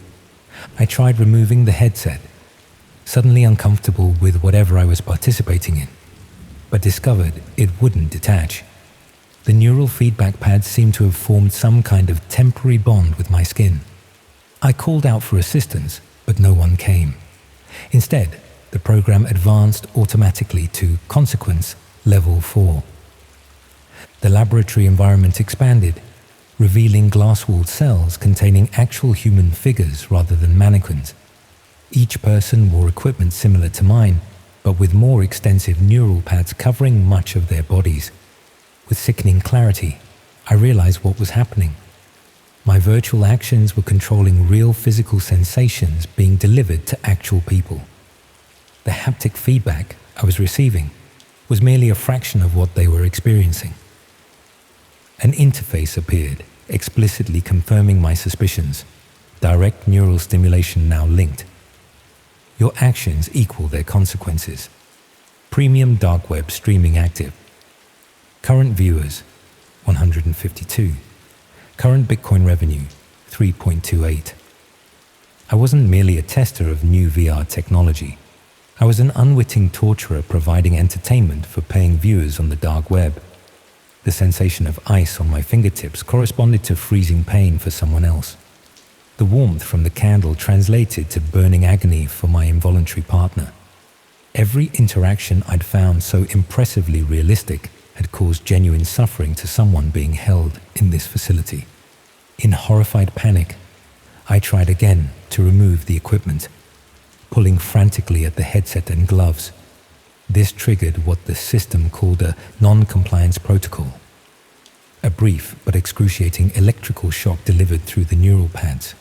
I tried removing the headset, suddenly uncomfortable with whatever I was participating in, but discovered it wouldn't detach. The neural feedback pads seemed to have formed some kind of temporary bond with my skin. I called out for assistance, but no one came. Instead, the program advanced automatically to consequence level 4. The laboratory environment expanded, revealing glass-walled cells containing actual human figures rather than mannequins. Each person wore equipment similar to mine, but with more extensive neural pads covering much of their bodies. With sickening clarity, I realized what was happening. My virtual actions were controlling real physical sensations being delivered to actual people. The haptic feedback I was receiving was merely a fraction of what they were experiencing. An interface appeared, explicitly confirming my suspicions. Direct neural stimulation now linked. Your actions equal their consequences. Premium dark web streaming active. Current viewers, 152. Current Bitcoin revenue, 3.28. I wasn't merely a tester of new VR technology. I was an unwitting torturer providing entertainment for paying viewers on the dark web. The sensation of ice on my fingertips corresponded to freezing pain for someone else. The warmth from the candle translated to burning agony for my involuntary partner. Every interaction I'd found so impressively realistic had caused genuine suffering to someone being held in this facility. In horrified panic, I tried again to remove the equipment, pulling frantically at the headset and gloves. This triggered what the system called a non-compliance protocol, a brief but excruciating electrical shock delivered through the neural pads.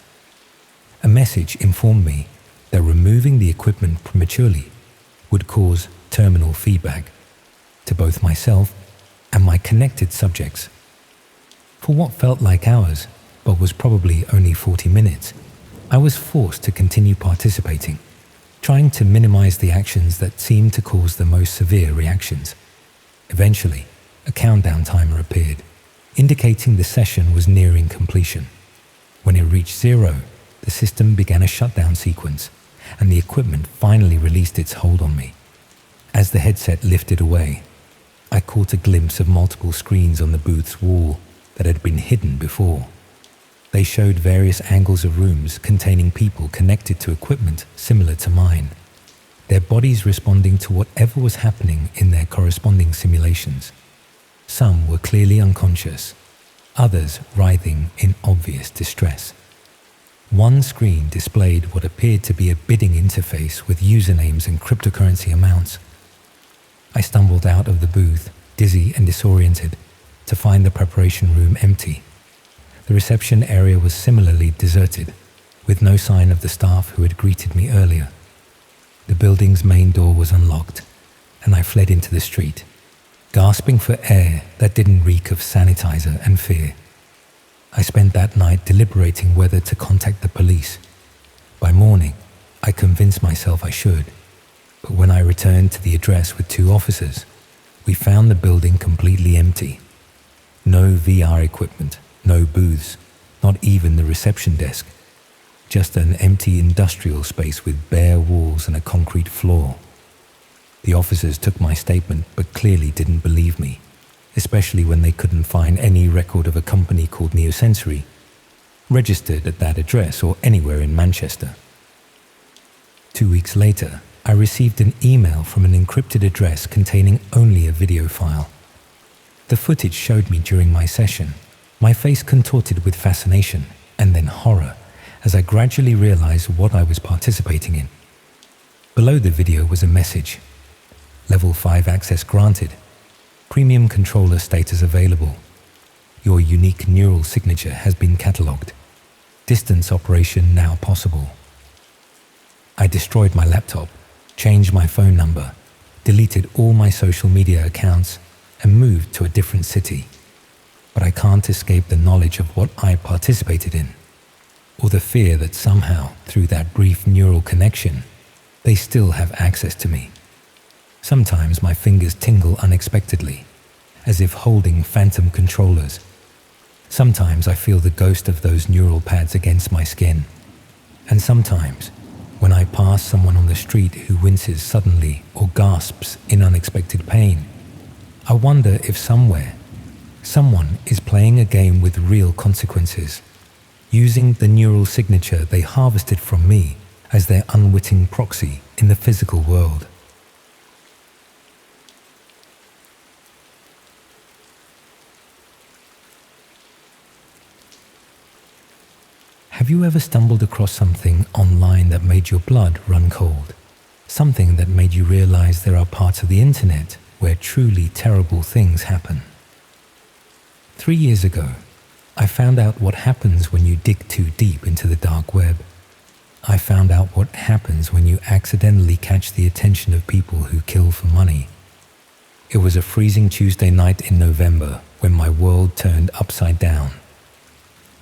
A message informed me that removing the equipment prematurely would cause terminal feedback to both myself and my connected subjects. For what felt like hours, but was probably only 40 minutes, I was forced to continue participating, trying to minimize the actions that seemed to cause the most severe reactions. Eventually, a countdown timer appeared, indicating the session was nearing completion. When it reached 0, the system began a shutdown sequence, and the equipment finally released its hold on me. As the headset lifted away, I caught a glimpse of multiple screens on the booth's wall that had been hidden before. They showed various angles of rooms containing people connected to equipment similar to mine, their bodies responding to whatever was happening in their corresponding simulations. Some were clearly unconscious, others writhing in obvious distress. One screen displayed what appeared to be a bidding interface with usernames and cryptocurrency amounts. I stumbled out of the booth, dizzy and disoriented, to find the preparation room empty. The reception area was similarly deserted, with no sign of the staff who had greeted me earlier. The building's main door was unlocked, and I fled into the street, gasping for air that didn't reek of sanitizer and fear. I spent that night deliberating whether to contact the police. By morning, I convinced myself I should, but when I returned to the address with 2 officers, we found the building completely empty. No VR equipment, no booths, not even the reception desk. Just an empty industrial space with bare walls and a concrete floor. The officers took my statement but clearly didn't believe me, especially when they couldn't find any record of a company called Neosensory, registered at that address or anywhere in Manchester. 2 weeks later, I received an email from an encrypted address containing only a video file. The footage showed me during my session, my face contorted with fascination and then horror as I gradually realized what I was participating in. Below the video was a message. Level 5 access granted. Premium controller status available. Your unique neural signature has been catalogued. Distance operation now possible. I destroyed my laptop, changed my phone number, deleted all my social media accounts, and moved to a different city. But I can't escape the knowledge of what I participated in, or the fear that somehow, through that brief neural connection, they still have access to me. Sometimes my fingers tingle unexpectedly, as if holding phantom controllers. Sometimes I feel the ghost of those neural pads against my skin. And sometimes, when I pass someone on the street who winces suddenly or gasps in unexpected pain, I wonder if somewhere, someone is playing a game with real consequences, using the neural signature they harvested from me as their unwitting proxy in the physical world. Have you ever stumbled across something online that made your blood run cold? Something that made you realize there are parts of the internet where truly terrible things happen? 3 years ago, I found out what happens when you dig too deep into the dark web. I found out what happens when you accidentally catch the attention of people who kill for money. It was a freezing Tuesday night in November when my world turned upside down.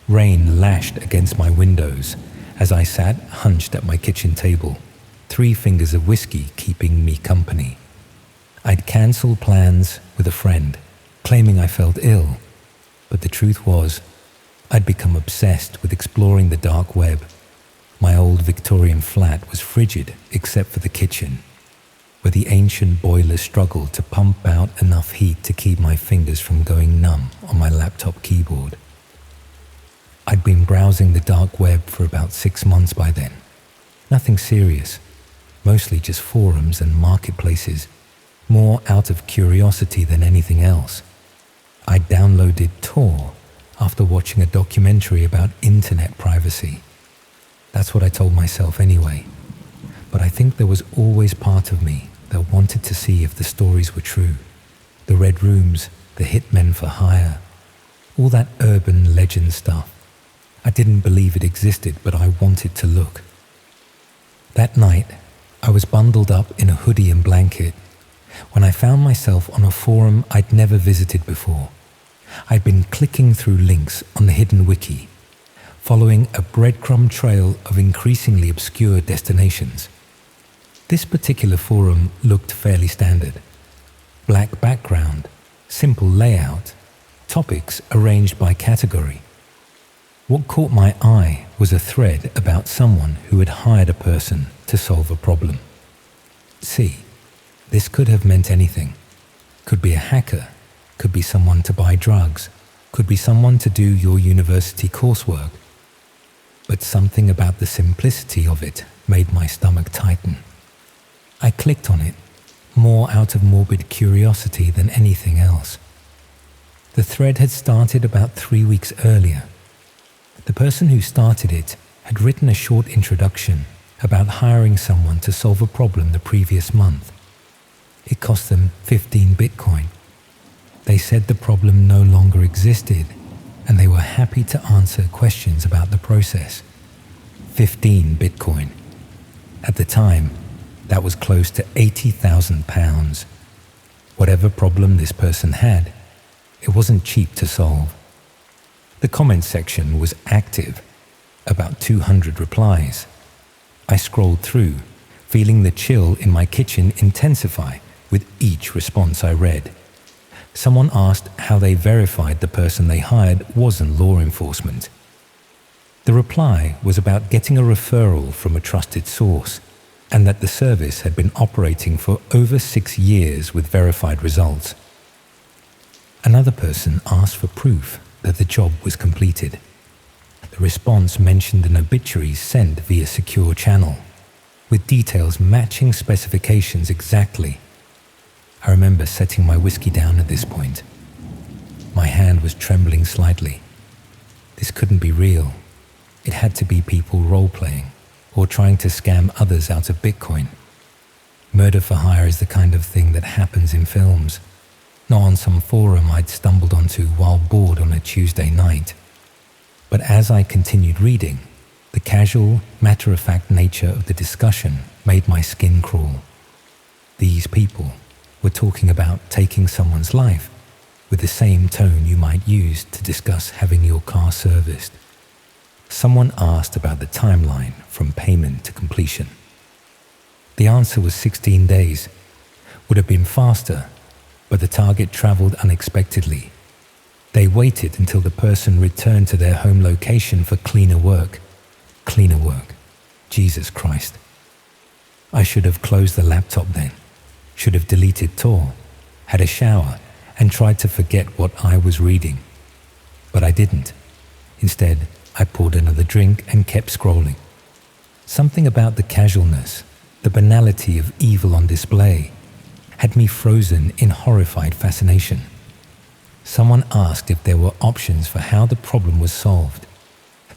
Rain lashed against my windows as I sat hunched at my kitchen table, 3 fingers of whiskey keeping me company. I'd cancelled plans with a friend, claiming I felt ill, but the truth was, I'd become obsessed with exploring the dark web. My old Victorian flat was frigid except for the kitchen, where the ancient boilers struggled to pump out enough heat to keep my fingers from going numb on my laptop keyboard. I'd been browsing the dark web for about 6 months by then. Nothing serious, mostly just forums and marketplaces, more out of curiosity than anything else. I downloaded Tor after watching a documentary about internet privacy. That's what I told myself anyway. But I think there was always part of me that wanted to see if the stories were true. The red rooms, the hitmen for hire, all that urban legend stuff. I didn't believe it existed, but I wanted to look. That night, I was bundled up in a hoodie and blanket when I found myself on a forum I'd never visited before. I'd been clicking through links on the hidden wiki, following a breadcrumb trail of increasingly obscure destinations. This particular forum looked fairly standard. Black background, simple layout, topics arranged by category. What caught my eye was a thread about someone who had hired a person to solve a problem. See, this could have meant anything. Could be a hacker, could be someone to buy drugs, could be someone to do your university coursework. But something about the simplicity of it made my stomach tighten. I clicked on it, more out of morbid curiosity than anything else. The thread had started about 3 weeks earlier. The person who started it had written a short introduction about hiring someone to solve a problem the previous month. It cost them 15 Bitcoin. They said the problem no longer existed, and they were happy to answer questions about the process. 15 Bitcoin. At the time, that was close to £80,000. Whatever problem this person had, it wasn't cheap to solve. The comment section was active, about 200 replies. I scrolled through, feeling the chill in my kitchen intensify with each response I read. Someone asked how they verified the person they hired wasn't law enforcement. The reply was about getting a referral from a trusted source, and that the service had been operating for over 6 years with verified results. Another person asked for proof that the job was completed. The response mentioned an obituary sent via secure channel, with details matching specifications exactly. I remember setting my whiskey down at this point. My hand was trembling slightly. This couldn't be real. It had to be people role-playing or trying to scam others out of Bitcoin. Murder for hire is the kind of thing that happens in films, not on some forum I'd stumbled onto while bored on a Tuesday night. But as I continued reading, the casual, matter-of-fact nature of the discussion made my skin crawl. These people were talking about taking someone's life with the same tone you might use to discuss having your car serviced. Someone asked about the timeline from payment to completion. The answer was 16 days. Would have been faster, but the target traveled unexpectedly. They waited until the person returned to their home location for cleaner work. Cleaner work. Jesus Christ. I should have closed the laptop then. Should have deleted Tor, had a shower, and tried to forget what I was reading. But I didn't. Instead, I poured another drink and kept scrolling. Something about the casualness, the banality of evil on display, had me frozen in horrified fascination. Someone asked if there were options for how the problem was solved.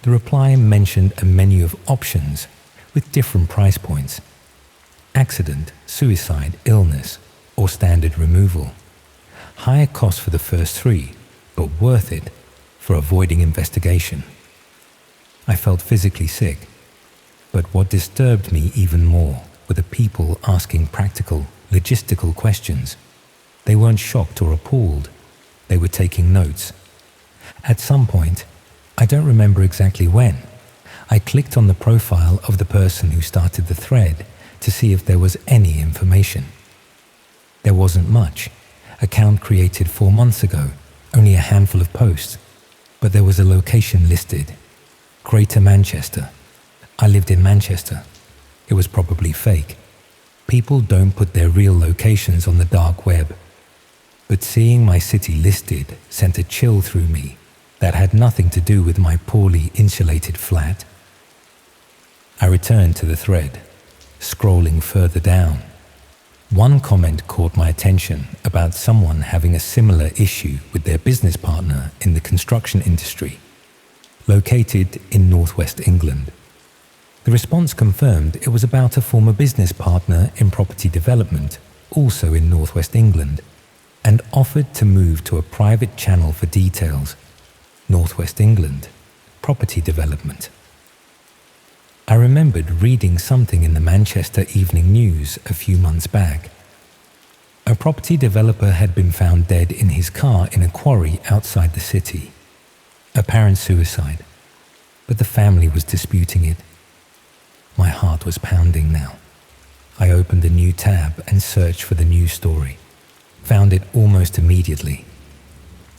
The reply mentioned a menu of options with different price points: accident, suicide, illness, or standard removal. Higher cost for the first 3, but worth it for avoiding investigation. I felt physically sick, but what disturbed me even more were the people asking practical, logistical questions. They weren't shocked or appalled. They were taking notes. At some point, I don't remember exactly when, I clicked on the profile of the person who started the thread to see if there was any information. There wasn't much. Account created 4 months ago, only a handful of posts, but there was a location listed: Greater Manchester. I lived in Manchester. It was probably fake. People don't put their real locations on the dark web. But seeing my city listed sent a chill through me that had nothing to do with my poorly insulated flat. I returned to the thread, scrolling further down. One comment caught my attention about someone having a similar issue with their business partner in the construction industry, located in northwest England. The response confirmed it was about a former business partner in property development, also in northwest England, and offered to move to a private channel for details. Northwest England, property development. I remembered reading something in the Manchester Evening News a few months back. A property developer had been found dead in his car in a quarry outside the city. Apparent suicide, but the family was disputing it. My heart was pounding now. I opened a new tab and searched for the news story. Found it almost immediately.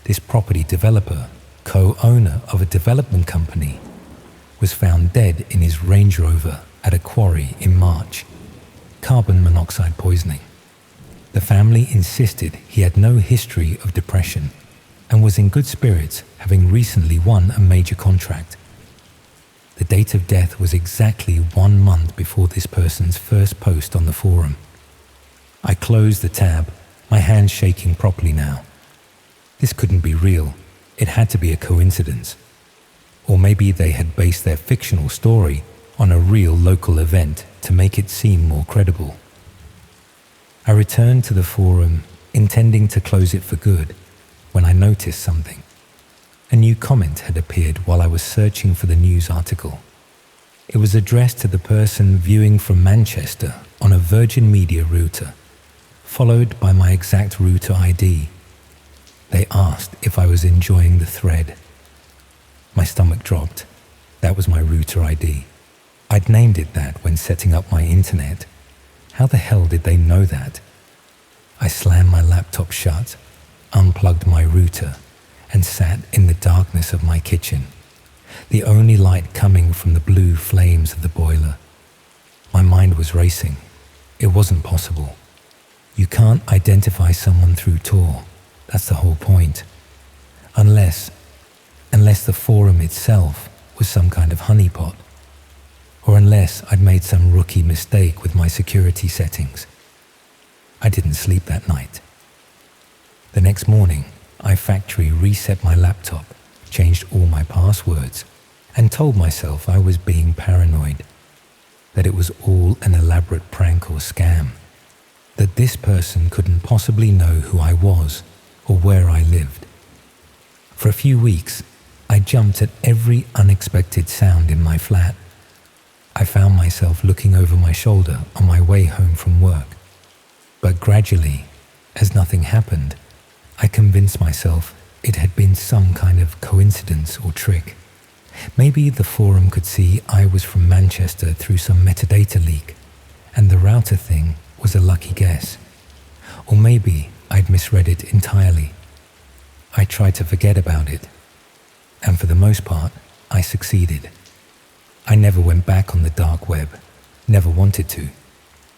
This property developer, co-owner of a development company, was found dead in his Range Rover at a quarry in March. Carbon monoxide poisoning. The family insisted he had no history of depression and was in good spirits, having recently won a major contract. The date of death was exactly 1 month before this person's first post on the forum. I closed the tab, my hands shaking properly now. This couldn't be real. It had to be a coincidence. Or maybe they had based their fictional story on a real local event to make it seem more credible. I returned to the forum, intending to close it for good, when I noticed something. A new comment had appeared while I was searching for the news article. It was addressed to the person viewing from Manchester on a Virgin Media router, followed by my exact router ID. They asked if I was enjoying the thread. My stomach dropped. That was my router ID. I'd named it that when setting up my internet. How the hell did they know that? I slammed my laptop shut, unplugged my router, and sat in the darkness of my kitchen, the only light coming from the blue flames of the boiler. My mind was racing. It wasn't possible. You can't identify someone through Tor. That's the whole point. Unless the forum itself was some kind of honeypot. Or unless I'd made some rookie mistake with my security settings. I didn't sleep that night. The next morning, I factory reset my laptop, changed all my passwords, and told myself I was being paranoid, that it was all an elaborate prank or scam, that this person couldn't possibly know who I was or where I lived. For a few weeks, I jumped at every unexpected sound in my flat. I found myself looking over my shoulder on my way home from work. But gradually, as nothing happened, I convinced myself it had been some kind of coincidence or trick. Maybe the forum could see I was from Manchester through some metadata leak, and the router thing was a lucky guess. Or maybe I'd misread it entirely. I tried to forget about it, and for the most part, I succeeded. I never went back on the dark web, never wanted to,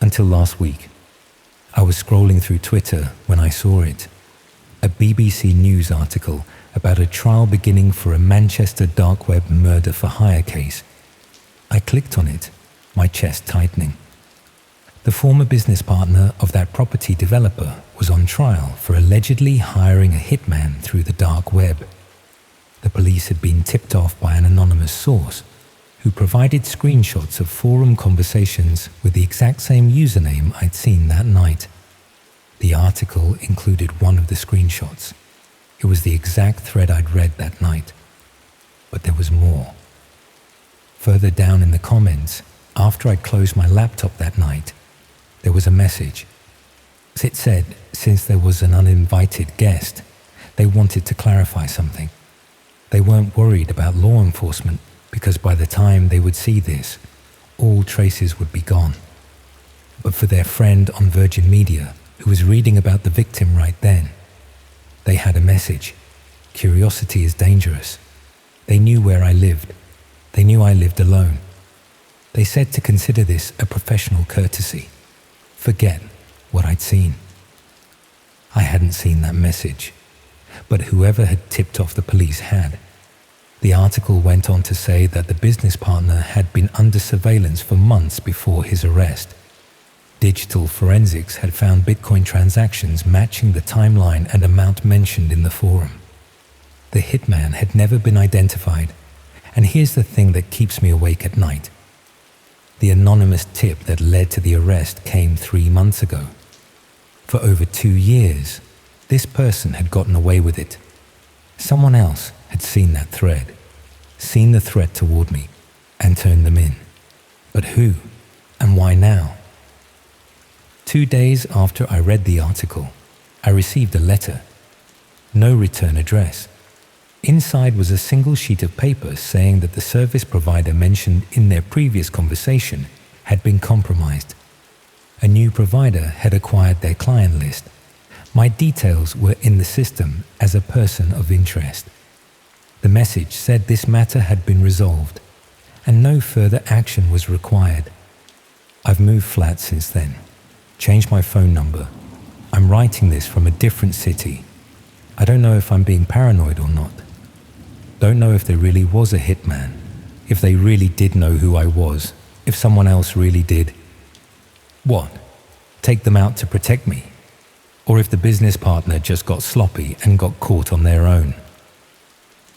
until last week. I was scrolling through Twitter when I saw it. A BBC News article about a trial beginning for a Manchester dark web murder for hire case. I clicked on it, my chest tightening. The former business partner of that property developer was on trial for allegedly hiring a hitman through the dark web. The police had been tipped off by an anonymous source who provided screenshots of forum conversations with the exact same username I'd seen that night. The article included one of the screenshots. It was the exact thread I'd read that night. But there was more. Further down in the comments, after I'd closed my laptop that night, there was a message. It said, since there was an uninvited guest, they wanted to clarify something. They weren't worried about law enforcement because by the time they would see this, all traces would be gone. But for their friend on Virgin Media, who was reading about the victim right then, they had a message. Curiosity is dangerous. They knew where I lived. They knew I lived alone. They said to consider this a professional courtesy. Forget what I'd seen. I hadn't seen that message, but whoever had tipped off the police had. The article went on to say that the business partner had been under surveillance for months before his arrest. Digital forensics had found Bitcoin transactions matching the timeline and amount mentioned in the forum. The hitman had never been identified, and here's the thing that keeps me awake at night. The anonymous tip that led to the arrest came 3 months ago. For over 2 years, this person had gotten away with it. Someone else had seen that thread, seen the threat toward me, and turned them in. But who, and why now? 2 days after I read the article, I received a letter. No return address. Inside was a single sheet of paper saying that the service provider mentioned in their previous conversation had been compromised. A new provider had acquired their client list. My details were in the system as a person of interest. The message said this matter had been resolved, and no further action was required. I've moved flat since then. Changed my phone number. I'm writing this from a different city. I don't know if I'm being paranoid or not. Don't know if there really was a hitman, if they really did know who I was, if someone else really did. What? Take them out to protect me? Or if the business partner just got sloppy and got caught on their own?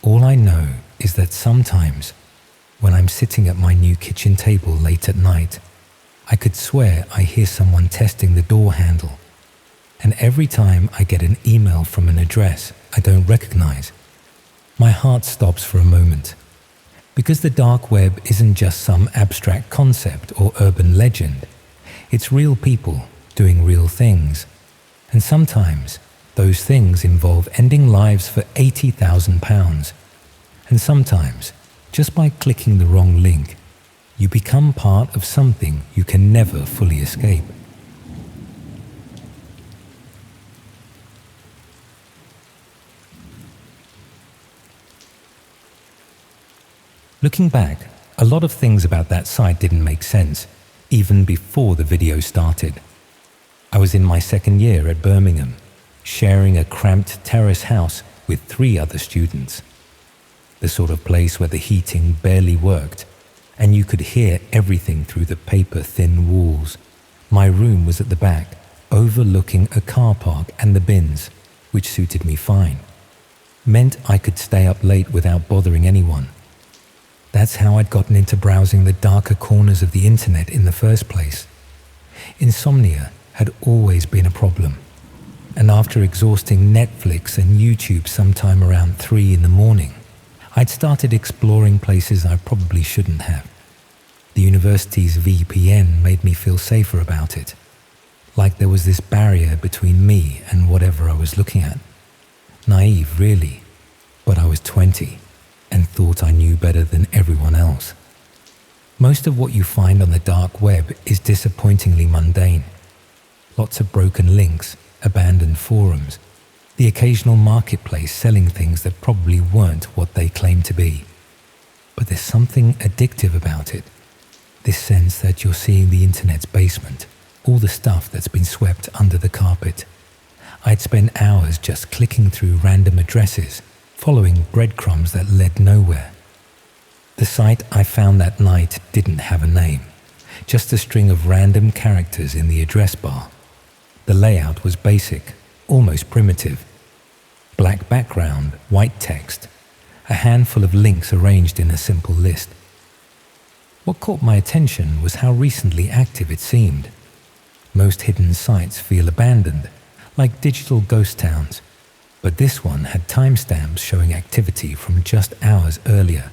All I know is that sometimes, when I'm sitting at my new kitchen table late at night, I could swear I hear someone testing the door handle. And every time I get an email from an address I don't recognize, My heart stops for a moment. Because the dark web isn't just some abstract concept or urban legend. It's real people doing real things. And sometimes those things involve ending lives for £80,000. And sometimes, just by clicking the wrong link, you become part of something you can never fully escape. Looking back, a lot of things about that site didn't make sense, even before the video started. I was in my second year at Birmingham, sharing a cramped terrace house with 3 other students. The sort of place where the heating barely worked, and you could hear everything through the paper-thin walls. My room was at the back, overlooking a car park and the bins, which suited me fine. Meant I could stay up late without bothering anyone. That's how I'd gotten into browsing the darker corners of the internet in the first place. Insomnia had always been a problem, and after exhausting Netflix and YouTube sometime around 3 in the morning, I'd started exploring places I probably shouldn't have. The university's VPN made me feel safer about it, like there was this barrier between me and whatever I was looking at. Naive, really, but I was 20 and thought I knew better than everyone else. Most of what you find on the dark web is disappointingly mundane. Lots of broken links, abandoned forums, the occasional marketplace selling things that probably weren't what they claimed to be. But there's something addictive about it. This sense that you're seeing the internet's basement, all the stuff that's been swept under the carpet. I'd spend hours just clicking through random addresses, following breadcrumbs that led nowhere. The site I found that night didn't have a name, just a string of random characters in the address bar. The layout was basic, almost primitive. Black background, white text, a handful of links arranged in a simple list. What caught my attention was how recently active it seemed. Most hidden sites feel abandoned, like digital ghost towns, but this one had timestamps showing activity from just hours earlier.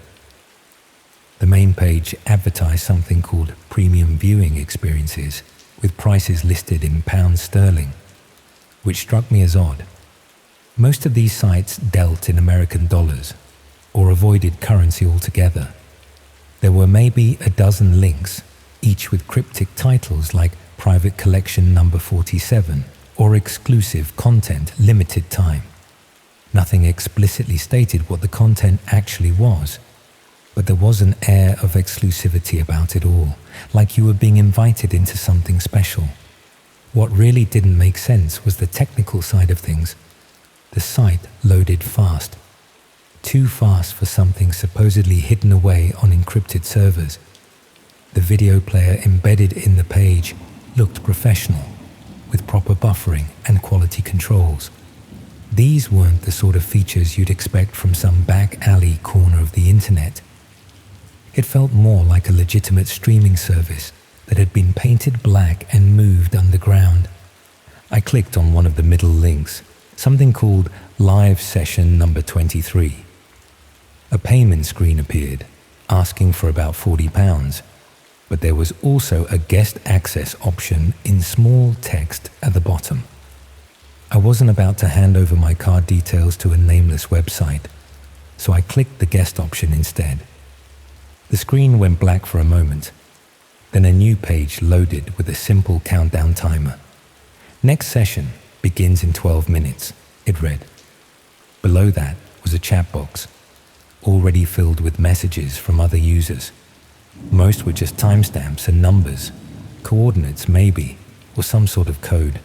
The main page advertised something called premium viewing experiences, with prices listed in pounds sterling, which struck me as odd. Most of these sites dealt in American dollars, or avoided currency altogether. There were maybe a dozen links, each with cryptic titles like Private Collection Number 47 or Exclusive Content Limited Time. Nothing explicitly stated what the content actually was, but there was an air of exclusivity about it all, like you were being invited into something special. What really didn't make sense was the technical side of things. The site loaded fast. Too fast for something supposedly hidden away on encrypted servers. The video player embedded in the page looked professional, with proper buffering and quality controls. These weren't the sort of features you'd expect from some back alley corner of the internet. It felt more like a legitimate streaming service that had been painted black and moved underground. I clicked on one of the middle links, something called Live Session Number 23. A payment screen appeared, asking for about £40, but there was also a guest access option in small text at the bottom. I wasn't about to hand over my card details to a nameless website, so I clicked the guest option instead. The screen went black for a moment. Then a new page loaded with a simple countdown timer. Next session begins in 12 minutes, it read. Below that was a chat box, already filled with messages from other users. Most were just timestamps and numbers, coordinates maybe, or some sort of code.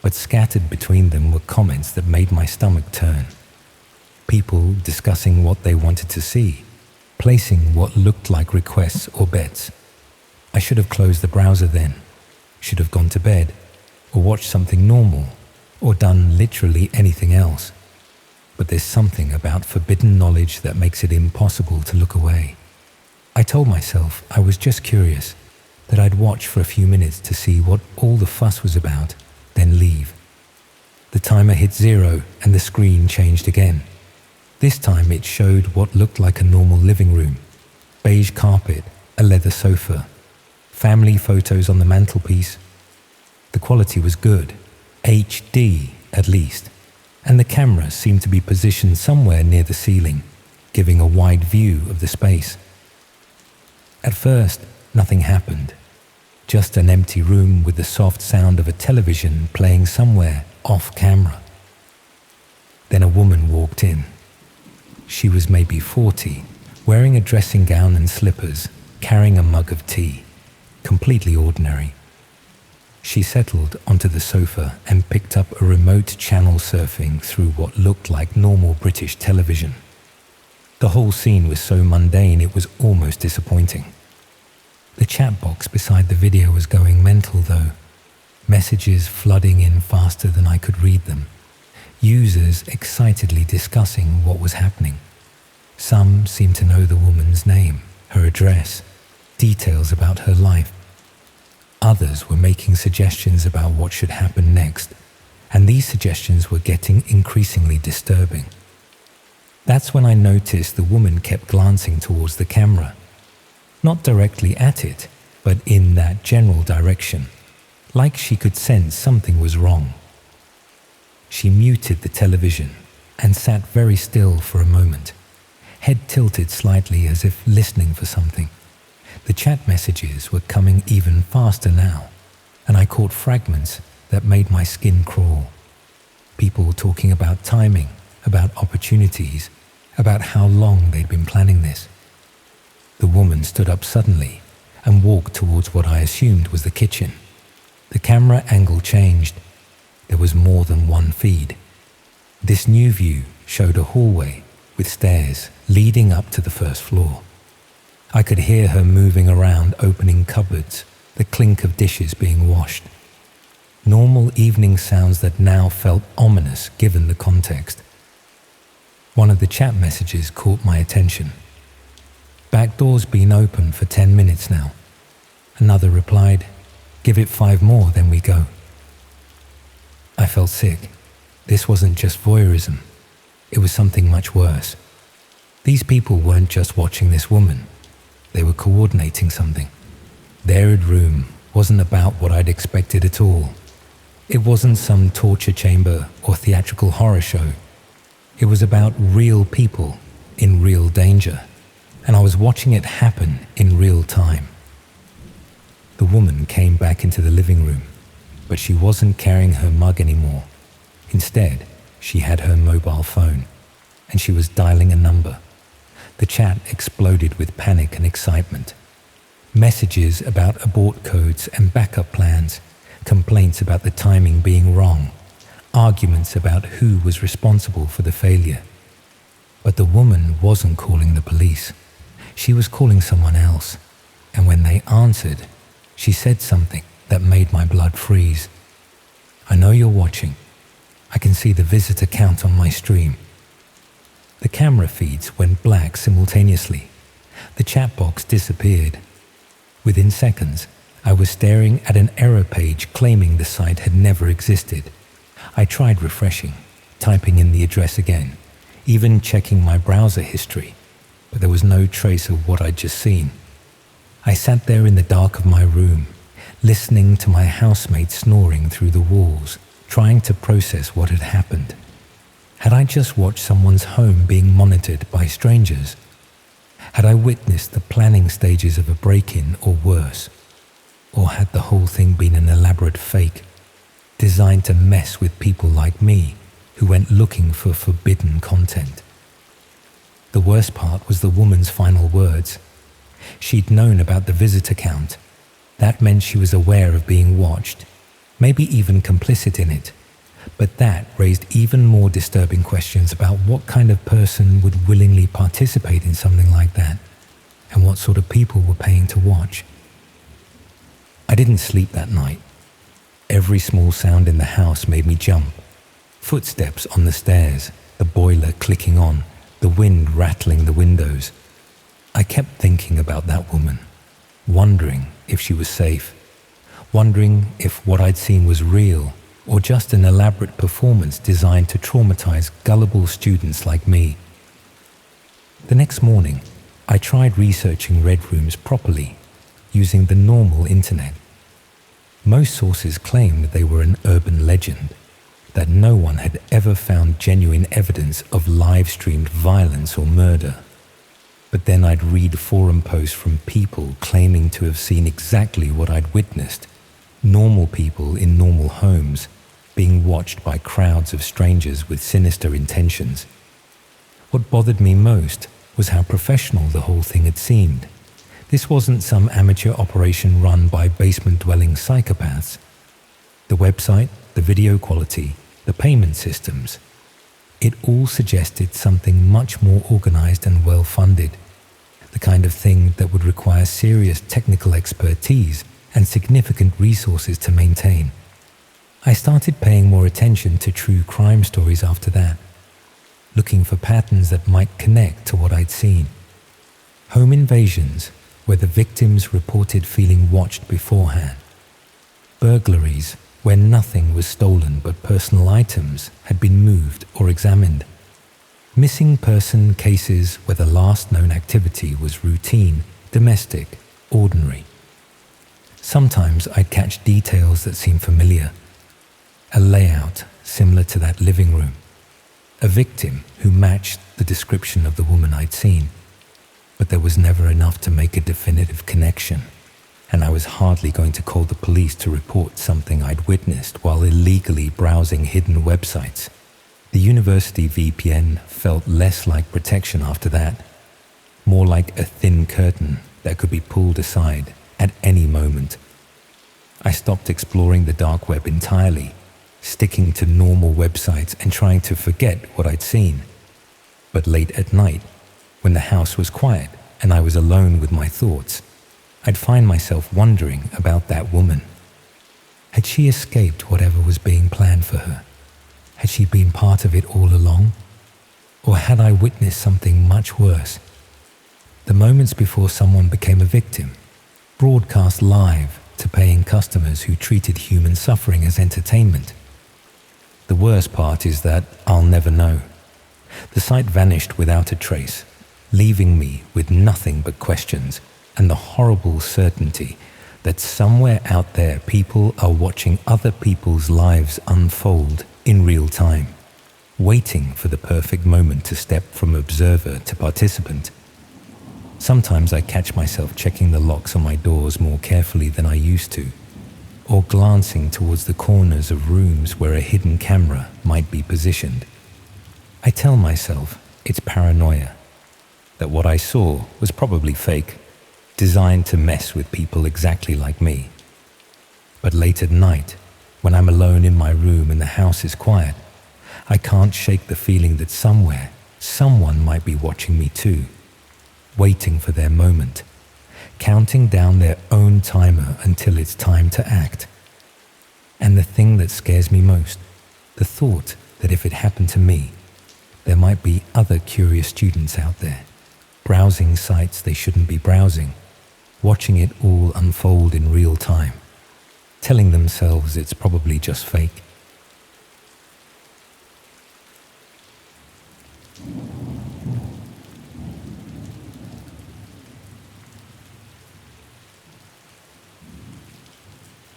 But scattered between them were comments that made my stomach turn. People discussing what they wanted to see, placing what looked like requests or bets. I should have closed the browser then, should have gone to bed, or watched something normal, or done literally anything else. But there's something about forbidden knowledge that makes it impossible to look away. I told myself I was just curious, that I'd watch for a few minutes to see what all the fuss was about, then leave. The timer hit 0 and the screen changed again. This time it showed what looked like a normal living room. Beige carpet, a leather sofa, family photos on the mantelpiece. The quality was good, HD at least, and the camera seemed to be positioned somewhere near the ceiling, giving a wide view of the space. At first, nothing happened. Just an empty room with the soft sound of a television playing somewhere off camera. Then a woman walked in. She was maybe 40, wearing a dressing gown and slippers, carrying a mug of tea, completely ordinary. She settled onto the sofa and picked up a remote channel surfing through what looked like normal British television. The whole scene was so mundane it was almost disappointing. The chat box beside the video was going mental though, messages flooding in faster than I could read them, users excitedly discussing what was happening. Some seemed to know the woman's name, her address, details about her life. Others were making suggestions about what should happen next, and these suggestions were getting increasingly disturbing. That's when I noticed the woman kept glancing towards the camera. Not directly at it, but in that general direction, like she could sense something was wrong. She muted the television and sat very still for a moment, head tilted slightly as if listening for something. The chat messages were coming even faster now, and I caught fragments that made my skin crawl. People talking about timing, about opportunities, about how long they'd been planning this. The woman stood up suddenly and walked towards what I assumed was the kitchen. The camera angle changed. There was more than one feed. This new view showed a hallway with stairs leading up to the first floor. I could hear her moving around, opening cupboards, the clink of dishes being washed. Normal evening sounds that now felt ominous given the context. One of the chat messages caught my attention. "Back door's been open for 10 minutes now." Another replied, "Give it 5 more, then we go." I felt sick. This wasn't just voyeurism. It was something much worse. These people weren't just watching this woman. They were coordinating something. Their room wasn't about what I'd expected at all. It wasn't some torture chamber or theatrical horror show. It was about real people in real danger, and I was watching it happen in real time. The woman came back into the living room, but she wasn't carrying her mug anymore. Instead, she had her mobile phone, and she was dialing a number. The chat exploded with panic and excitement. Messages about abort codes and backup plans, complaints about the timing being wrong, arguments about who was responsible for the failure. But the woman wasn't calling the police. She was calling someone else, and when they answered, she said something that made my blood freeze. "I know you're watching. I can see the visitor count on my stream." The camera feeds went black simultaneously. The chat box disappeared. Within seconds, I was staring at an error page claiming the site had never existed. I tried refreshing, typing in the address again, even checking my browser history, but there was no trace of what I'd just seen. I sat there in the dark of my room, listening to my housemate snoring through the walls, trying to process what had happened. Had I just watched someone's home being monitored by strangers? Had I witnessed the planning stages of a break-in or worse? Or had the whole thing been an elaborate fake, designed to mess with people like me who went looking for forbidden content? The worst part was the woman's final words. She'd known about the visitor count. That meant she was aware of being watched, maybe even complicit in it. But that raised even more disturbing questions about what kind of person would willingly participate in something like that, and what sort of people were paying to watch. I didn't sleep that night. Every small sound in the house made me jump. Footsteps on the stairs, the boiler clicking on, the wind rattling the windows. I kept thinking about that woman, wondering if she was safe, wondering if what I'd seen was real or just an elaborate performance designed to traumatize gullible students like me. The next morning, I tried researching red rooms properly, using the normal internet. Most sources claimed they were an urban legend, that no one had ever found genuine evidence of live-streamed violence or murder. But then I'd read forum posts from people claiming to have seen exactly what I'd witnessed, normal people in normal homes being watched by crowds of strangers with sinister intentions. What bothered me most was how professional the whole thing had seemed. This wasn't some amateur operation run by basement-dwelling psychopaths. The website, the video quality, the payment systems, it all suggested something much more organized and well-funded, the kind of thing that would require serious technical expertise and significant resources to maintain. I started paying more attention to true crime stories after that, looking for patterns that might connect to what I'd seen. Home invasions where the victims reported feeling watched beforehand. Burglaries where nothing was stolen but personal items had been moved or examined. Missing person cases where the last known activity was routine, domestic, ordinary. Sometimes I'd catch details that seemed familiar. A layout similar to that living room. A victim who matched the description of the woman I'd seen. But there was never enough to make a definitive connection, and I was hardly going to call the police to report something I'd witnessed while illegally browsing hidden websites. The university VPN felt less like protection after that, more like a thin curtain that could be pulled aside at any moment. I stopped exploring the dark web entirely, sticking to normal websites and trying to forget what I'd seen. But late at night, when the house was quiet and I was alone with my thoughts, I'd find myself wondering about that woman. Had she escaped whatever was being planned for her? Had she been part of it all along? Or had I witnessed something much worse? The moments before someone became a victim, broadcast live to paying customers who treated human suffering as entertainment. The worst part is that I'll never know. The site vanished without a trace, leaving me with nothing but questions and the horrible certainty that somewhere out there people are watching other people's lives unfold in real time, waiting for the perfect moment to step from observer to participant. Sometimes I catch myself checking the locks on my doors more carefully than I used to, or glancing towards the corners of rooms where a hidden camera might be positioned. I tell myself it's paranoia, that what I saw was probably fake, designed to mess with people exactly like me. But late at night, when I'm alone in my room and the house is quiet, I can't shake the feeling that somewhere, someone might be watching me too, waiting for their moment, counting down their own timer until it's time to act. And the thing that scares me most, the thought that if it happened to me, there might be other curious students out there, browsing sites they shouldn't be browsing, watching it all unfold in real time, telling themselves it's probably just fake.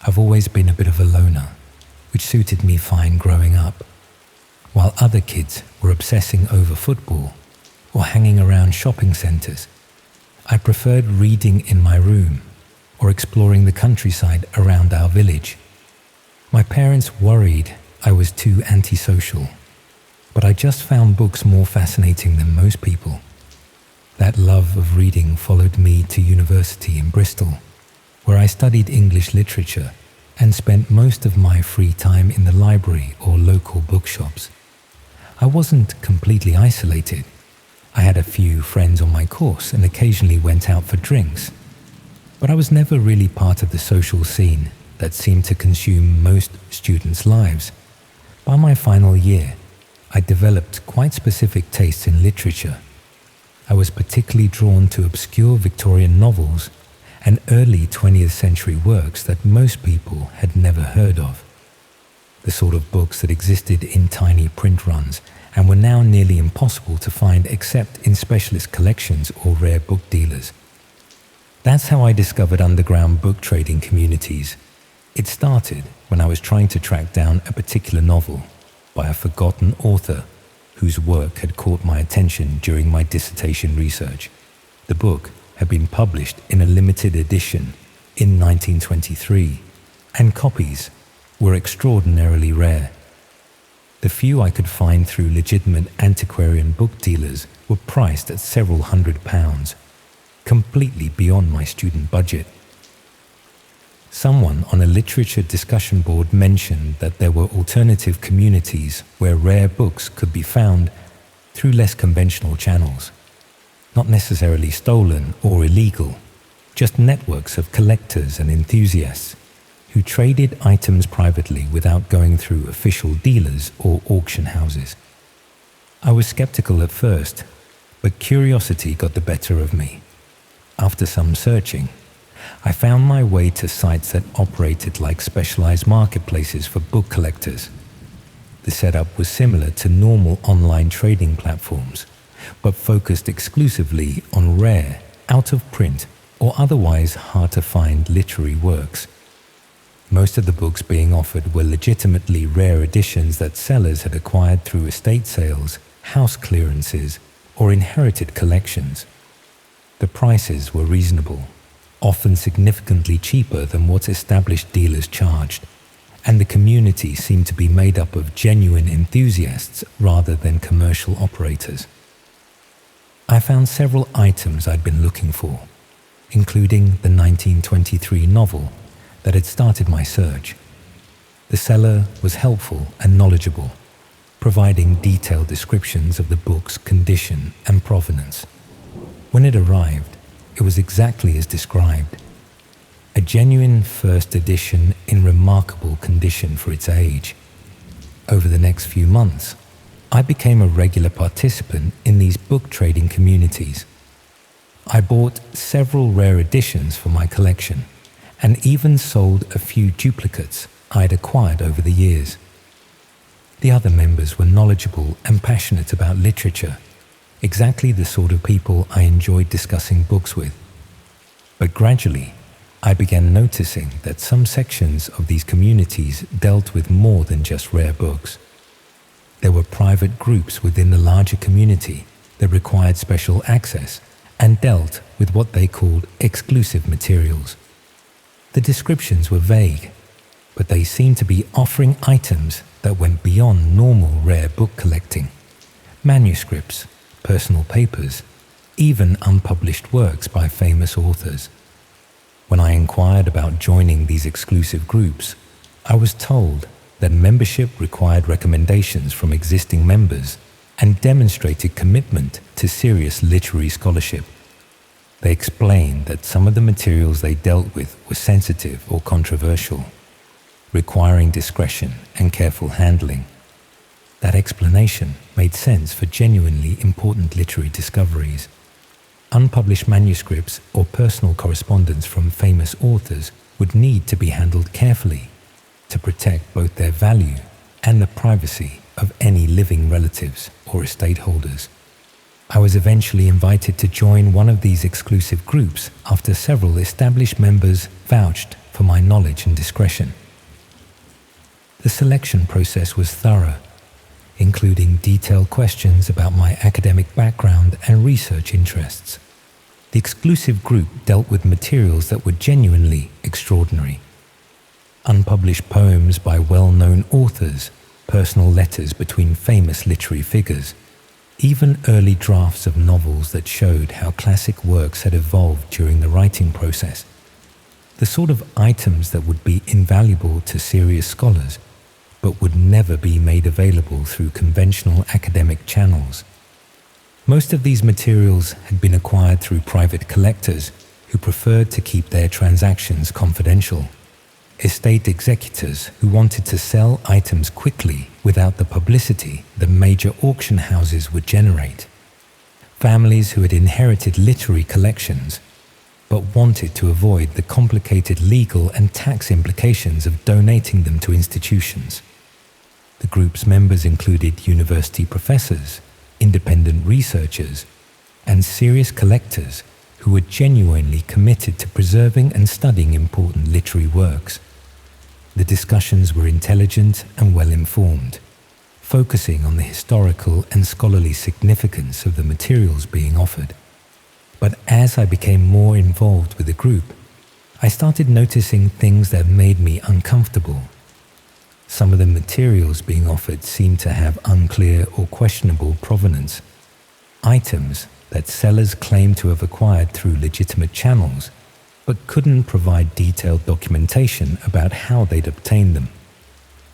I've always been a bit of a loner, which suited me fine growing up. While other kids were obsessing over football or hanging around shopping centres, I preferred reading in my room or exploring the countryside around our village. My parents worried I was too antisocial, but I just found books more fascinating than most people. That love of reading followed me to university in Bristol, where I studied English literature and spent most of my free time in the library or local bookshops. I wasn't completely isolated. I had a few friends on my course and occasionally went out for drinks, but I was never really part of the social scene that seemed to consume most students' lives. By my final year, I developed quite specific tastes in literature. I was particularly drawn to obscure Victorian novels and early 20th century works that most people had never heard of. the sort of books that existed in tiny print runs and were now nearly impossible to find except in specialist collections or rare book dealers. That's how I discovered underground book trading communities. It started when I was trying to track down a particular novel by a forgotten author whose work had caught my attention during my dissertation research. The book had been published in a limited edition in 1923, and copies were extraordinarily rare. The few I could find through legitimate antiquarian book dealers were priced at several £100s, completely beyond my student budget. Someone on a literature discussion board mentioned that there were alternative communities where rare books could be found through less conventional channels, not necessarily stolen or illegal, just networks of collectors and enthusiasts who traded items privately without going through official dealers or auction houses. I was skeptical at first, but curiosity got the better of me. After some searching, I found my way to sites that operated like specialized marketplaces for book collectors. The setup was similar to normal online trading platforms, but focused exclusively on rare, out-of-print, or otherwise hard-to-find literary works. Most of the books being offered were legitimately rare editions that sellers had acquired through estate sales, house clearances, or inherited collections. The prices were reasonable, often significantly cheaper than what established dealers charged, and the community seemed to be made up of genuine enthusiasts rather than commercial operators. I found several items I'd been looking for, including the 1923 novel that had started my search. The seller was helpful and knowledgeable, providing detailed descriptions of the book's condition and provenance. When it arrived, it was exactly as described. A genuine first edition in remarkable condition for its age. Over the next few months, I became a regular participant in these book trading communities. I bought several rare editions for my collection and even sold a few duplicates I had acquired over the years. The other members were knowledgeable and passionate about literature, exactly the sort of people I enjoyed discussing books with. But gradually, I began noticing that some sections of these communities dealt with more than just rare books. There were private groups within the larger community that required special access and dealt with what they called exclusive materials. The descriptions were vague, but they seemed to be offering items that went beyond normal rare book collecting. Manuscripts, personal papers, even unpublished works by famous authors. When I inquired about joining these exclusive groups, I was told that membership required recommendations from existing members and demonstrated commitment to serious literary scholarship. They explained that some of the materials they dealt with were sensitive or controversial, requiring discretion and careful handling. That explanation made sense for genuinely important literary discoveries. Unpublished manuscripts or personal correspondence from famous authors would need to be handled carefully to protect both their value and the privacy of any living relatives or estate holders. I was eventually invited to join one of these exclusive groups after several established members vouched for my knowledge and discretion. The selection process was thorough, including detailed questions about my academic background and research interests. The exclusive group dealt with materials that were genuinely extraordinary. Unpublished poems by well-known authors, personal letters between famous literary figures, even early drafts of novels that showed how classic works had evolved during the writing process. The sort of items that would be invaluable to serious scholars, but would never be made available through conventional academic channels. Most of these materials had been acquired through private collectors who preferred to keep their transactions confidential, estate executors who wanted to sell items quickly without the publicity that major auction houses would generate, families who had inherited literary collections but wanted to avoid the complicated legal and tax implications of donating them to institutions, The group's members included university professors, independent researchers, and serious collectors who were genuinely committed to preserving and studying important literary works. The discussions were intelligent and well-informed, focusing on the historical and scholarly significance of the materials being offered. But as I became more involved with the group, I started noticing things that made me uncomfortable. Some of the materials being offered seemed to have unclear or questionable provenance. Items that sellers claimed to have acquired through legitimate channels, but couldn't provide detailed documentation about how they'd obtained them.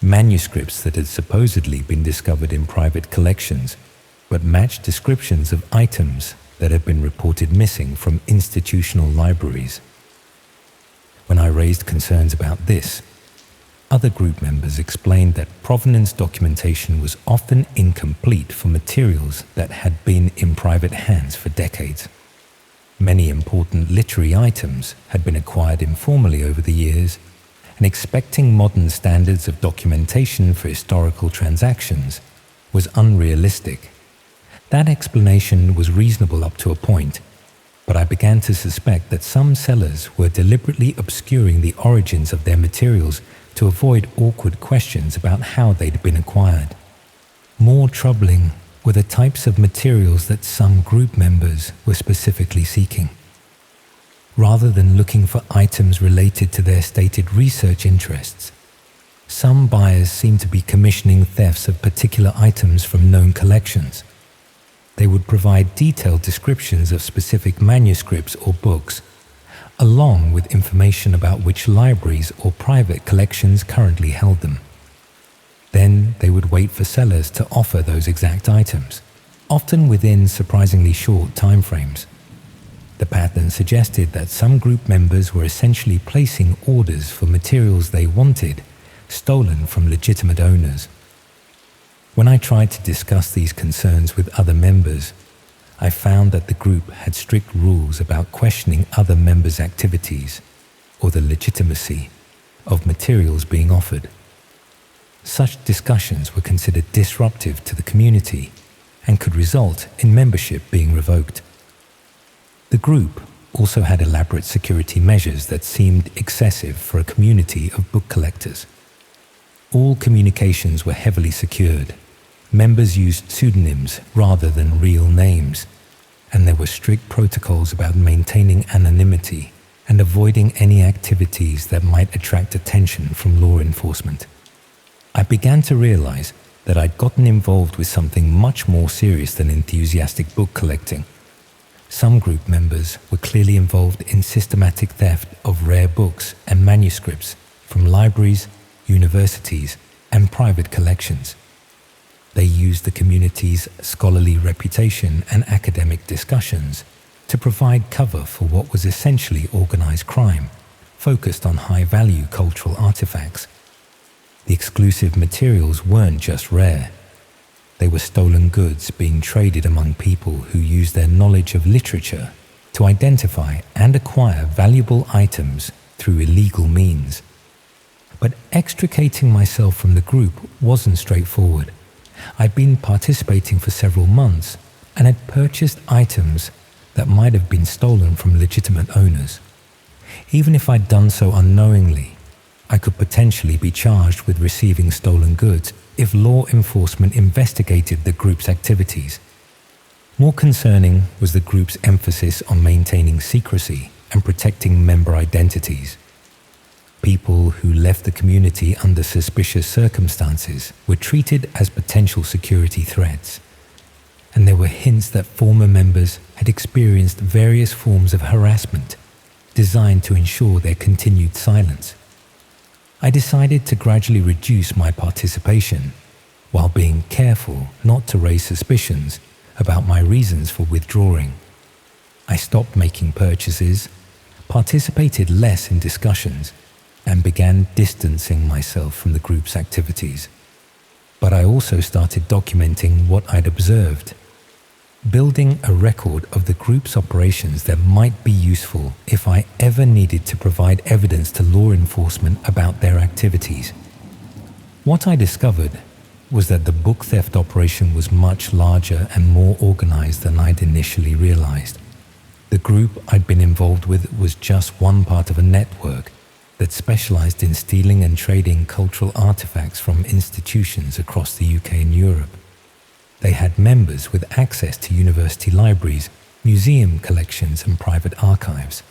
Manuscripts that had supposedly been discovered in private collections, but matched descriptions of items that had been reported missing from institutional libraries. When I raised concerns about this, other group members explained that provenance documentation was often incomplete for materials that had been in private hands for decades. Many important literary items had been acquired informally over the years, and expecting modern standards of documentation for historical transactions was unrealistic. That explanation was reasonable up to a point, but I began to suspect that some sellers were deliberately obscuring the origins of their materials to avoid awkward questions about how they'd been acquired. More troubling were the types of materials that some group members were specifically seeking. Rather than looking for items related to their stated research interests, some buyers seemed to be commissioning thefts of particular items from known collections. They would provide detailed descriptions of specific manuscripts or books, along with information about which libraries or private collections currently held them. Then they would wait for sellers to offer those exact items, often within surprisingly short timeframes. The pattern suggested that some group members were essentially placing orders for materials they wanted, stolen from legitimate owners. When I tried to discuss these concerns with other members, I found that the group had strict rules about questioning other members' activities or the legitimacy of materials being offered. Such discussions were considered disruptive to the community and could result in membership being revoked. The group also had elaborate security measures that seemed excessive for a community of book collectors. All communications were heavily secured. Members used pseudonyms rather than real names, and there were strict protocols about maintaining anonymity and avoiding any activities that might attract attention from law enforcement. I began to realize that I'd gotten involved with something much more serious than enthusiastic book collecting. Some group members were clearly involved in systematic theft of rare books and manuscripts from libraries, universities, and private collections. They used the community's scholarly reputation and academic discussions to provide cover for what was essentially organized crime, focused on high-value cultural artifacts. The exclusive materials weren't just rare. They were stolen goods being traded among people who used their knowledge of literature to identify and acquire valuable items through illegal means. But extricating myself from the group wasn't straightforward. I'd been participating for several months and had purchased items that might have been stolen from legitimate owners. Even if I'd done so unknowingly, I could potentially be charged with receiving stolen goods if law enforcement investigated the group's activities. More concerning was the group's emphasis on maintaining secrecy and protecting member identities. People who left the community under suspicious circumstances were treated as potential security threats, and there were hints that former members had experienced various forms of harassment designed to ensure their continued silence. I decided to gradually reduce my participation while being careful not to raise suspicions about my reasons for withdrawing. I stopped making purchases, participated less in discussions, and began distancing myself from the group's activities. But I also started documenting what I'd observed, building a record of the group's operations that might be useful if I ever needed to provide evidence to law enforcement about their activities. What I discovered was that the book theft operation was much larger and more organized than I'd initially realized. The group I'd been involved with was just one part of a network that specialized in stealing and trading cultural artifacts from institutions across the UK and Europe. They had members with access to university libraries, museum collections and private archives.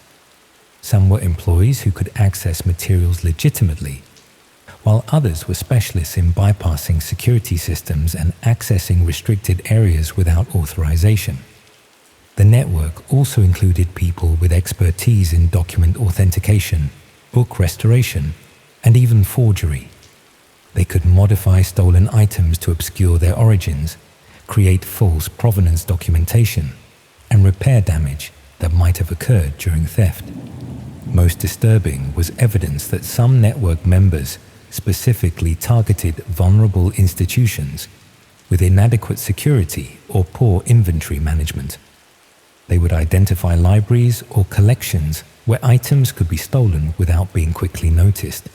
Some were employees who could access materials legitimately, while others were specialists in bypassing security systems and accessing restricted areas without authorization. The network also included people with expertise in document authentication, book restoration, and even forgery. They could modify stolen items to obscure their origins, create false provenance documentation, and repair damage that might have occurred during theft. Most disturbing was evidence that some network members specifically targeted vulnerable institutions with inadequate security or poor inventory management. They would identify libraries or collections where items could be stolen without being quickly noticed,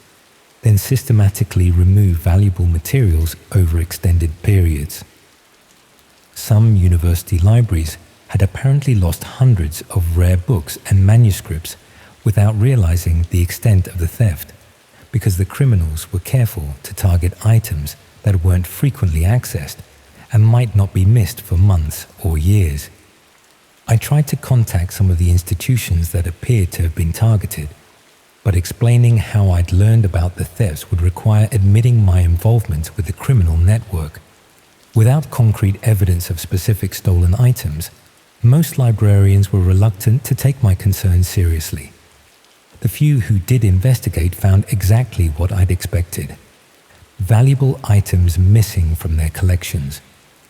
then systematically remove valuable materials over extended periods. Some university libraries had apparently lost hundreds of rare books and manuscripts without realizing the extent of the theft, because the criminals were careful to target items that weren't frequently accessed and might not be missed for months or years. I tried to contact some of the institutions that appeared to have been targeted, but explaining how I'd learned about the thefts would require admitting my involvement with the criminal network. Without concrete evidence of specific stolen items, most librarians were reluctant to take my concerns seriously. The few who did investigate found exactly what I'd expected: valuable items missing from their collections,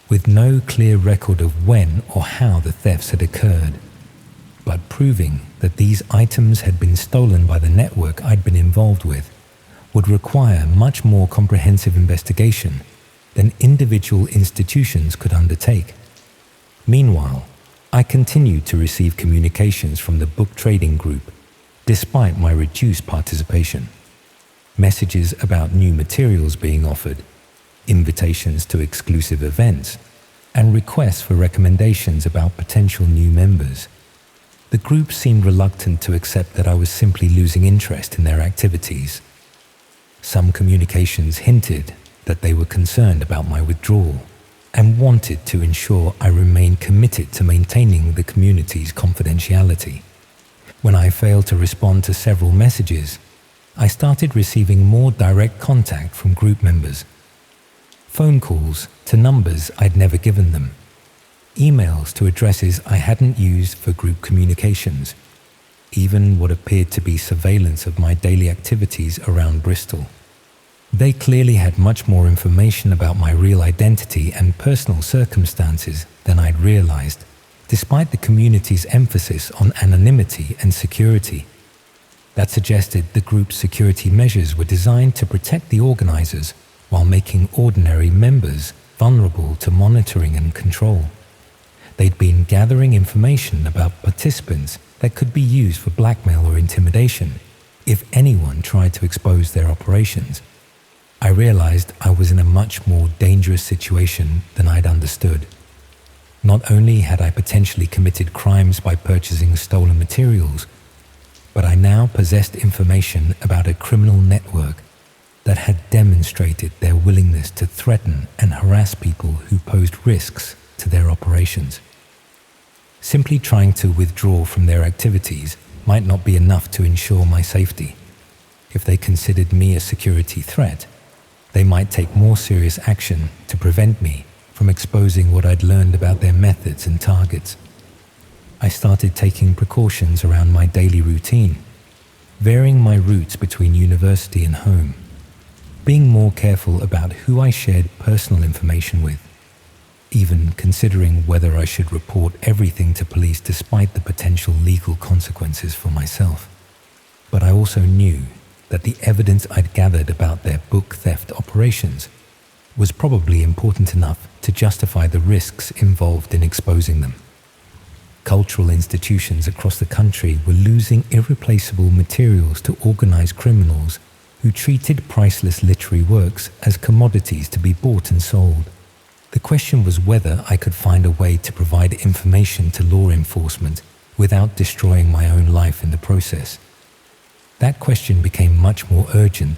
with no clear record of when or how the thefts had occurred. But proving that these items had been stolen by the network I'd been involved with would require much more comprehensive investigation than individual institutions could undertake. Meanwhile, I continued to receive communications from the book trading group, despite my reduced participation. Messages about new materials being offered, invitations to exclusive events, and requests for recommendations about potential new members. The group seemed reluctant to accept that I was simply losing interest in their activities. Some communications hinted that they were concerned about my withdrawal and wanted to ensure I remained committed to maintaining the community's confidentiality. When I failed to respond to several messages, I started receiving more direct contact from group members. Phone calls to numbers I'd never given them, emails to addresses I hadn't used for group communications, even what appeared to be surveillance of my daily activities around Bristol. They clearly had much more information about my real identity and personal circumstances than I'd realized, despite the community's emphasis on anonymity and security. That suggested the group's security measures were designed to protect the organizers while making ordinary members vulnerable to monitoring and control. They'd been gathering information about participants that could be used for blackmail or intimidation if anyone tried to expose their operations. I realized I was in a much more dangerous situation than I'd understood. Not only had I potentially committed crimes by purchasing stolen materials, but I now possessed information about a criminal network that had demonstrated their willingness to threaten and harass people who posed risks to their operations. Simply trying to withdraw from their activities might not be enough to ensure my safety. If they considered me a security threat, they might take more serious action to prevent me from exposing what I'd learned about their methods and targets. I started taking precautions around my daily routine, varying my routes between university and home, being more careful about who I shared personal information with, even considering whether I should report everything to police despite the potential legal consequences for myself. But I also knew that the evidence I'd gathered about their book theft operations was probably important enough to justify the risks involved in exposing them. Cultural institutions across the country were losing irreplaceable materials to organized criminals who treated priceless literary works as commodities to be bought and sold. The question was whether I could find a way to provide information to law enforcement without destroying my own life in the process. That question became much more urgent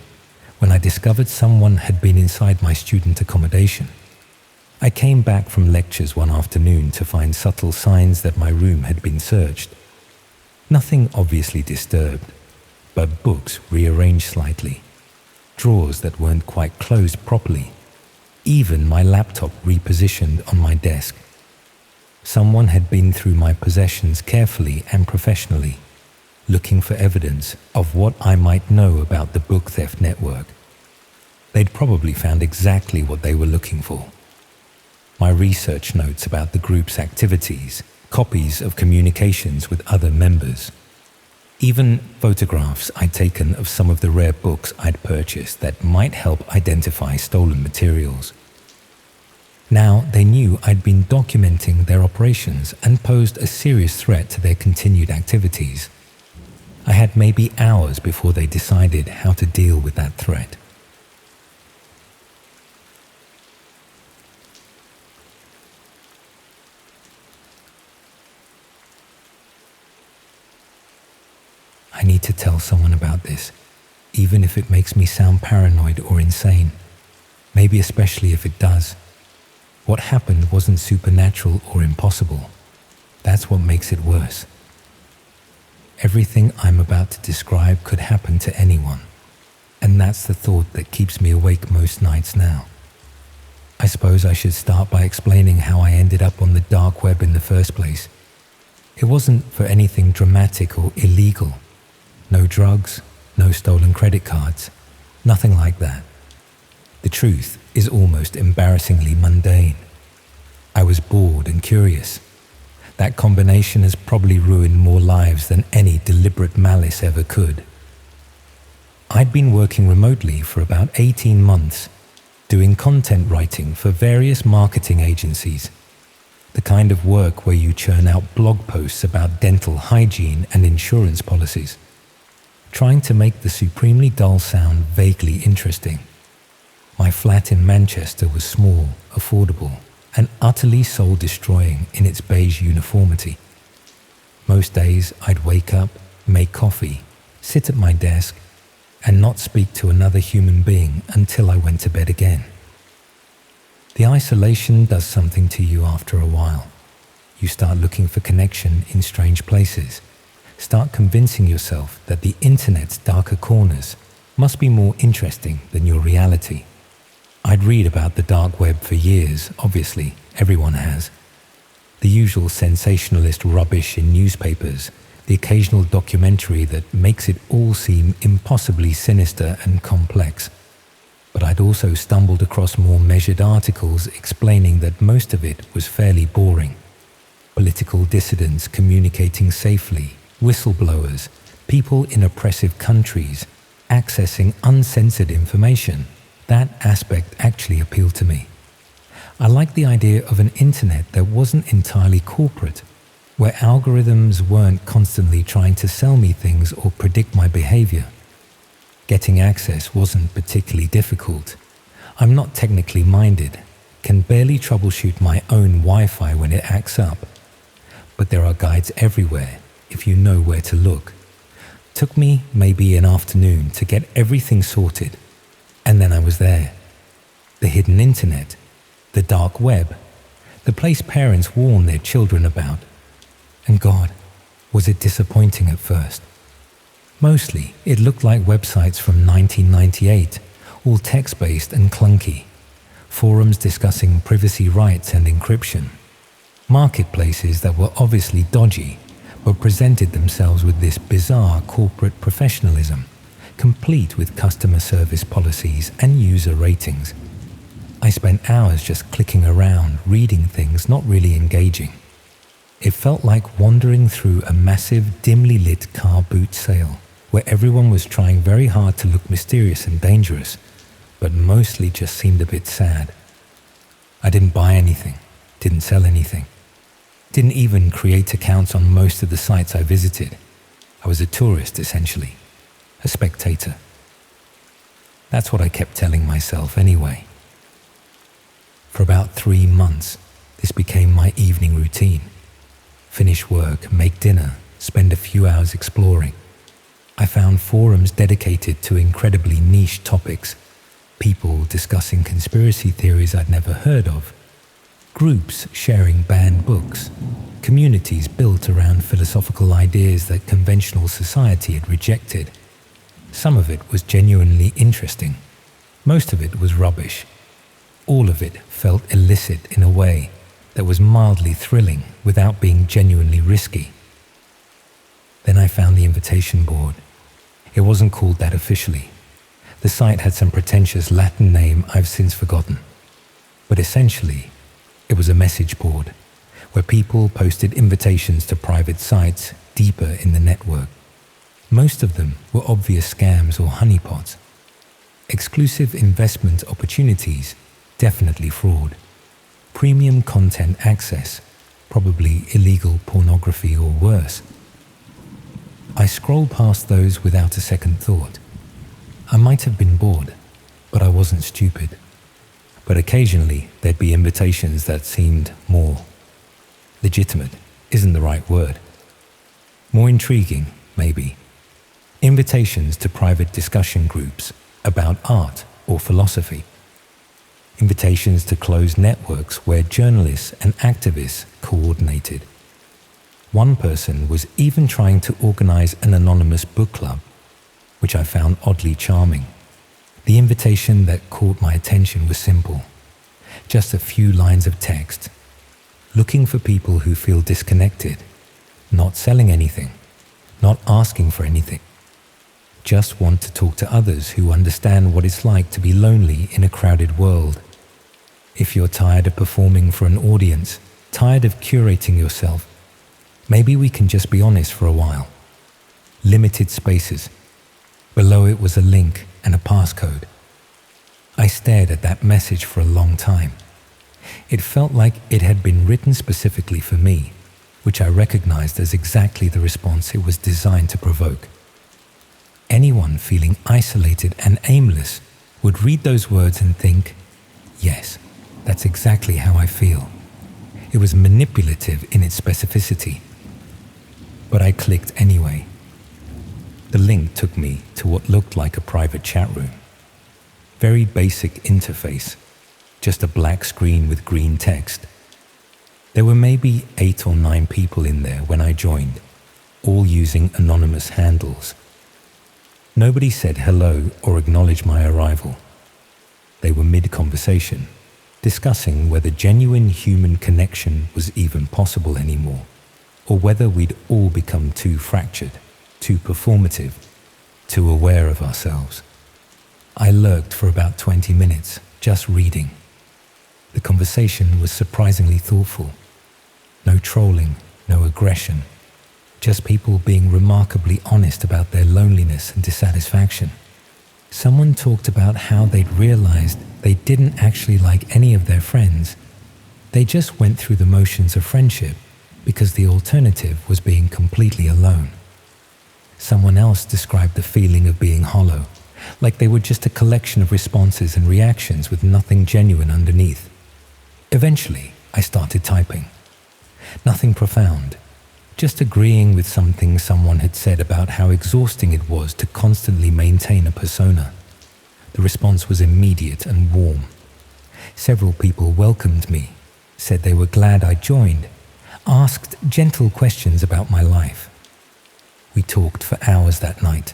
when I discovered someone had been inside my student accommodation. I came back from lectures one afternoon to find subtle signs that my room had been searched. Nothing obviously disturbed, but books rearranged slightly, drawers that weren't quite closed properly, even my laptop repositioned on my desk. Someone had been through my possessions carefully and professionally, looking for evidence of what I might know about the book theft network. They'd probably found exactly what they were looking for. My research notes about the group's activities, copies of communications with other members, even photographs I'd taken of some of the rare books I'd purchased that might help identify stolen materials. Now they knew I'd been documenting their operations and posed a serious threat to their continued activities. I had maybe hours before they decided how to deal with that threat. I need to tell someone about this, even if it makes me sound paranoid or insane. Maybe especially if it does. What happened wasn't supernatural or impossible. That's what makes it worse. Everything I'm about to describe could happen to anyone, and that's the thought that keeps me awake most nights now. I suppose I should start by explaining how I ended up on the dark web in the first place. It wasn't for anything dramatic or illegal. No drugs, no stolen credit cards, nothing like that. The truth is almost embarrassingly mundane. I was bored and curious. That combination has probably ruined more lives than any deliberate malice ever could. I'd been working remotely for about 18 months, doing content writing for various marketing agencies, the kind of work where you churn out blog posts about dental hygiene and insurance policies, trying to make the supremely dull sound vaguely interesting. My flat in Manchester was small, affordable, and utterly soul-destroying in its beige uniformity. Most days I'd wake up, make coffee, sit at my desk, and not speak to another human being until I went to bed again. The isolation does something to you after a while. You start looking for connection in strange places. Start convincing yourself that the internet's darker corners must be more interesting than your reality. I'd read about the dark web for years, obviously, everyone has. The usual sensationalist rubbish in newspapers, the occasional documentary that makes it all seem impossibly sinister and complex. But I'd also stumbled across more measured articles explaining that most of it was fairly boring. Political dissidents communicating safely, whistleblowers, people in oppressive countries, accessing uncensored information. That aspect actually appealed to me. I liked the idea of an internet that wasn't entirely corporate, where algorithms weren't constantly trying to sell me things or predict my behavior. Getting access wasn't particularly difficult. I'm not technically minded, can barely troubleshoot my own Wi-Fi when it acts up. But there are guides everywhere, if you know where to look. Took me maybe an afternoon to get everything sorted, and then I was there. The hidden internet, the dark web, the place parents warn their children about. And God, was it disappointing at first. Mostly, it looked like websites from 1998, all text-based and clunky, forums discussing privacy rights and encryption, marketplaces that were obviously dodgy, but presented themselves with this bizarre corporate professionalism, complete with customer service policies and user ratings. I spent hours just clicking around, reading things, not really engaging. It felt like wandering through a massive, dimly lit car boot sale, where everyone was trying very hard to look mysterious and dangerous, but mostly just seemed a bit sad. I didn't buy anything, didn't sell anything. Didn't even create accounts on most of the sites I visited. I was a tourist, essentially. A spectator. That's what I kept telling myself anyway. For about 3 months, this became my evening routine. Finish work, make dinner, spend a few hours exploring. I found forums dedicated to incredibly niche topics, people discussing conspiracy theories I'd never heard of, groups sharing banned books, communities built around philosophical ideas that conventional society had rejected. Some of it was genuinely interesting. Most of it was rubbish. All of it felt illicit in a way that was mildly thrilling without being genuinely risky. Then I found the invitation board. It wasn't called that officially. The site had some pretentious Latin name I've since forgotten. But essentially, it was a message board where people posted invitations to private sites deeper in the network. Most of them were obvious scams or honeypots. Exclusive investment opportunities, definitely fraud. Premium content access, probably illegal pornography or worse. I scrolled past those without a second thought. I might have been bored, but I wasn't stupid. But occasionally there'd be invitations that seemed more legitimate, isn't the right word. More intriguing, maybe. Invitations to private discussion groups about art or philosophy. Invitations to closed networks where journalists and activists coordinated. One person was even trying to organize an anonymous book club, which I found oddly charming. The invitation that caught my attention was simple. Just a few lines of text. Looking for people who feel disconnected, not selling anything, not asking for anything. Just want to talk to others who understand what it's like to be lonely in a crowded world. If you're tired of performing for an audience, tired of curating yourself, maybe we can just be honest for a while. Limited spaces. Below it was a link and a passcode. I stared at that message for a long time. It felt like it had been written specifically for me, which I recognized as exactly the response it was designed to provoke. Anyone feeling isolated and aimless would read those words and think, yes, that's exactly how I feel. It was manipulative in its specificity. But I clicked anyway. The link took me to what looked like a private chat room. Very basic interface, just a black screen with green text. There were maybe 8 or 9 people in there when I joined, all using anonymous handles. Nobody said hello or acknowledged my arrival. They were mid-conversation, discussing whether genuine human connection was even possible anymore, or whether we'd all become too fractured, too performative, too aware of ourselves. I lurked for about 20 minutes, just reading. The conversation was surprisingly thoughtful. No trolling, no aggression, just people being remarkably honest about their loneliness and dissatisfaction. Someone talked about how they'd realized they didn't actually like any of their friends. They just went through the motions of friendship because the alternative was being completely alone. Someone else described the feeling of being hollow, like they were just a collection of responses and reactions with nothing genuine underneath. Eventually, I started typing. Nothing profound, just agreeing with something someone had said about how exhausting it was to constantly maintain a persona. The response was immediate and warm. Several people welcomed me, said they were glad I joined, asked gentle questions about my life. We talked for hours that night,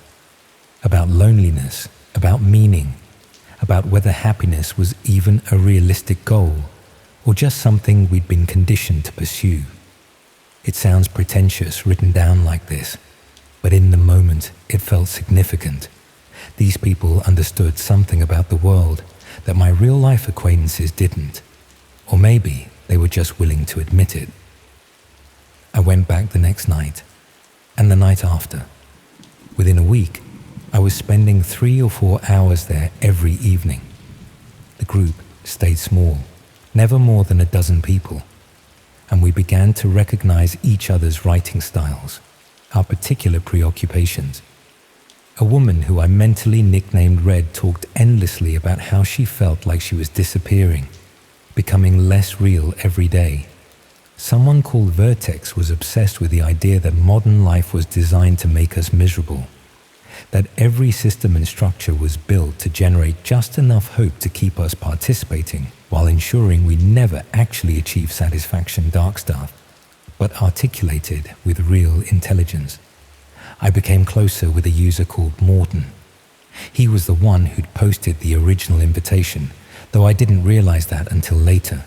about loneliness, about meaning, about whether happiness was even a realistic goal, or just something we'd been conditioned to pursue. It sounds pretentious written down like this, but in the moment it felt significant. These people understood something about the world that my real-life acquaintances didn't, or maybe they were just willing to admit it. I went back the next night, and the night after. Within a week, I was spending 3 or 4 hours there every evening. The group stayed small, never more than a dozen people, and we began to recognize each other's writing styles, our particular preoccupations. A woman who I mentally nicknamed Red talked endlessly about how she felt like she was disappearing, becoming less real every day. Someone called Vertex was obsessed with the idea that modern life was designed to make us miserable, that every system and structure was built to generate just enough hope to keep us participating while ensuring we never actually achieve satisfaction. Dark stuff, but articulated with real intelligence. I became closer with a user called Morton. He was the one who'd posted the original invitation, though I didn't realize that until later.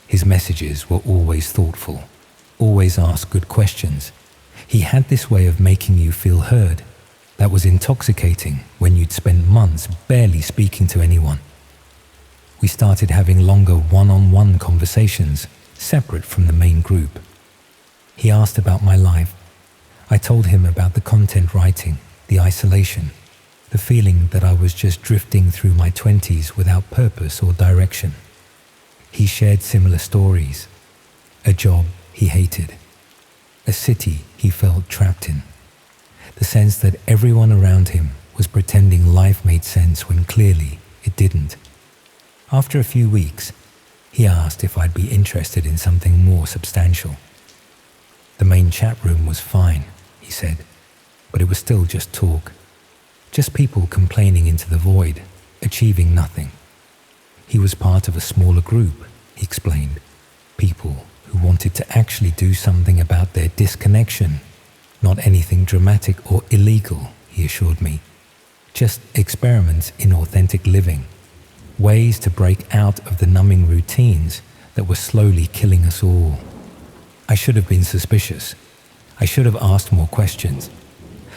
His messages were always thoughtful, always asked good questions. He had this way of making you feel heard that was intoxicating when you'd spent months barely speaking to anyone. We started having longer one-on-one conversations, separate from the main group. He asked about my life. I told him about the content writing, the isolation, the feeling that I was just drifting through my 20s without purpose or direction. He shared similar stories, a job he hated, a city he felt trapped in, the sense that everyone around him was pretending life made sense when clearly it didn't. After a few weeks, he asked if I'd be interested in something more substantial. The main chat room was fine, he said, but it was still just talk. Just people complaining into the void, achieving nothing. He was part of a smaller group, he explained. People who wanted to actually do something about their disconnection. Not anything dramatic or illegal, he assured me. Just experiments in authentic living. Ways to break out of the numbing routines that were slowly killing us all. I should have been suspicious. I should have asked more questions.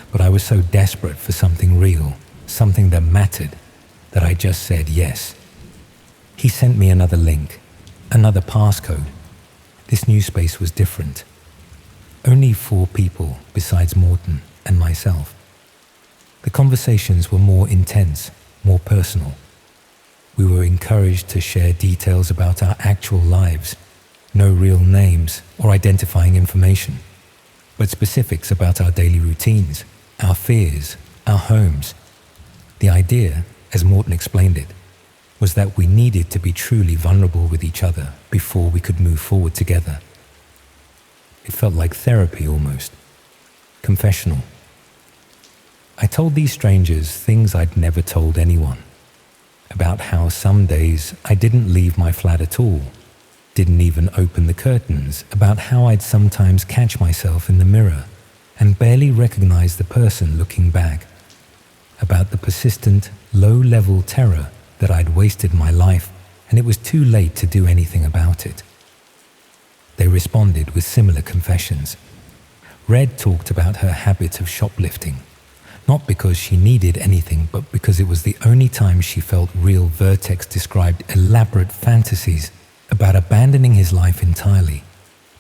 But I was so desperate for something real, something that mattered, that I just said yes. He sent me another link, another passcode. This new space was different. Only 4 people besides Morton and myself. The conversations were more intense, more personal. We were encouraged to share details about our actual lives, no real names or identifying information, but specifics about our daily routines, our fears, our homes. The idea, as Morton explained it, was that we needed to be truly vulnerable with each other before we could move forward together. It felt like therapy almost, confessional. I told these strangers things I'd never told anyone, about how some days I didn't leave my flat at all, didn't even open the curtains, about how I'd sometimes catch myself in the mirror and barely recognize the person looking back, about the persistent, low-level terror that I'd wasted my life and it was too late to do anything about it. They responded with similar confessions. Red talked about her habit of shoplifting, not because she needed anything, but because it was the only time she felt real. Vertex described elaborate fantasies about abandoning his life entirely,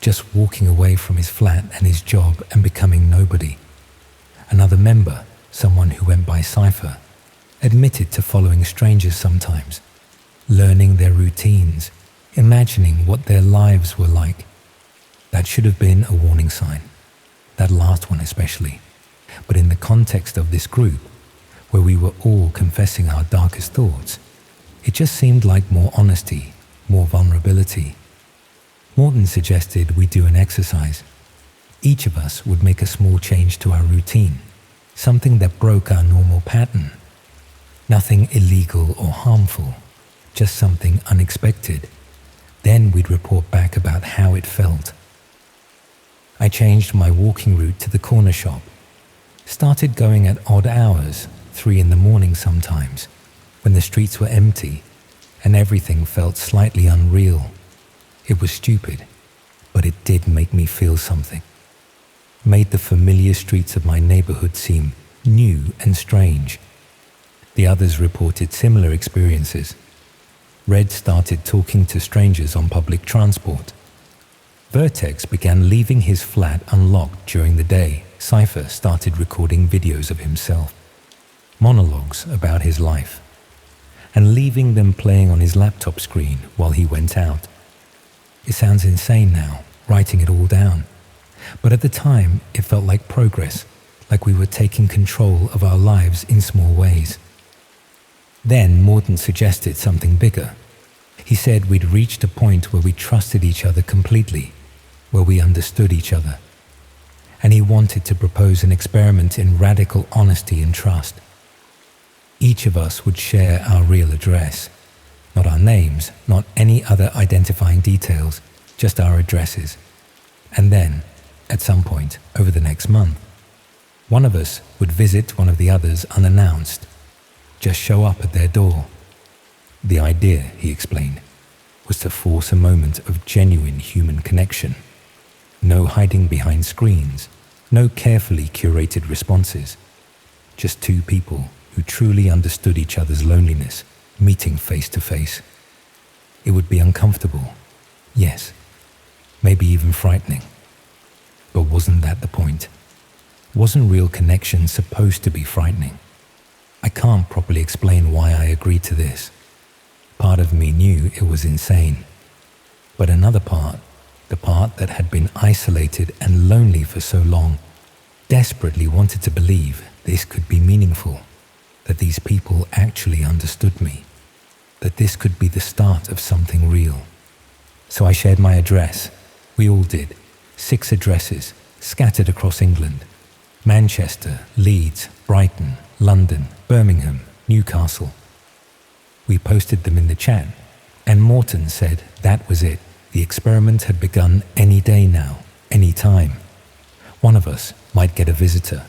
just walking away from his flat and his job and becoming nobody. Another member, someone who went by Cypher, admitted to following strangers sometimes, learning their routines, imagining what their lives were like. That should have been a warning sign, that last one especially. But in the context of this group, where we were all confessing our darkest thoughts, it just seemed like more honesty, more vulnerability. Morton suggested we do an exercise. Each of us would make a small change to our routine, something that broke our normal pattern. Nothing illegal or harmful, just something unexpected. Then we'd report back about how it felt. I changed my walking route to the corner shop, started going at odd hours, 3 in the morning sometimes, when the streets were empty and everything felt slightly unreal. It was stupid, but it did make me feel something. Made the familiar streets of my neighborhood seem new and strange. The others reported similar experiences. Red started talking to strangers on public transport. Vertex began leaving his flat unlocked during the day. Cypher started recording videos of himself, monologues about his life, and leaving them playing on his laptop screen while he went out. It sounds insane now, writing it all down, but at the time it felt like progress, like we were taking control of our lives in small ways. Then Morton suggested something bigger. He said we'd reached a point where we trusted each other completely, where we understood each other. And he wanted to propose an experiment in radical honesty and trust. Each of us would share our real address, not our names, not any other identifying details, just our addresses. And then, at some point over the next month, one of us would visit one of the others unannounced, just show up at their door. The idea, he explained, was to force a moment of genuine human connection. No hiding behind screens, no carefully curated responses, just two people who truly understood each other's loneliness, meeting face to face. It would be uncomfortable, yes, maybe even frightening. But wasn't that the point? Wasn't real connection supposed to be frightening? I can't properly explain why I agreed to this. Part of me knew it was insane. But another part, the part that had been isolated and lonely for so long, desperately wanted to believe this could be meaningful, that these people actually understood me, that this could be the start of something real. So I shared my address. We all did. 6 addresses, scattered across England. Manchester, Leeds, Brighton, London, Birmingham, Newcastle. We posted them in the chat, and Morton said that was it. The experiment had begun any day now, any time. One of us might get a visitor,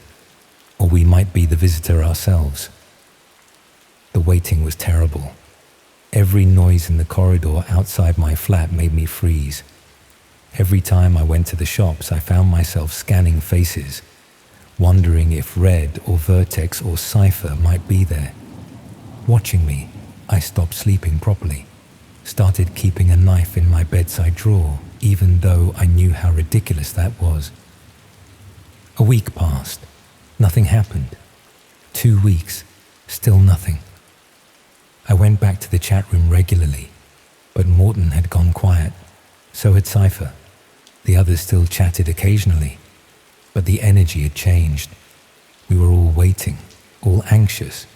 or we might be the visitor ourselves. The waiting was terrible. Every noise in the corridor outside my flat made me freeze. Every time I went to the shops, I found myself scanning faces, wondering if Red or Vertex or Cypher might be there. Watching me, I stopped sleeping properly, started keeping a knife in my bedside drawer, even though I knew how ridiculous that was. A week passed. Nothing happened. 2 weeks. Still nothing. I went back to the chat room regularly, but Morton had gone quiet. So had Cypher. The others still chatted occasionally, but the energy had changed. We were all waiting, all anxious,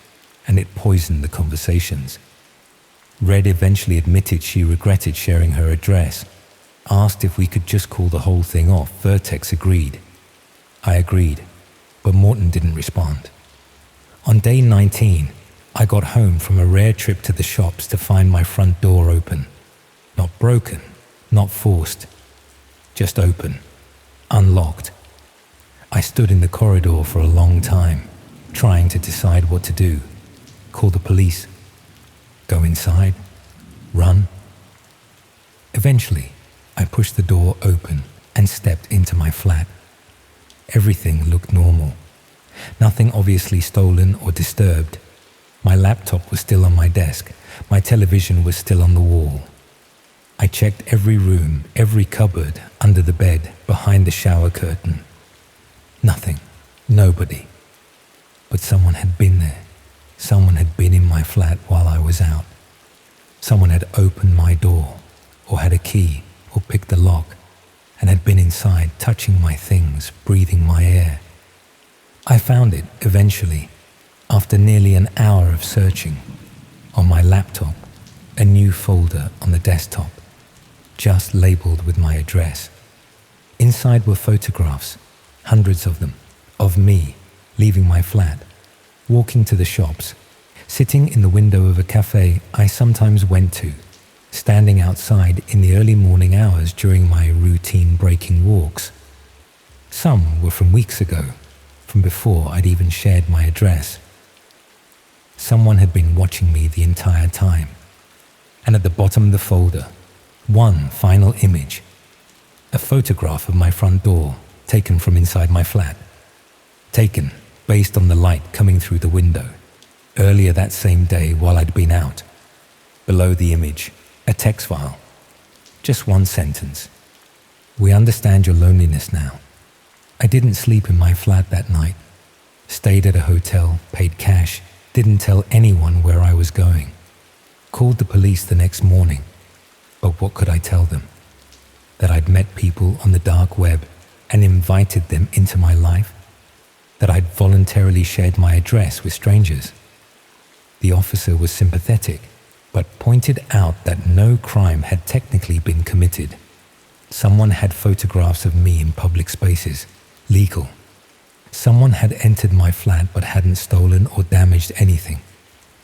and it poisoned the conversations. Red eventually admitted she regretted sharing her address, asked if we could just call the whole thing off. Vertex agreed. I agreed, but Morton didn't respond. On day 19, I got home from a rare trip to the shops to find my front door open. Not broken, not forced, just open, unlocked. I stood in the corridor for a long time, trying to decide what to do. Call the police, go inside, run. Eventually, I pushed the door open and stepped into my flat. Everything looked normal. Nothing obviously stolen or disturbed. My laptop was still on my desk. My television was still on the wall. I checked every room, every cupboard, under the bed, behind the shower curtain. Nothing. Nobody. But someone had been there. Someone had been in my flat while I was out. Someone had opened my door, or had a key, or picked the lock, and had been inside, touching my things, breathing my air. I found it, eventually, after nearly an hour of searching. On my laptop, a new folder on the desktop, just labeled with my address. Inside were photographs, hundreds of them, of me leaving my flat, walking to the shops, sitting in the window of a cafe I sometimes went to, standing outside in the early morning hours during my routine breaking walks. Some were from weeks ago, from before I'd even shared my address. Someone had been watching me the entire time. And at the bottom of the folder, one final image, a photograph of my front door taken from inside my flat, taken based on the light coming through the window, earlier that same day while I'd been out. Below the image, a text file, just one sentence. We understand your loneliness now. I didn't sleep in my flat that night, stayed at a hotel, paid cash, didn't tell anyone where I was going. Called the police the next morning, but what could I tell them? That I'd met people on the dark web and invited them into my life? that I'd voluntarily shared my address with strangers. The officer was sympathetic, but pointed out that no crime had technically been committed. Someone had photographs of me in public spaces, legal. Someone had entered my flat but hadn't stolen or damaged anything.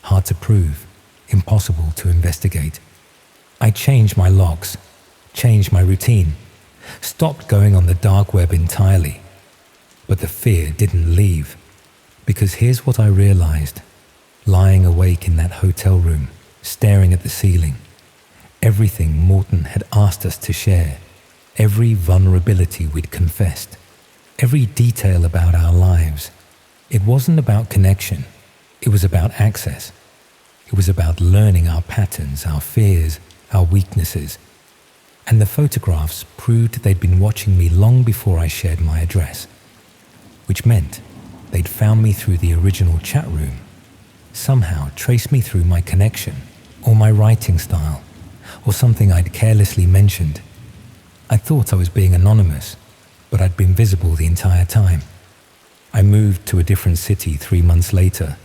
Hard to prove, impossible to investigate. I changed my locks, changed my routine, stopped going on the dark web entirely. But the fear didn't leave, because here's what I realized. Lying awake in that hotel room, staring at the ceiling, everything Morten had asked us to share, every vulnerability we'd confessed, every detail about our lives. It wasn't about connection, it was about access. It was about learning our patterns, our fears, our weaknesses. And the photographs proved they'd been watching me long before I shared my address, which meant they'd found me through the original chat room, somehow traced me through my connection, or my writing style, or something I'd carelessly mentioned. I thought I was being anonymous, but I'd been visible the entire time. I moved to a different city 3 months later.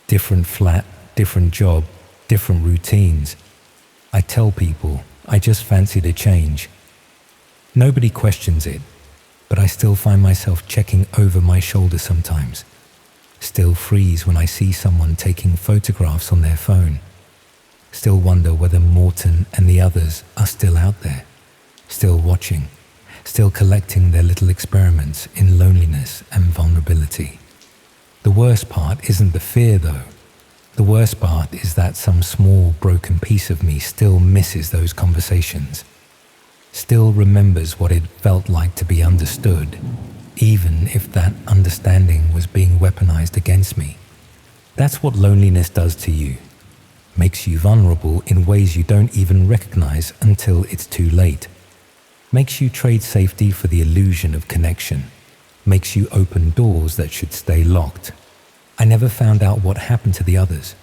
Different flat, different job, different routines. I tell people I just fancied a change. Nobody questions it, but I still find myself checking over my shoulder sometimes. Still freeze when I see someone taking photographs on their phone. Still wonder whether Morten and the others are still out there, still watching, still collecting their little experiments in loneliness and vulnerability. The worst part isn't the fear though. The worst part is that some small broken piece of me still misses those conversations, still remembers what it felt like to be understood, even if that understanding was being weaponized against me. That's what loneliness does to you. Makes you vulnerable in ways you don't even recognize until it's too late. Makes you trade safety for the illusion of connection. Makes you open doors that should stay locked. I never found out what happened to the others.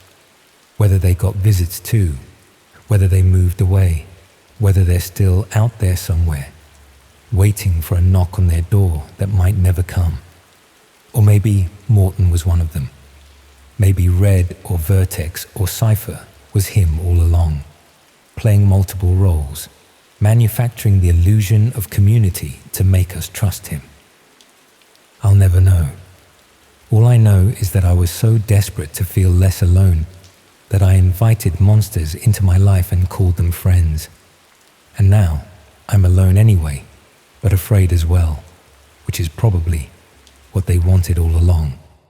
Whether they got visits too, whether they moved away, whether they're still out there somewhere, waiting for a knock on their door that might never come. Or maybe Morten was one of them. Maybe Red or Vertex or Cypher was him all along, playing multiple roles, manufacturing the illusion of community to make us trust him. I'll never know. All I know is that I was so desperate to feel less alone that I invited monsters into my life and called them friends. And now I'm alone anyway, but afraid as well, which is probably what they wanted all along.